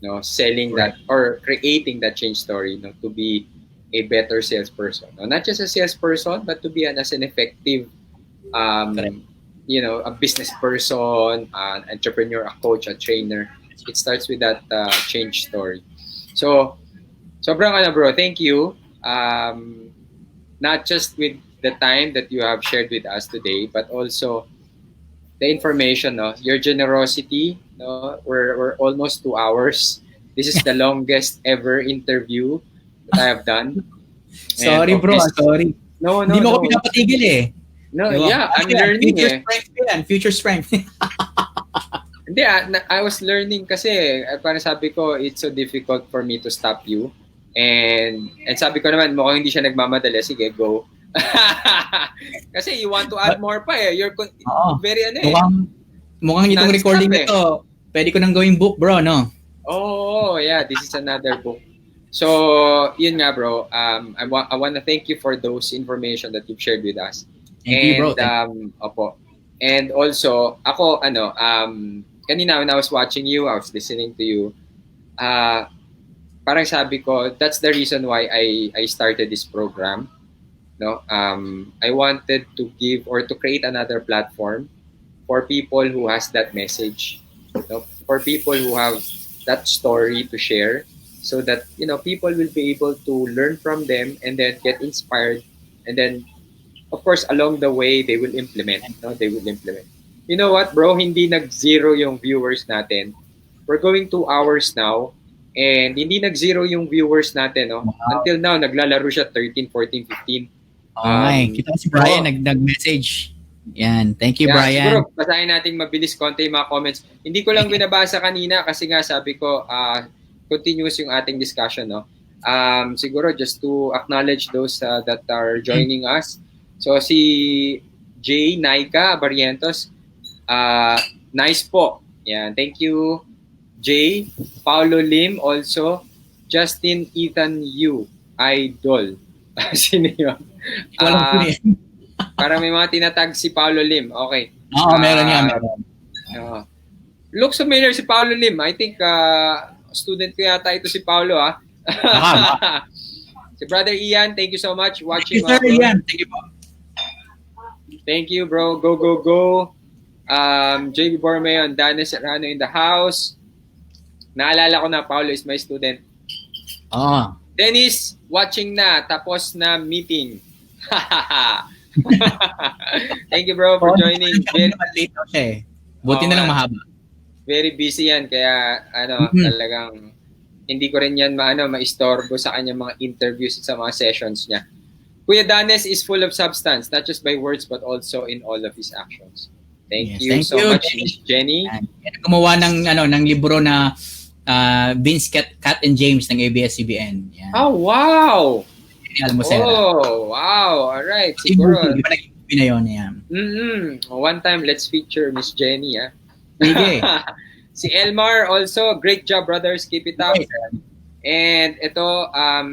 no? Selling that or creating that change story, no? To be a better salesperson. No? Not just a salesperson, but to be as an effective a business person, an entrepreneur, a coach, a trainer. It starts with that change story. So, sobrang bro, thank you. Not just with the time that you have shared with us today, but also the information, no? Your generosity, no? We're almost 2 hours. This is the longest ever interview that I have done. Sorry, bro. Sorry. No. Hindi mo ko pinapatigil eh. No, yeah, I'm learning Future strength. Hindi, I was learning kasi parang sabi ko, it's so difficult for me to stop you. And sabi ko naman, mukhang hindi siya nagmamadali. Sige, go. Kasi you want to add more pa eh. You're very Mukhang itong recording nito, pwede ko nang gawing book, bro, no? Oh, yeah, this is another book. So, yun nga, bro. I want to thank you for those information that you've shared with us. Thank you, bro. Opo. And also, ako, kanina when I was watching you, I was listening to you, parang sabi ko, that's the reason why I started this program. No, I wanted to give or to create another platform for people who has that message, for people who have that story to share, so that people will be able to learn from them and then get inspired, and then of course along the way they will implement. No, they will implement. You know what, bro? Hindi nag-zero yung viewers natin. We're going 2 hours now, and hindi nag-zero yung viewers natin. No? Wow. Until now, naglalaro siya 13, 14, 15. Okay. Kita ko si Brian, nag-message. Yan. Thank you, Brian. Siguro, basahin natin mabilis konti yung mga comments. Hindi ko lang binabasa kanina kasi nga sabi ko, continuous yung ating discussion. No? Siguro just to acknowledge those that are joining us. So, si Jay Naika Barrientos, nice po. Yan. Thank you, Jay. Paulo Lim also. Justin Ethan Yu, idol. Sino yun? Para may mga tinatag si Paulo Lim. Okay. Oo, meron yan. Looks familiar si Paulo Lim. I think student ko yata ito si Paulo. Si Brother Ian, thank you so much watching. Sir Ian, thank you po. Thank you, bro. Go, go, go. JB Borromeo and Danes Serrano in the house. Naalala ko na, Paulo is my student. Dennis, watching na. Tapos na meeting. Thank you, bro, for joining. Buti na lang mahaba. Very busy yan. Kaya, talagang hindi ko rin yan maistorbo sa kanyang mga interviews at sa mga sessions niya. Kuya Danes is full of substance, not just by words, but also in all of his actions. Thank you so much, Miss Jenny. Gumawa ng libro na Vince, Cat and James ng ABS-CBN. Yan. Oh, wow! Oh, wow! Alright, siguro. Di ba nag-ibig na yun? Yan. One time, let's feature Miss Jenny. Sige. Si Elmar also, great job, brothers. Keep it up. And ito,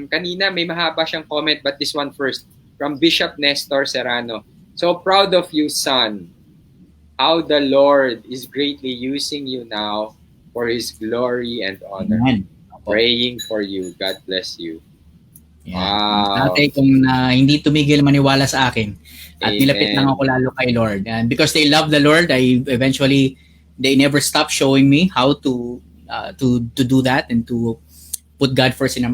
kanina may mahaba siyang comment, but this one first. From Bishop Nestor Serrano. So proud of you, son. How the Lord is greatly using you now for His glory and honor. Amen. Praying for you. God bless you. Yeah. Wow. Dati kung hindi tumigil maniwala sa akin at nilapit lang ako lalo kay Lord. And because they love the Lord, they never stop showing me how to do that and to put God first in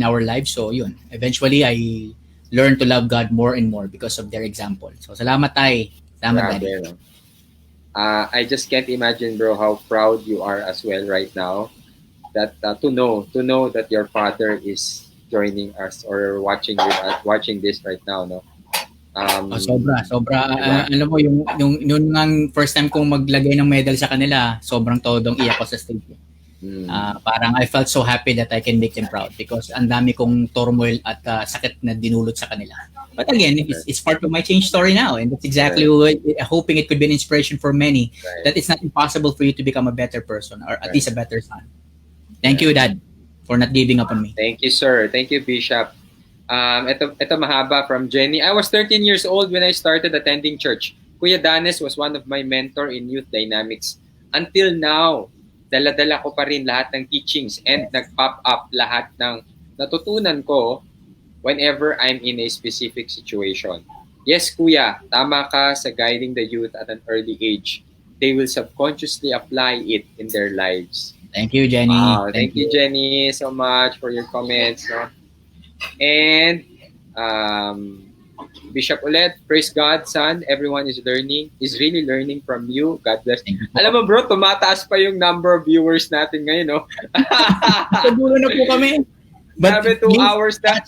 our lives. So yun. Eventually I learned to love God more and more because of their example. So salamat tay. Salamat Daddy. I just can't imagine, bro, how proud you are as well right now. That to know that your father is joining us or watching this right now, no? Sobra. Diba? Alam mo yung first time kong maglagay ng medal sa kanila, sobrang todong iyak ko sa stage. Parang I felt so happy that I can make them proud because ang dami kong turmoil at sakit na dinulot sa kanila. But again, it's part of my change story now, and that's exactly what hoping it could be an inspiration for many. That it's not impossible for you to become a better person or at least a better son. Thank you, Dad, for not giving up on me. Thank you, sir. Thank you, Bishop. Ito mahaba from Jenny. I was 13 years old when I started attending church. Kuya Danes was one of my mentor in youth dynamics. Until now, dala-dala ko pa rin lahat ng teachings and nag-pop up lahat ng natutunan ko whenever I'm in a specific situation. Yes, Kuya, tama ka sa guiding the youth at an early age. They will subconsciously apply it in their lives. Thank you, Jenny. Thank you, Jenny, so much for your comments. No? And Bishop ulit, praise God, son. Everyone is really learning from you. God bless. Alam mo, bro, tumataas pa yung number of viewers natin ngayon, no? Siguro na po kami. But 2 hours na.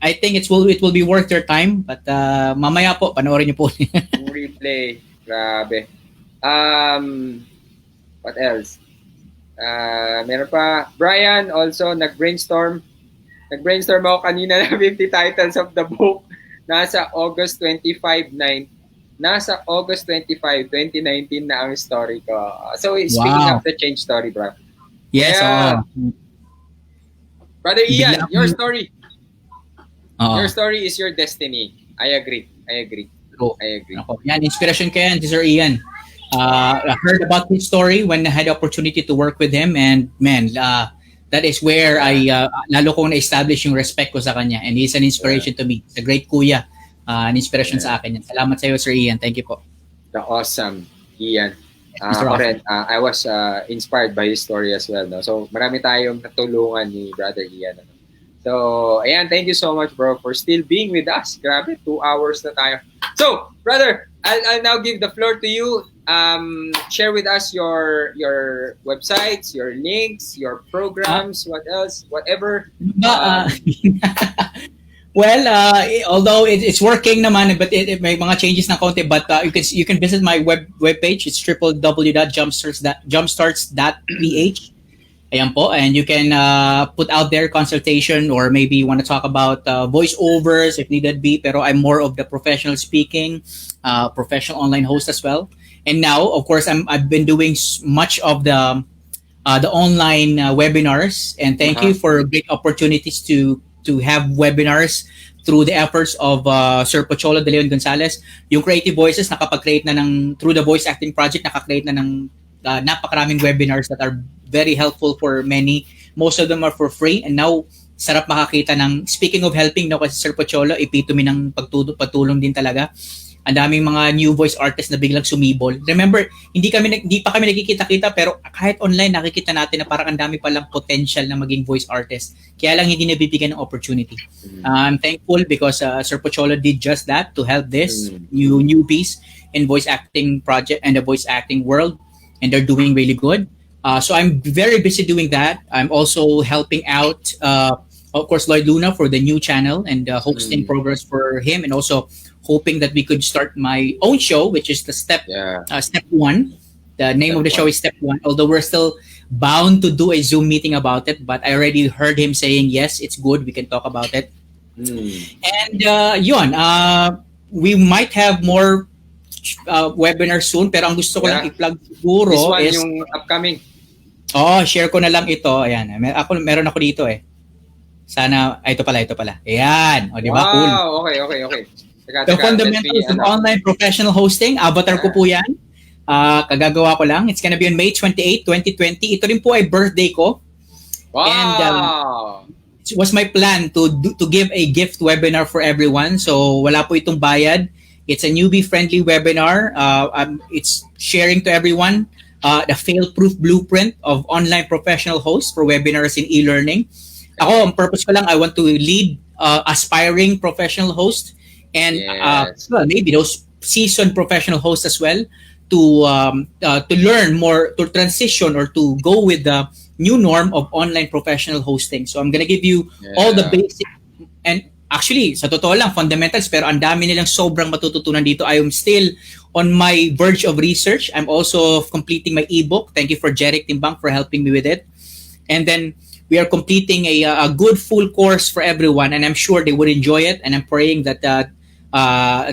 I think it will be worth your time. But mamaya po, panoorin niyo po. Replay. Grabe. What else? Meron pa. Brian also Nag-brainstorm ako kanina ng 50 titles of the book. Nasa August 25, 2019 na ang story ko. So, speaking of the change story, bro. Yes, Brother Ian, your story. Your story is your destiny. I agree. Yan, inspiration ka yan, Sir Ian. I heard about his story when I had the opportunity to work with him, and man, that is where I lalo kong na-establish yung respect ko sa kanya, and he's an inspiration to me. He's a great kuya, an inspiration sa akin yan. Salamat sa iyo, Sir Ian. Thank you po. the awesome Ian. Mr. Ako Awesome. rin, I was inspired by his story as well. No? So marami tayong natulungan ni Brother Ian. Ano? So, ayan, thank you so much, bro, for still being with us. Grabe, 2 hours na tayo. So, brother, I'll now give the floor to you. Share with us your websites, your links, your programs, what else, whatever. Well, although it's working naman, but it may mga changes na konti. But you can visit my webpage. It's www.jumpstarts.ph. Ayan po, and you can put out there consultation, or maybe you want to talk about voiceovers if needed be. Pero I'm more of the professional speaking, professional online host as well. And now, of course, I've been doing much of the online webinars, and thank you for great opportunities to have webinars through the efforts of Sir Pocholo de Leon Gonzalez. Yung Creative Voices, nakapag-create na through the Voice Acting Project, nakakreate na ng napakaraming webinars that are very helpful for many. Most of them are for free, and now sarap makakita ng, speaking of helping, no, kasi Sir Pocholo, epitome ng pagtulong din talaga. Ang daming mga new voice artists na biglang sumibol. Remember, hindi pa kami nagkikita-kita, pero kahit online nakikita natin na parang ang dami palang potential na maging voice artist. Kaya lang hindi nabibigyan ng opportunity. I'm thankful because Sir Pocholo did just that to help this newbies in voice acting project and the voice acting world, and they're doing really good. So I'm very busy doing that. I'm also helping out, of course, Lloyd Luna for the new channel and hosting programs for him, and also hoping that we could start my own show, which is the Step 1. The name of the show is Step 1, although we're still bound to do a Zoom meeting about it, but I already heard him saying, yes, it's good, we can talk about it. And yun, we might have more webinars soon, pero ang gusto ko lang i-plug siguro this one is yung upcoming. Share ko na lang ito. Ayan, meron ako dito eh. Sana, ito pala. Ayan, di ba? Wow, cool. Okay. The fundamentals of online professional hosting. Avatar ko po yan. Kagagawa ko lang. It's gonna be on May 28, 2020. Ito rin po ay birthday ko. Wow! And it was my plan to give a gift webinar for everyone. So wala po itong bayad. It's a newbie-friendly webinar. It's sharing to everyone the fail-proof blueprint of online professional hosts for webinars in e-learning. Ako, ang purpose ko lang, I want to lead aspiring professional hosts and well, maybe those seasoned professional hosts as well to learn more, to transition or to go with the new norm of online professional hosting. So I'm gonna give you all the basic, and actually, sa totoo lang, fundamentals, pero ang dami nilang sobrang matututunan dito. I am still on my verge of research. I'm also completing my ebook. Thank you for Jeric Timbang for helping me with it. And then we are completing a good full course for everyone, and I'm sure they would enjoy it. And I'm praying that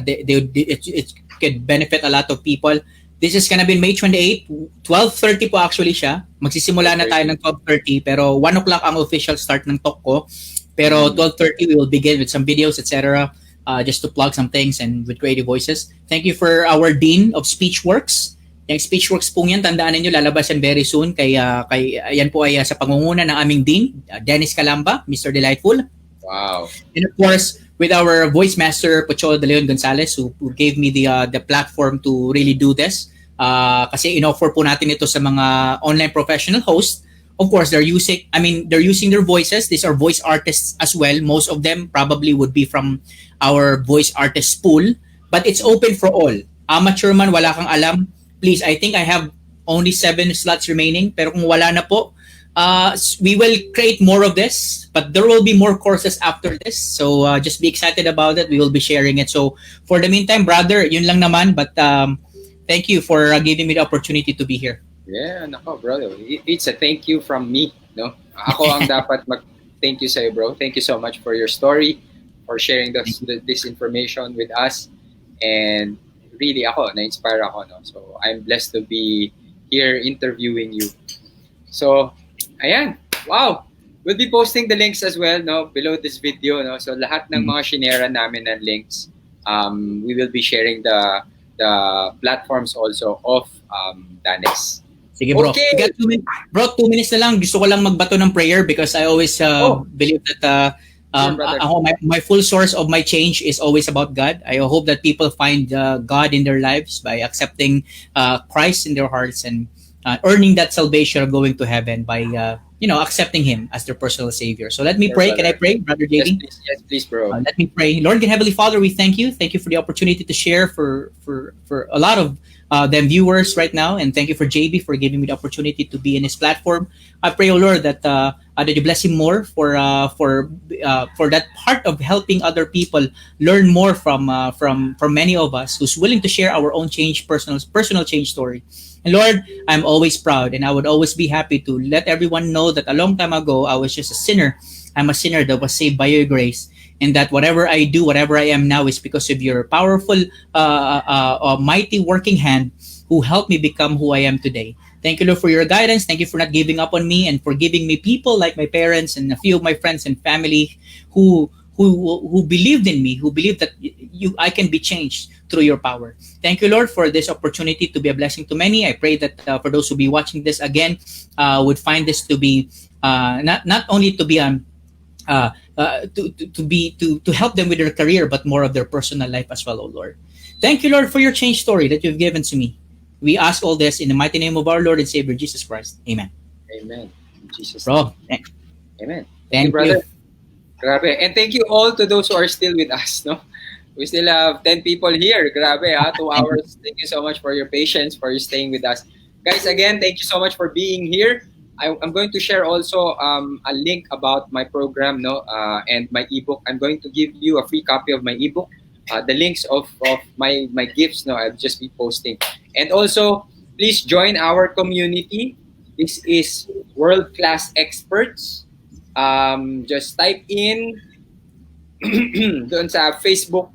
it could benefit a lot of people. This is gonna be May 28, 12:30 po actually siya. Magsisimula na tayo ng 12:30, pero 1 o'clock ang official start ng talk ko. Pero 12:30 we will begin with some videos, etc. Just to plug some things and with creative voices. Thank you for our Dean of Speechworks. Yung Speechworks po yan, tandaan niyo, lalabas yan very soon. Yan po ay sa pangunguna ng aming Dean, Dennis Calamba, Mr. Delightful. Wow. And of course, with our voice master, Pocholo de Leon Gonzalez, who gave me the platform to really do this. Kasi in-offer po natin ito sa mga online professional hosts. Of course, they're using their voices. These are voice artists as well. Most of them probably would be from our voice artist pool. But it's open for all. Amateur man, wala kang alam, please, I think I have only 7 slots remaining. Pero kung wala na po, we will create more of this. But there will be more courses after this. So just be excited about it. We will be sharing it. So for the meantime, brother, yun lang naman. But thank you for giving me the opportunity to be here. Yeah, nako, brother. It's a thank you from me, no? Ako ang dapat mag-thank you sa'yo, bro. Thank you so much for your story, for sharing this information with us. And really, na-inspire ako, no? So, I'm blessed to be here interviewing you. So, ayan. Wow! We'll be posting the links as well, no? Below this video, no? So, lahat ng mga shinera namin ng links, we will be sharing the platforms also of Danex. Sige bro. Okay. Bro, 2 minutes na lang. Gusto ko lang magbato ng prayer because I always believe that Sure, brother. My full source of my change is always about God. I hope that people find God in their lives by accepting Christ in their hearts and earning that salvation of going to heaven by accepting Him as their personal Savior. So let me Sure, pray. Can I brother. pray, Brother JB? Yes, please, bro. Let me pray. Lord and Heavenly Father, we thank you. Thank you for the opportunity to share for a lot of them viewers right now, and thank you for JB for giving me the opportunity to be in his platform. I pray, oh Lord, that you bless him more for that part of helping other people learn more from many of us who's willing to share our own personal change story. And Lord, I'm always proud, and I would always be happy to let everyone know that a long time ago I was just a sinner. I'm a sinner that was saved by your grace, and that whatever I do, whatever I am now, is because of your powerful, mighty working hand who helped me become who I am today. Thank you, Lord, for your guidance. Thank you for not giving up on me and for giving me people like my parents and a few of my friends and family who believed in me, who believed that I can be changed through your power. Thank you, Lord, for this opportunity to be a blessing to many. I pray that for those who be watching this again, would find this to be not only to be to help them with their career, but more of their personal life as well, oh Lord. Thank you, Lord, for your change story that you've given to me. We ask all this in the mighty name of our Lord and Savior Jesus Christ. Amen. Amen. In Jesus' name. Bro, Amen. Thank you, thank you. brother. Grabe. And thank you all to those who are still with us, no? We still have 10 people here. Grabe, ha? 2 Thank you. hours. Thank you so much for your patience, for you staying with us. Guys, again, thank you so much for being here. I'm going to share also a link about my program, no, and my ebook. I'm going to give you a free copy of my ebook. The links of my gifts, no, I'll just be posting. And also, please join our community. This is World Class Experts. Just type in doon sa Facebook.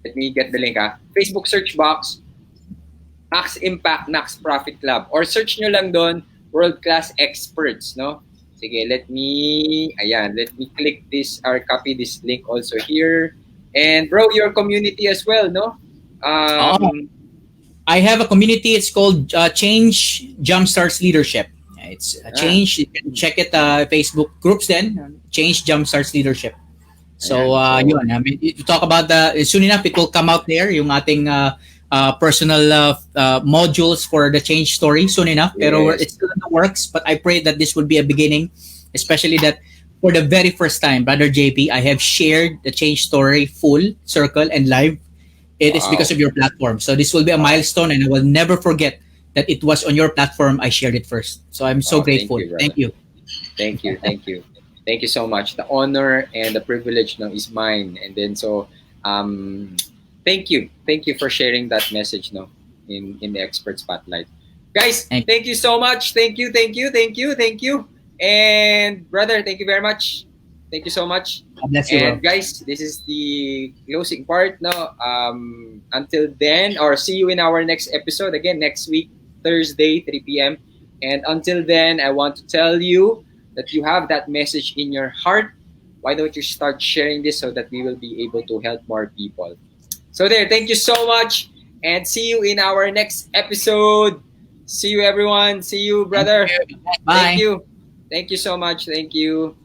Let me get the link, ha. Facebook search box, Max Impact, Max Profit Club. Or search nyo lang doon, World Class Experts, no? Sige, let me click this or copy this link also here. And bro, your community as well, no? I have a community. It's called Change Jumpstarts Leadership. It's Change. You can check it. Facebook groups then. Change Jumpstarts Leadership. So, yun. I mean, to talk about soon enough, it will come out there. Yung ating personal modules for the change story soon enough. Yes. Pero it's still in the works. But I pray that this would be a beginning, especially that for the very first time, Brother JP, I have shared the change story full circle and live. It is because of your platform. So this will be a milestone, and I will never forget that it was on your platform. I shared it first. So I'm so grateful. Thank you. Thank you. Thank you. Thank you so much. The honor and the privilege now is mine. And then thank you. Thank you for sharing that message now in the expert spotlight. Guys, thank you so much. Thank you. And brother, thank you very much. Thank you so much. Bless you, and guys, this is the closing part now. Until then, or see you in our next episode again next week, Thursday, 3 p.m. And until then, I want to tell you that you have that message in your heart. Why don't you start sharing this so that we will be able to help more people? So there, thank you so much, and see you in our next episode. See you, everyone. See you, brother. Bye. Thank you. Thank you so much. Thank you.